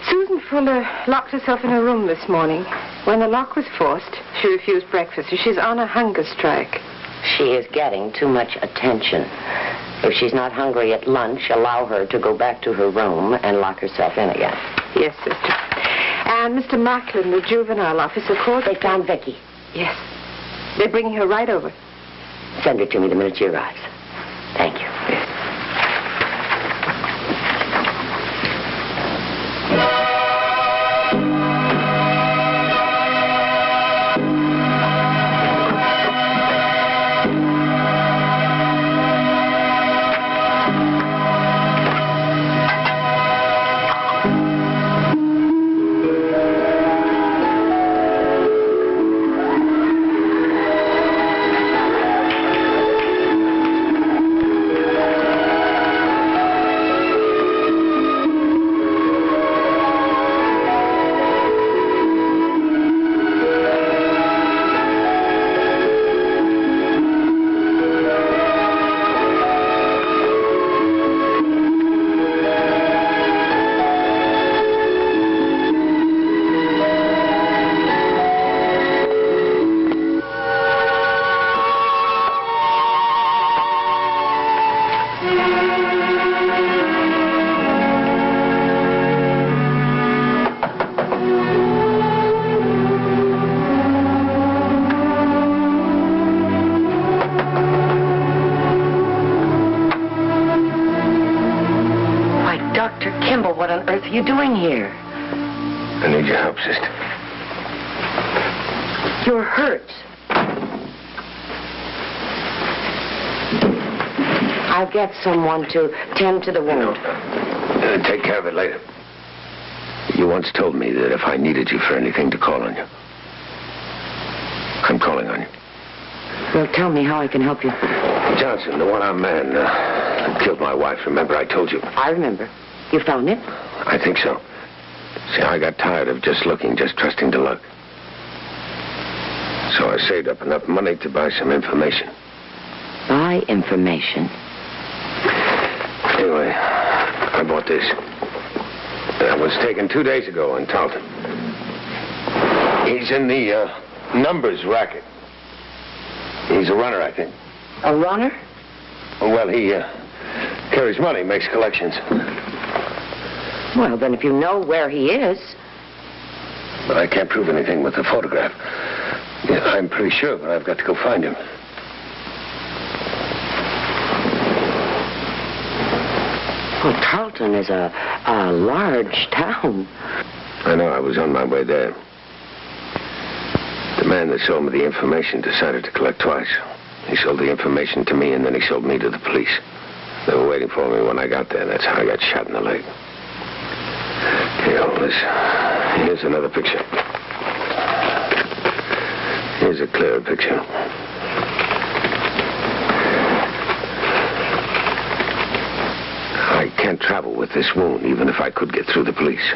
Susan Fuller locked herself in her room this morning. When the lock was forced, she refused breakfast. She's on a hunger strike. She is getting too much attention. If she's not hungry at lunch, allow her to go back to her room and lock herself in again. Yes, Sister. And Mr. Macklin, the juvenile officer, called... They found Vicky. Yes. They're bringing her right over. Send her to me the minute she arrives. Thank you. Yes. are you doing here? I need your help, sister. You're hurt. I'll get someone to tend to the wound. Take care of it later. You once told me that if I needed you for anything, to call on you. I'm calling on you. Well, tell me how I can help you. Johnson, the one-armed man killed my wife. Remember, I told you. I remember. You found him? I think so. See, I got tired of just looking, just trusting to luck. So I saved up enough money to buy some information. Buy information? Anyway, I bought this. That was taken 2 days ago in Tarleton. He's in the numbers racket. He's a runner, I think. A runner? Well, he carries money, makes collections. Well, then if you know where he is... But I can't prove anything with the photograph. Yeah, I'm pretty sure, but I've got to go find him. Well, Tarleton is a large town. I know, I was on my way there. The man that sold me the information decided to collect twice. He sold the information to me, and then he sold me to the police. They were waiting for me when I got there. That's how I got shot in the leg. Here, hold this. Here's another picture. Here's a clearer picture. I can't travel with this wound, even if I could get through the police.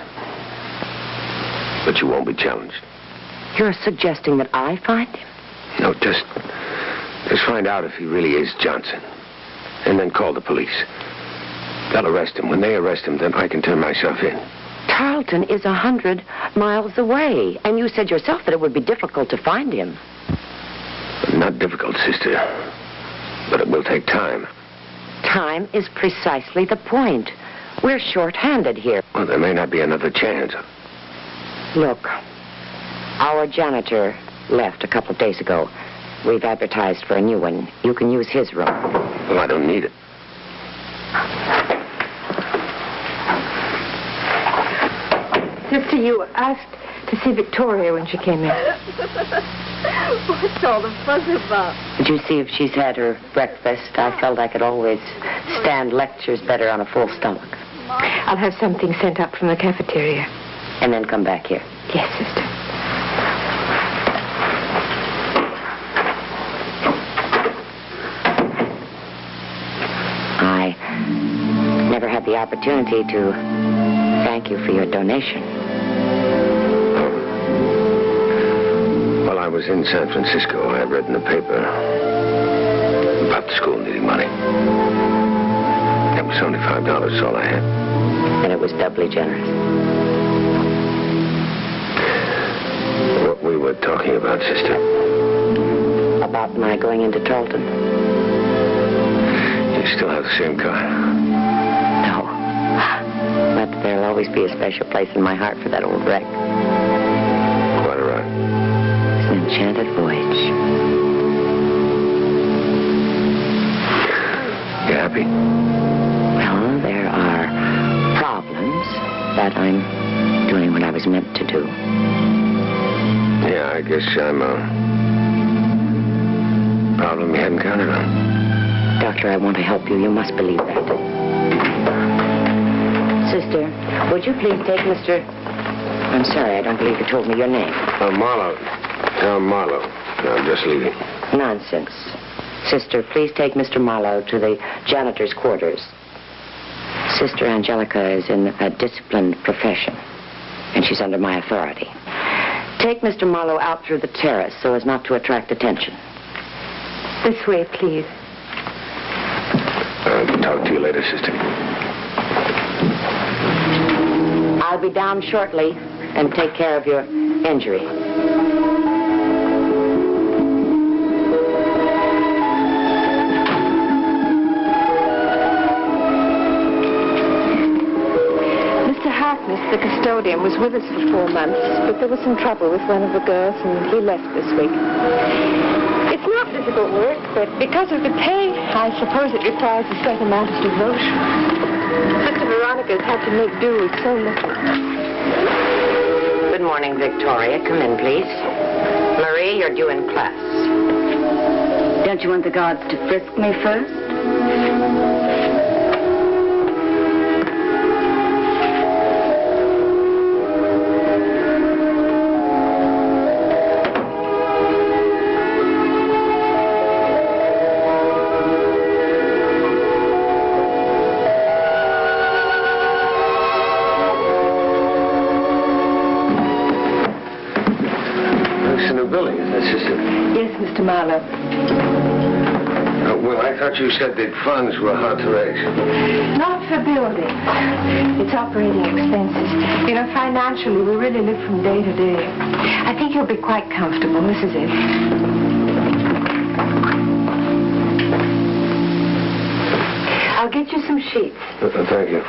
But you won't be challenged. You're suggesting that I find him? No, just find out if he really is Johnson. And then call the police. They'll arrest him. When they arrest him, then I can turn myself in. Tarleton is 100 miles away. And you said yourself that it would be difficult to find him. Not difficult, sister. But it will take time. Time is precisely the point. We're short-handed here. Well, there may not be another chance. Look, our janitor left a couple of days ago. We've advertised for a new one. You can use his room. Well, I don't need it. Sister, you asked to see Victoria when she came in. What's all the fuss about? Did you see if she's had her breakfast? I felt I could always stand lectures better on a full stomach. I'll have something sent up from the cafeteria. And then come back here. Yes, sister. I never had the opportunity to thank you for your donation. While I was in San Francisco, I read in the paper about the school needing money. That was only $5, all I had. And it was doubly generous. What we were talking about, sister? About my going into Tarleton. You still have the same car? No. But there'll always be a special place in my heart for that old wreck. Quite all right. It's an enchanted voyage. You happy? Well, there are problems, but I'm doing what I was meant to do. Yeah, I guess I'm a problem you hadn't counted on. Doctor, I want to help you. You must believe that. Sister, would you please take Mr... I'm sorry, I don't believe you told me your name. Marlowe. Marlowe. No, I'm just leaving. Nonsense. Sister, please take Mr. Marlowe to the janitor's quarters. Sister Angelica is in a disciplined profession, and she's under my authority. Take Mr. Marlowe out through the terrace so as not to attract attention. This way, please. I'll talk to you later, sister. I'll be down shortly and take care of your injury. The custodian was with us for 4 months, but there was some trouble with one of the girls, and he left this week. It's not difficult work, but because of the pay, I suppose it requires a certain amount of devotion. Mr. Veronica's had to make do with so little. Good morning, Victoria. Come in, please. Marie, you're due in class. Don't you want the guards to frisk me first? Mr. Marlowe. Well, I thought you said that funds were hard to raise. Not for building. It's operating expenses. You know, financially, we really live from day to day. I think you'll be quite comfortable. This is it. I'll get you some sheets. Thank you.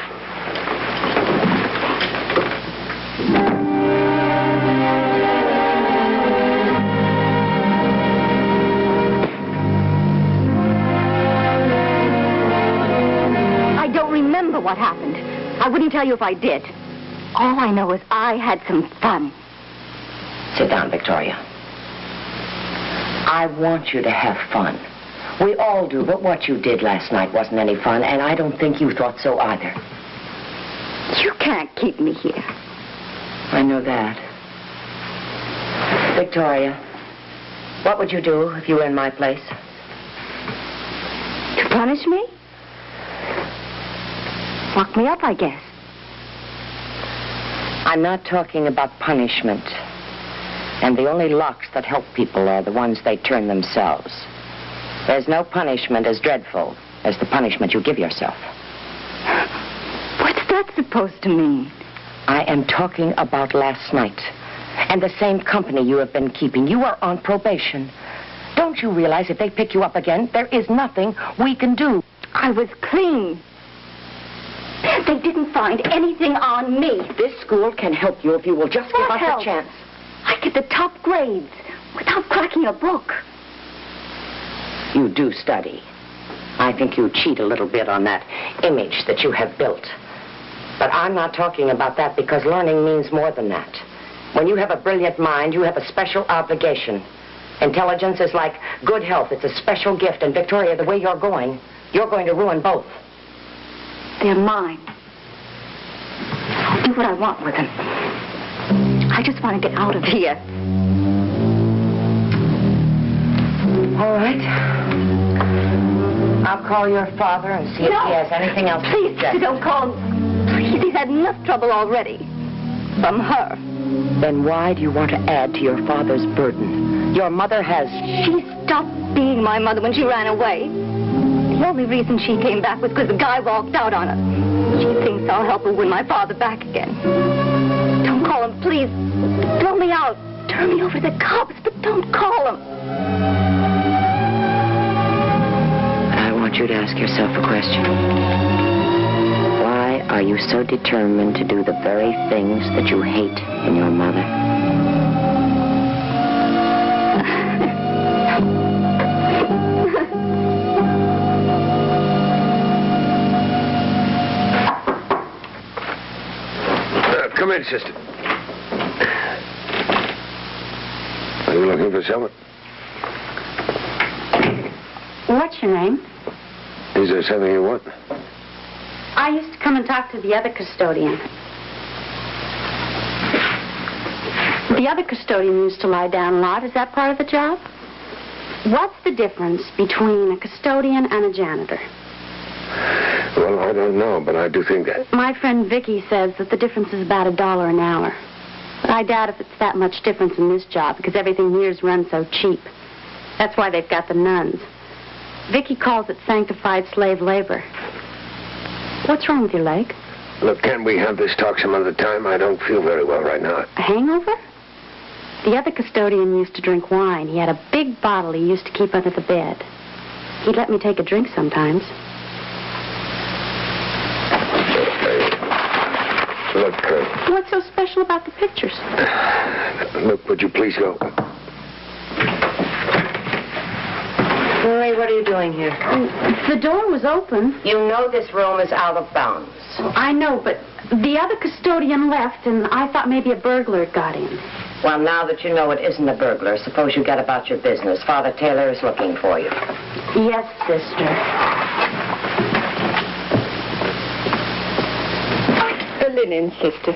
What happened. I wouldn't tell you if I did. All I know is I had some fun. Sit down, Victoria. I want you to have fun. We all do, but what you did last night wasn't any fun, and I don't think you thought so either. You can't keep me here. I know that. Victoria, what would you do if you were in my place? To punish me? Lock me up, I guess. I'm not talking about punishment. And the only locks that help people are the ones they turn themselves. There's no punishment as dreadful as the punishment you give yourself. What's that supposed to mean? I am talking about last night. And the same company you have been keeping. You are on probation. Don't you realize if they pick you up again, there is nothing we can do? I was clean. They didn't find anything on me. This school can help you if you will just give us a chance. I get the top grades without cracking a book. You do study. I think you cheat a little bit on that image that you have built. But I'm not talking about that because learning means more than that. When you have a brilliant mind, you have a special obligation. Intelligence is like good health. It's a special gift. And Victoria, the way you're going to ruin both. They're mine. I'll do what I want with them. I just want to get out of here. All right. I'll call your father and see if he has anything else to Please, suggest. don't call him. He's had enough trouble already. From her. Then why do you want to add to your father's burden? Your mother has... She stopped being my mother when she ran away. The only reason she came back was because the guy walked out on her. She thinks I'll help her win my father back again. Don't call him, please. Throw me out. Turn me over to the cops, but don't call him. I want you to ask yourself a question. Why are you so determined to do the very things that you hate in your mother? Come in, sister. Are you looking for someone? What's your name? Is there something you want? I used to come and talk to the other custodian. The other custodian used to lie down a lot. Is that part of the job? What's the difference between a custodian and a janitor? Well, I don't know, but I do think that. My friend Vicky says that the difference is about $1 an hour. But I doubt if it's that much difference in this job because everything here's run so cheap. That's why they've got the nuns. Vicky calls it sanctified slave labor. What's wrong with your leg? Look, can't we have this talk some other time? I don't feel very well right now. A hangover? The other custodian used to drink wine. He had a big bottle he used to keep under the bed. He'd let me take a drink sometimes. Look, What's so special about the pictures? look, would you please go? Marie, what are you doing here? The door was open. You know this room is out of bounds. I know, but the other custodian left, and I thought maybe a burglar got in. Well, now that you know it isn't a burglar, suppose you get about your business. Father Taylor is looking for you. Yes, sister. The linen, sister.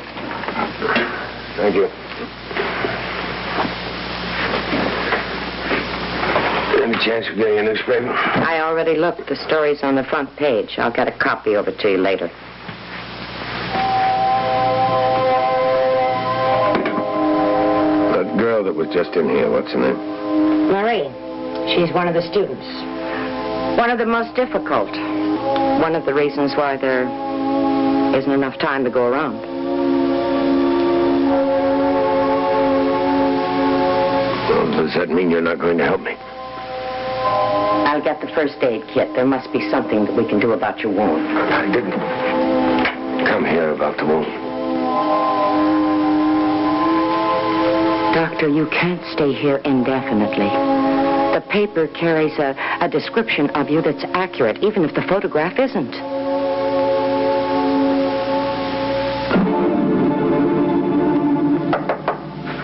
Thank you. Any chance of getting a newspaper? I already looked. The story's on the front page. I'll get a copy over to you later. That girl that was just in here, what's her name? Marie. She's one of the students. One of the most difficult. One of the reasons why there isn't enough time to go around. Well, does that mean you're not going to help me? I'll get the first aid kit. There must be something that we can do about your wound. I didn't come here about the wound. Doctor, you can't stay here indefinitely. The paper carries a description of you that's accurate, even if the photograph isn't.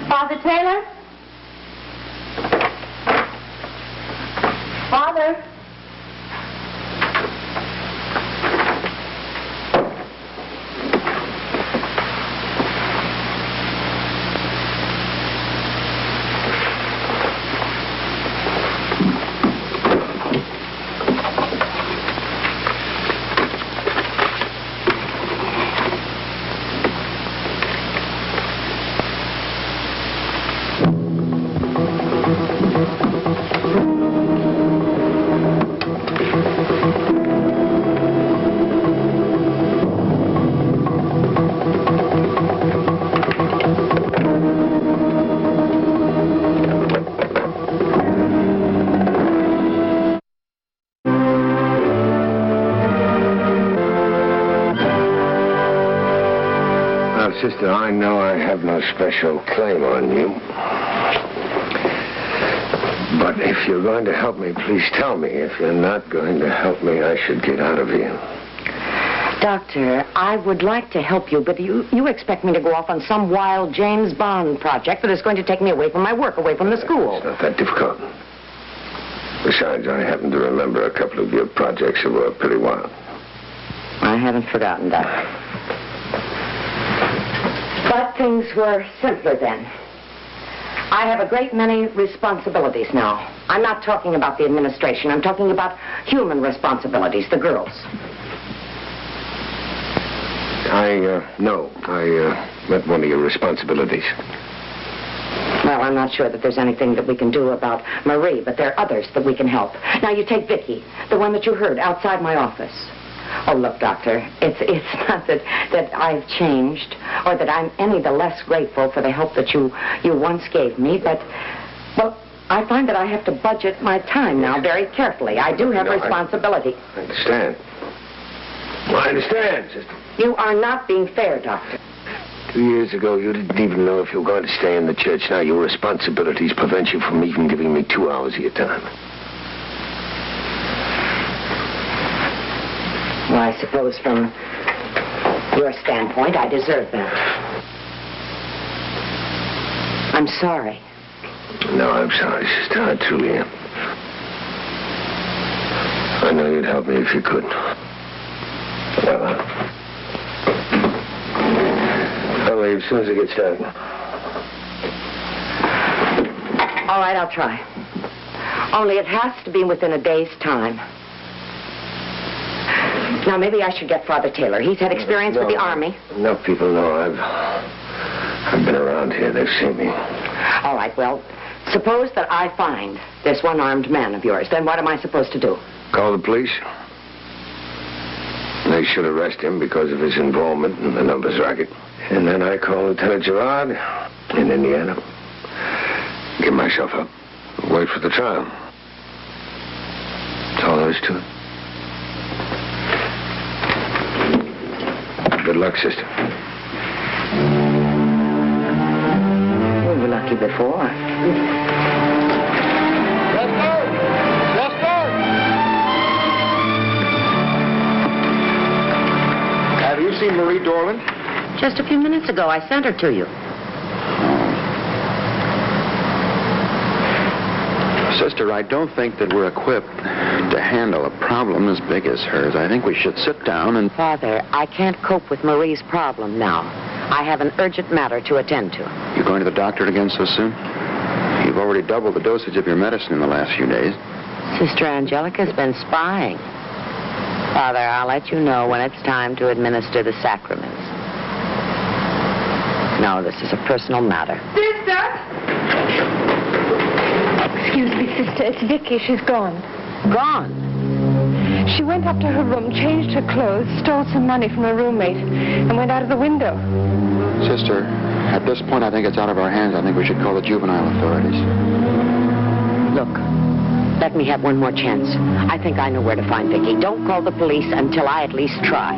Father Taylor? Father? Sister, I know I have no special claim on you. But if you're going to help me, please tell me. If you're not going to help me, I should get out of here. Doctor, I would like to help you, but you expect me to go off on some wild James Bond project that is going to take me away from my work, away from the school. It's not that difficult. Besides, I happen to remember a couple of your projects that were pretty wild. I haven't forgotten that. But things were simpler then. I have a great many responsibilities now. I'm not talking about the administration. I'm talking about human responsibilities, the girls. I met one of your responsibilities. Well, I'm not sure that there's anything that we can do about Marie, but there are others that we can help. Now, you take Vicky, the one that you heard outside my office. Oh, look, Doctor, it's not that I've changed or that I'm any the less grateful for the help that you once gave me, but, well, I find that I have to budget my time now very carefully. I do have responsibility. I understand. Well, I understand, sister. You are not being fair, Doctor. 2 years ago, you didn't even know if you were going to stay in the church. Now your responsibilities prevent you from even giving me 2 hours of your time. Well, I suppose from your standpoint, I deserve that. I'm sorry. No, I'm sorry, sister. I truly am. I know you'd help me if you could. Well, I'll leave as soon as it gets dark. All right, I'll try. Only it has to be within a day's time. Now, maybe I should get Father Taylor. He's had experience with the Army. Enough people know I've been around here. They've seen me. All right, well, suppose that I find this one-armed man of yours. Then what am I supposed to do? Call the police. They should arrest him because of his involvement in the numbers racket. And then I call Lieutenant Gerard in Indiana. Give myself up. Wait for the trial. That's all there is to it. Good luck, sister. We were lucky before. Let's go! just a few minutes ago. I sent her to you. Sister, I don't think that we're equipped to handle a problem as big as hers. I think we should sit down and... Father, I can't cope with Marie's problem now. I have an urgent matter to attend to. You going to the doctor again so soon? You've already doubled the dosage of your medicine in the last few days. Sister Angelica's been spying. Father, I'll let you know when it's time to administer the sacraments. No, this is a personal matter. Sister! Excuse me, sister. It's Vicky. She's gone. Gone? She went up to her room, changed her clothes, stole some money from her roommate, and went out of the window. Sister, at this point, I think it's out of our hands. I think we should call the juvenile authorities. Look, let me have one more chance. I think I know where to find Vicky. Don't call the police until I at least try.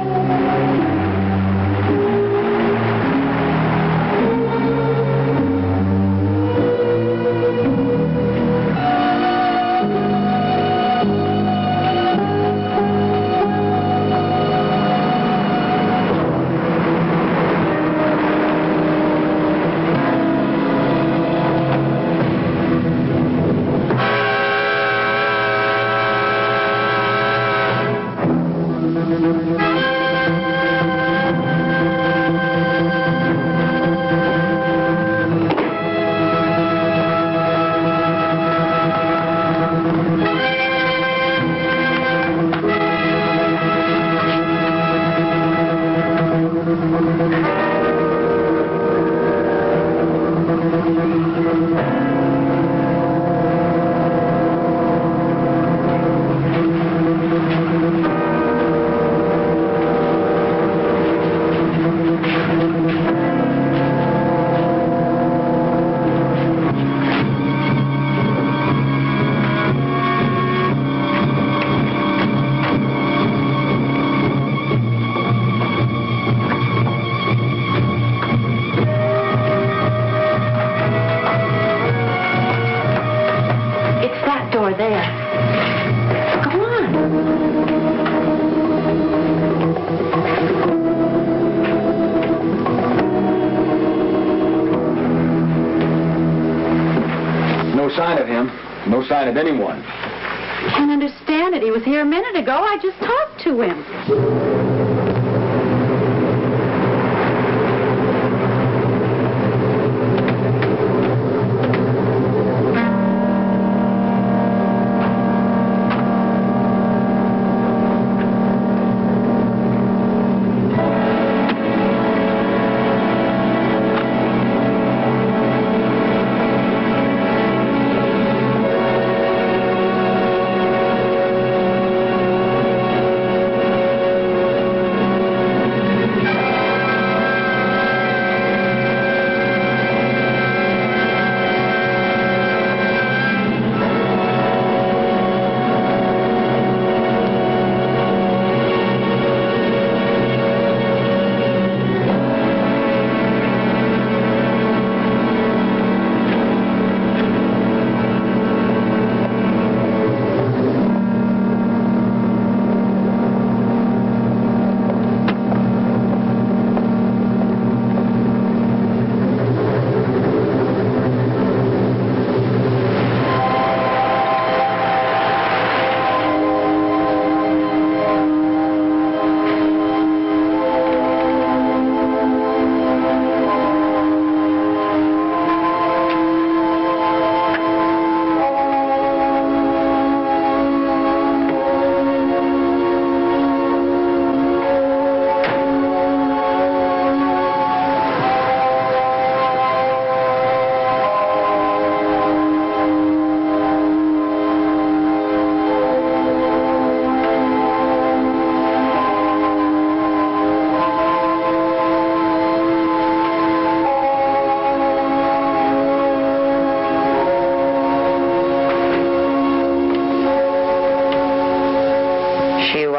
No sign of anyone. I can't understand it. He was here a minute ago. I just talked to him.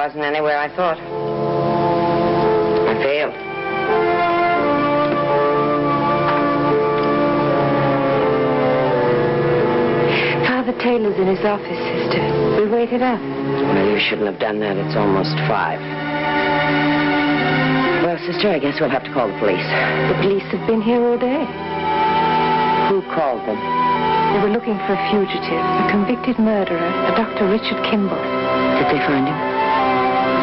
Wasn't anywhere I thought. I failed. Father Taylor's in his office, sister. We waited up. Well, you shouldn't have done that. It's almost 5. Well, sister, I guess we'll have to call the police. The police have been here all day. Who called them? They were looking for a fugitive, a convicted murderer, a Dr. Richard Kimball. Did they find him?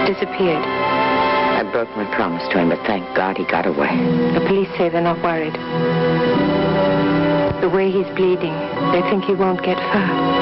Disappeared. I broke my promise to him, but thank God he got away. The police say they're not worried. The way he's bleeding, they think he won't get far.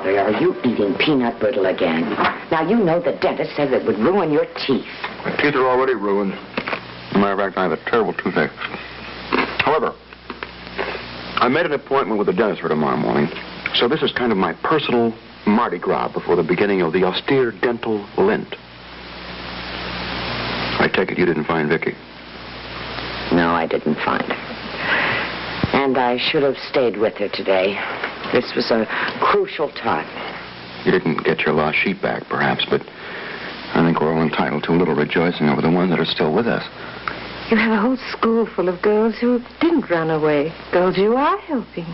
Are you eating peanut brittle again? Now, you know the dentist said it would ruin your teeth. My teeth are already ruined. As a matter of fact, I have a terrible toothache. However, I made an appointment with the dentist for tomorrow morning, so this is kind of my personal Mardi Gras before the beginning of the austere dental Lent. I take it you didn't find Vicky? No, I didn't find her. And I should have stayed with her today. This was a crucial time. You didn't get your lost sheep back, perhaps, but I think we're all entitled to a little rejoicing over the ones that are still with us. You have a whole school full of girls who didn't run away. Girls you are helping.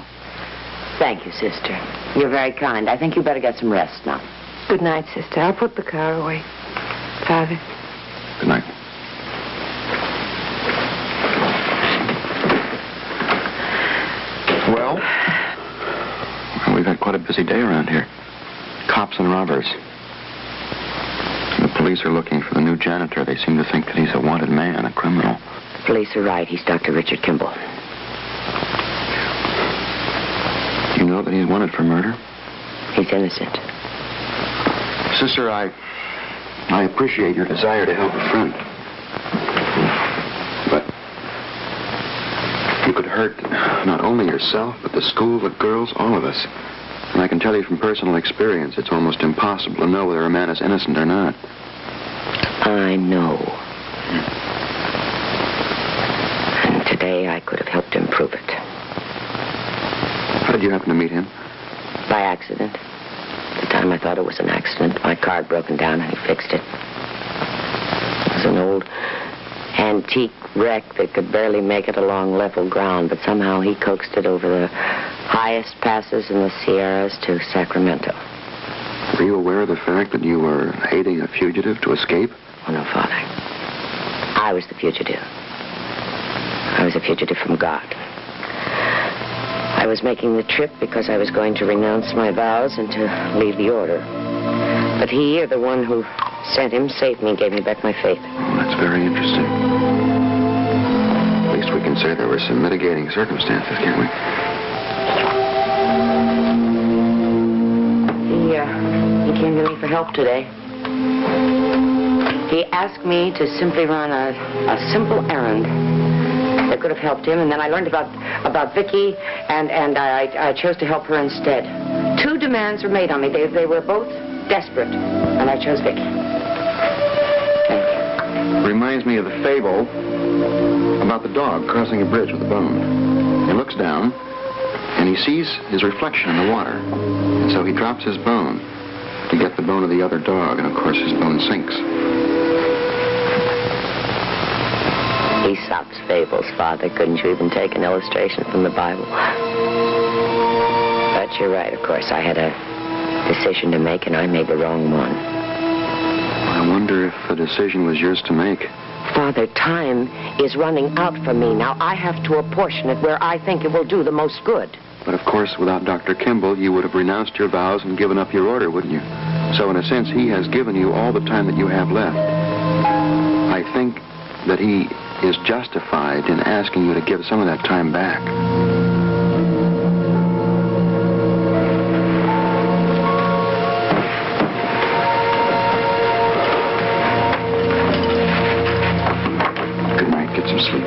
Thank you, sister. You're very kind. I think you better get some rest now. Good night, sister. I'll put the car away. Father. Good night. Well, we've had quite a busy day around here. Cops and robbers. The police are looking for the new janitor. They seem to think that he's a wanted man, a criminal. The police are right. He's Dr. Richard Kimball. You know that he's wanted for murder? He's innocent. Sister, I appreciate your desire to help a friend. But you could hurt not only yourself, but the school, the girls, all of us. And I can tell you from personal experience, it's almost impossible to know whether a man is innocent or not. I know. And today I could have helped him prove it. How did you happen to meet him? By accident. At the time I thought it was an accident. My car had broken down and he fixed it. It was an old antique wreck that could barely make it along level ground, but somehow he coaxed it over the highest passes in the Sierras to Sacramento. Were you aware of the fact that you were aiding a fugitive to escape? Oh, no, Father. I was the fugitive. I was a fugitive from God. I was making the trip because I was going to renounce my vows and to leave the order. But he, or the one who sent him, saved me and gave me back my faith. Oh, that's very interesting. At least we can say there were some mitigating circumstances, can't we? He came to me for help today. He asked me to simply run a simple errand that could have helped him, and then I learned about Vicky, and I chose to help her instead. 2 demands were made on me. They were both desperate, and I chose Vicky. Thank you. Reminds me of the fable about the dog crossing a bridge with a bone. He looks down, and he sees his reflection in the water, and so he drops his bone to get the bone of the other dog, and of course his bone sinks. Aesop's fables, Father. Couldn't you even take an illustration from the Bible? But you're right, of course. I had a decision to make, and I made the wrong one. I wonder if the decision was yours to make. Father, time is running out for me. Now, I have to apportion it where I think it will do the most good. But of course, without Dr. Kimball, you would have renounced your vows and given up your order, wouldn't you? So in a sense, he has given you all the time that you have left. I think that he is justified in asking you to give some of that time back. Good night. Get some sleep.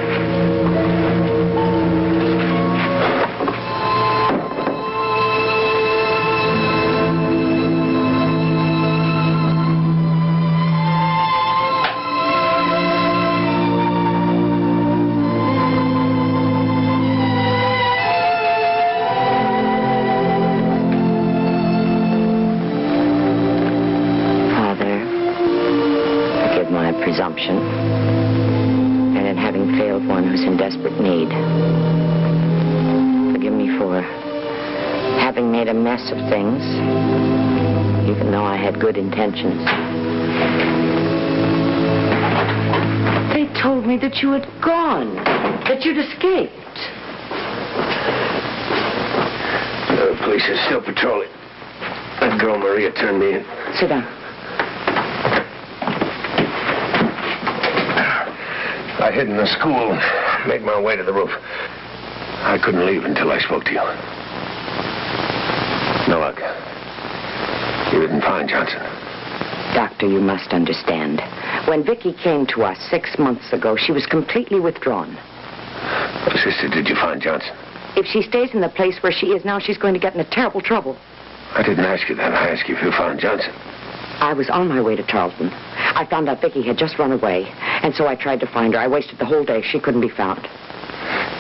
one who's in desperate need. Forgive me for having made a mess of things, even though I had good intentions. They told me that you had gone, that you'd escaped. The police are still patrolling. That girl Maria turned me in. Sit down. I hid in the school and made my way to the roof. I couldn't leave until I spoke to you. No luck. You didn't find Johnson. Doctor, you must understand. When Vicky came to us 6 months ago, she was completely withdrawn. Sister, did you find Johnson? If she stays in the place where she is now, she's going to get into terrible trouble. I didn't ask you that. I asked you if you found Johnson. I was on my way to Tarleton. I found out Vicky had just run away, and so I tried to find her. I wasted the whole day. She couldn't be found.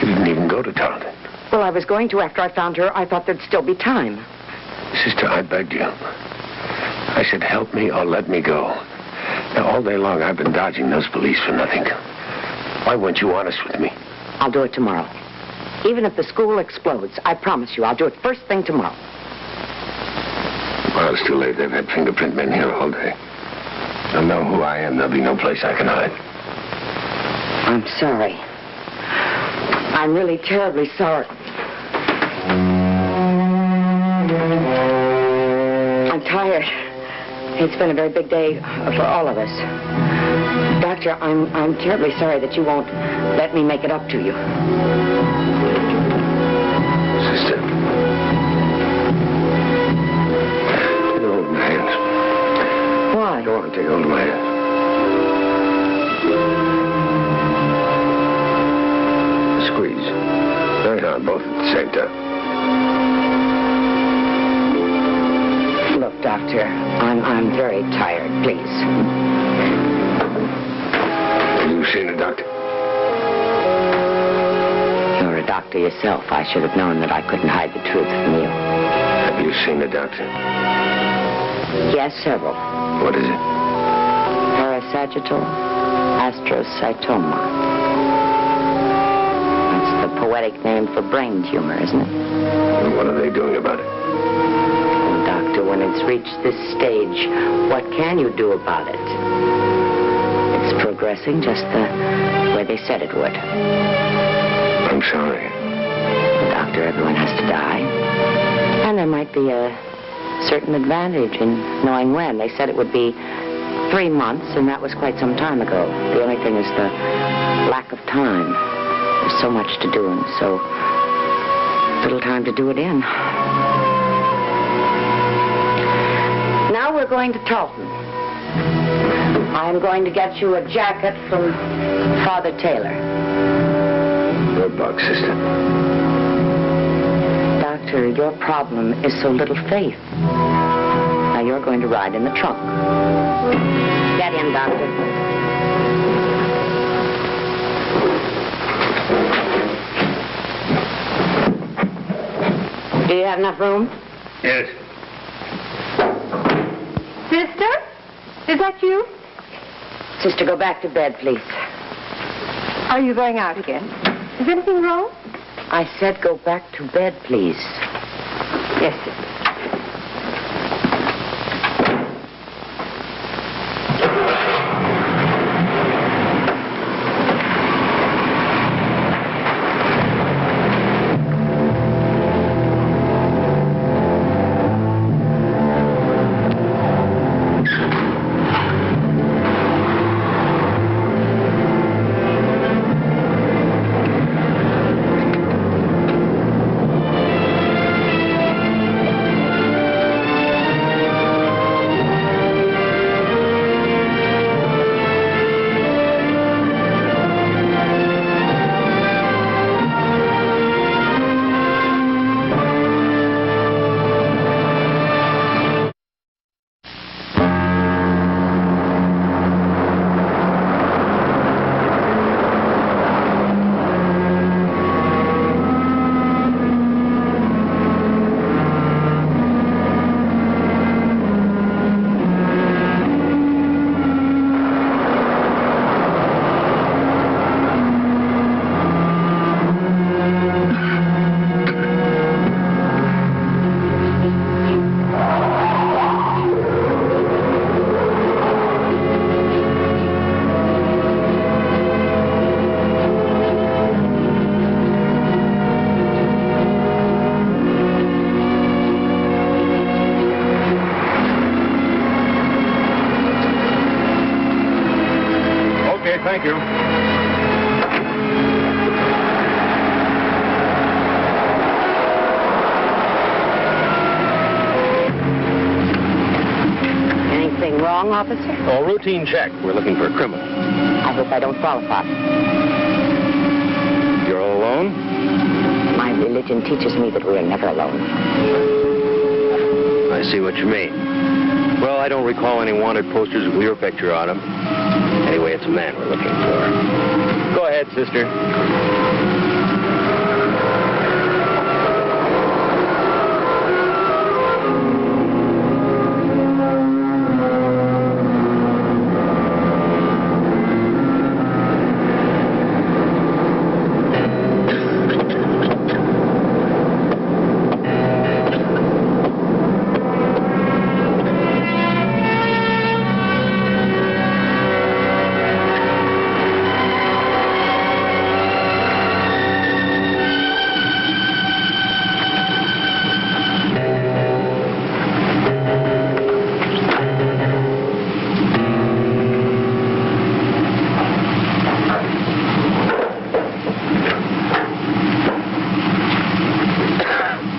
You didn't even go to Tarleton. Well, I was going to after I found her. I thought there'd still be time. Sister, I begged you. I said, help me or let me go. Now, all day long, I've been dodging those police for nothing. Why weren't you honest with me? I'll do it tomorrow. Even if the school explodes, I promise you, I'll do it first thing tomorrow. Well, it's too late. They've had fingerprint men here all day. They'll know who I am. There'll be no place I can hide. I'm sorry. I'm really terribly sorry. I'm tired. It's been a very big day for all of us. Doctor, I'm terribly sorry that you won't let me make it up to you. Sister. Take hold of my hands. Why? Go on, take hold of my hands. Squeeze. Very hard, both at the same time. Look, Doctor, I'm very tired. Please. Have you seen a doctor? You're a doctor yourself. I should have known that I couldn't hide the truth from you. Have you seen a doctor? Yes, several. What is it? Parasagittal astrocytoma. That's the poetic name for brain tumor, isn't it? And what are they doing about it? Oh, Doctor, when it's reached this stage, what can you do about it? It's progressing just the way they said it would. I'm sorry. Doctor, everyone has to die. And there might be a certain advantage in knowing when. They said it would be 3 months, and that was quite some time ago. The only thing is the lack of time. There's so much to do and so little time to do it in. Now we're going to Tarleton. I'm going to get you a jacket from Father Taylor. Good luck, sister. Doctor, your problem is so little faith. Now you're going to ride in the trunk. Get in, Doctor. Do you have enough room? Yes. Sister? Is that you? Sister, go back to bed, please. Are you going out again? Is anything wrong? I said go back to bed, please. Yes, sister. Thank you. Anything wrong, officer? Oh, routine check. We're looking for a criminal. I hope I don't qualify. You're all alone? My religion teaches me that we are never alone. I see what you mean. Well, I don't recall any wanted posters with your picture on them. Anyway, it's a man we're looking for. Go ahead, sister.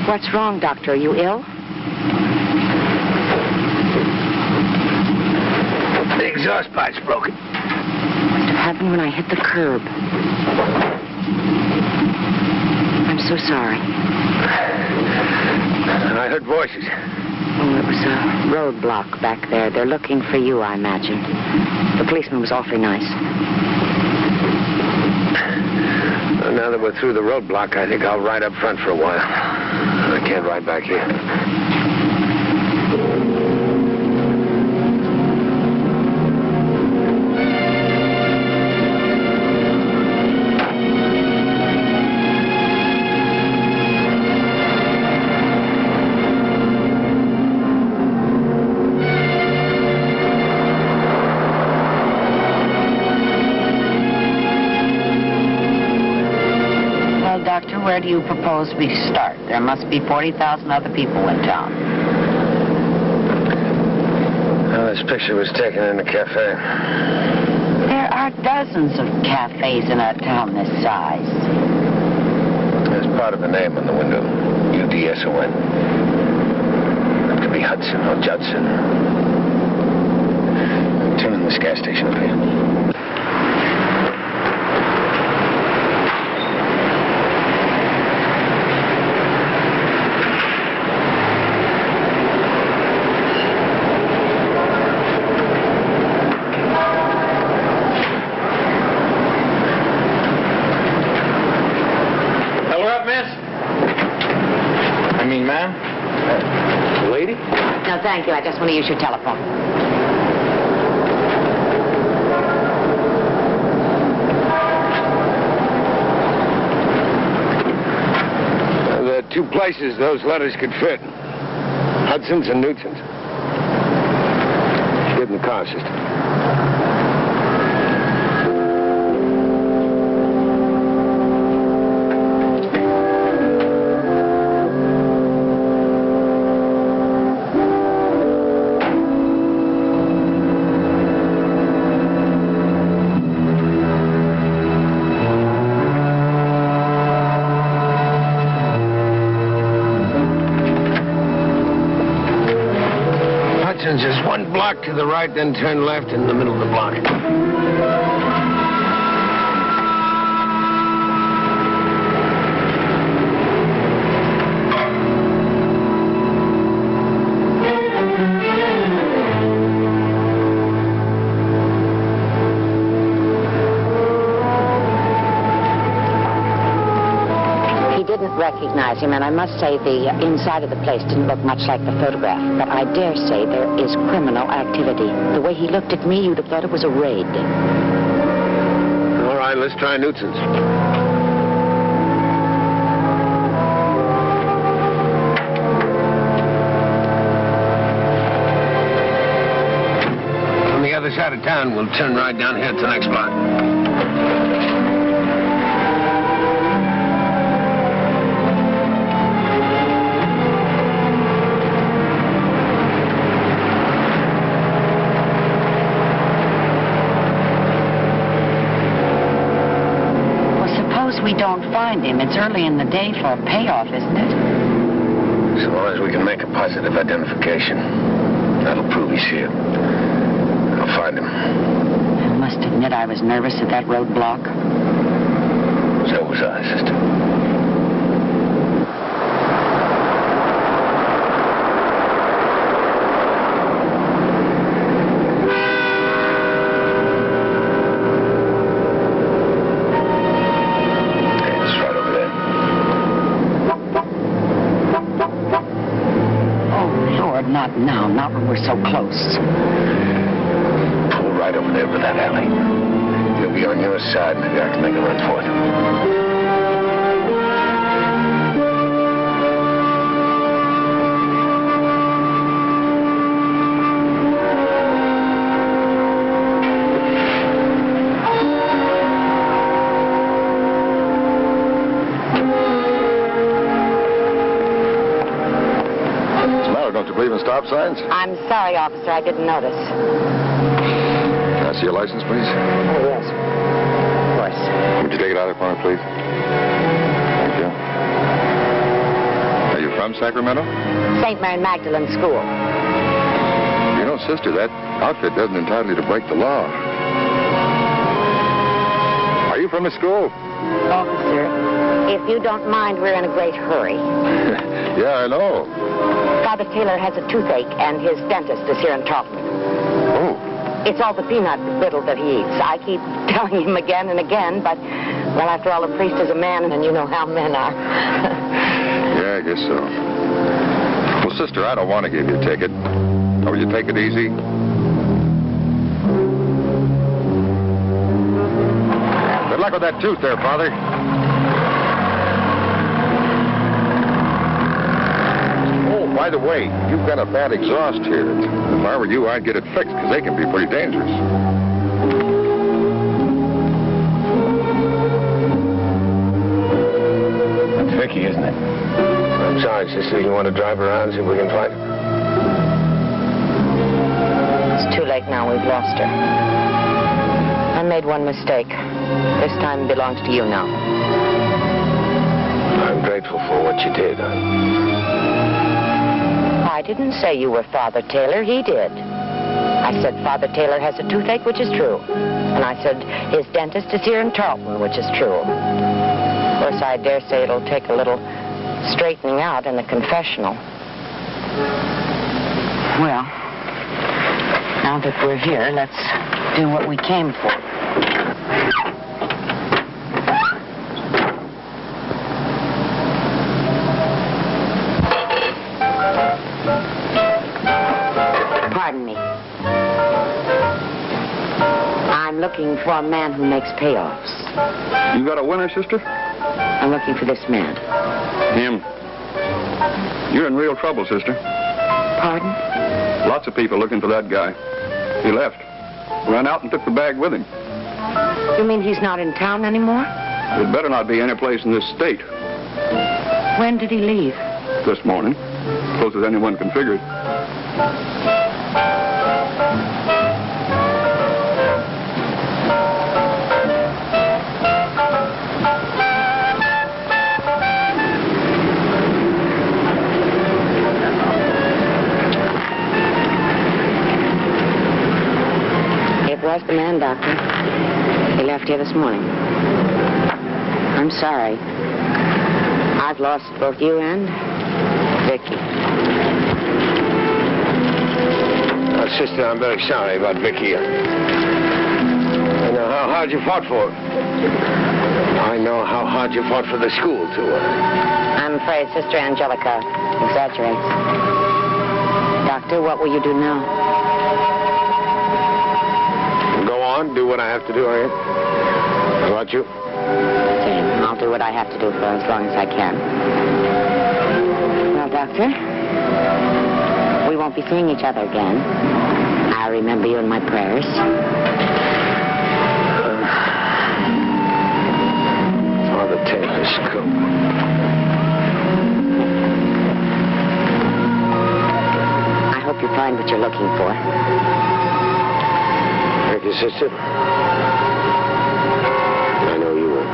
What's wrong, Doctor? Are you ill? The exhaust pipe's broken. Must have happened when I hit the curb. I'm so sorry. I heard voices. Oh, it was a roadblock back there. They're looking for you, I imagine. The policeman was awfully nice. Well, now that we're through the roadblock, I think I'll ride up front for a while. I can't ride back here. Doctor, where do you propose we start? There must be 40,000 other people in town. Well, this picture was taken in a cafe. There are dozens of cafes in a town this size. There's part of the name on the window. UDSON. It could be Hudson or Judson. Turn in this gas station up here. Lady? No, thank you. I just want to use your telephone. There are two places those letters could fit. Hudson's and Newton's. Get in the car, sister. Just one block to the right, then turn left in the middle of the block. Recognize him, and I must say the inside of the place didn't look much like the photograph, but I dare say there is criminal activity. The way he looked at me, you'd have thought it was a raid. All right, let's try Newton's. On the other side of town, we'll turn right down here to the next block. find him. It's early in the day for a payoff, isn't it? So long as we can make a positive identification. That'll prove he's here. I'll find him. I must admit I was nervous at that roadblock. So was I, sister. Not now, not when we're so close. Pull right over there for that alley. He'll be on your side, maybe I can make a run for it. Stop signs? I'm sorry, officer. I didn't notice. Can I see your license, please? Oh, yes. Of course. Would you take it out of the corner, please? Thank you. Are you from Sacramento? St. Mary Magdalene School. You know, sister, that outfit doesn't entitle you to break the law. Are you from the school? Officer, if you don't mind, we're in a great hurry. Yeah, I know. Father Taylor has a toothache, and his dentist is here in Taunton. Oh. It's all the peanut brittle that he eats. I keep telling him again and again, but, well, after all, a priest is a man, and you know how men are. Yeah, I guess so. Well, sister, I don't want to give you a ticket. Or will you take it easy? Good luck with that tooth there, Father. By the way, you've got a bad exhaust here. If I were you, I'd get it fixed, because they can be pretty dangerous. That's Vicky, isn't it? I'm sorry, sister. You want to drive around and see if we can find her? It's too late now. We've lost her. I made one mistake. This time belongs to you now. I'm grateful for what you did. I didn't say you were Father Taylor. He did. I said Father Taylor has a toothache, which is true. And I said his dentist is here in Tarleton, which is true. Of course, I dare say it'll take a little straightening out in the confessional. Well, now that we're here, let's do what we came for. Pardon me. I'm looking for a man who makes payoffs. You got a winner, sister? I'm looking for this man. Him. You're in real trouble, sister. Pardon? Lots of people looking for that guy. He left. Ran out and took the bag with him. You mean he's not in town anymore? It better not be any place in this state. When did he leave? This morning. Close as anyone can figure it. It was the man, Doctor. He left here this morning. I'm sorry. I've lost both you and Vicky. Sister, I'm very sorry about Vicky. I know how hard you fought for her. I know how hard you fought for the school, too. I'm afraid Sister Angelica exaggerates. Doctor, what will you do now? Go on, do what I have to do, I am. How about you? Same. I'll do what I have to do for as long as I can. Well, Doctor, we won't be seeing each other again. I remember you in my prayers. Father Taylor's School. I hope you find what you're looking for. Thank you, sister. I know you will.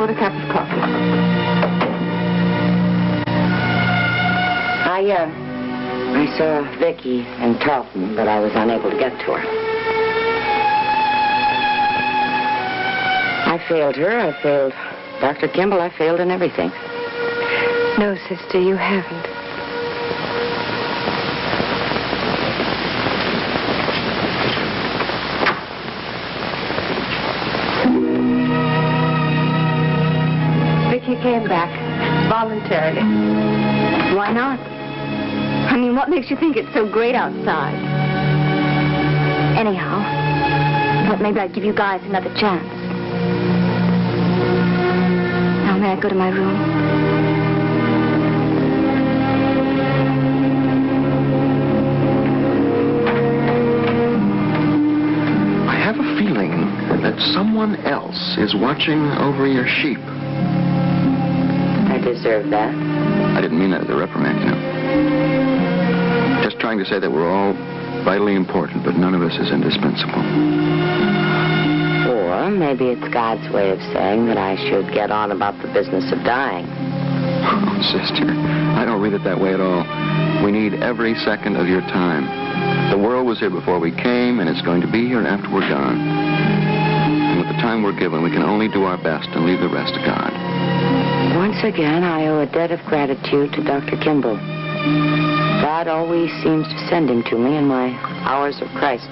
want a cup of coffee. I saw Vicky in Tarleton, but I was unable to get to her. I failed her. I failed Dr. Kimball. I failed in everything. No, sister, you haven't. Vicky came back voluntarily. Why not? I mean, what makes you think it's so great outside? Anyhow, I thought maybe I'd give you guys another chance. Now, may I go to my room? I have a feeling that someone else is watching over your sheep. I deserve that. I didn't mean that as a reprimand, you know. Just trying to say that we're all vitally important, but none of us is indispensable. Or maybe it's God's way of saying that I should get on about the business of dying. Oh, sister, I don't read it that way at all. We need every second of your time. The world was here before we came, and it's going to be here after we're gone. And with the time we're given, we can only do our best and leave the rest to God. Once again, I owe a debt of gratitude to Dr. Kimball. God always seems to send him to me in my hours of crisis.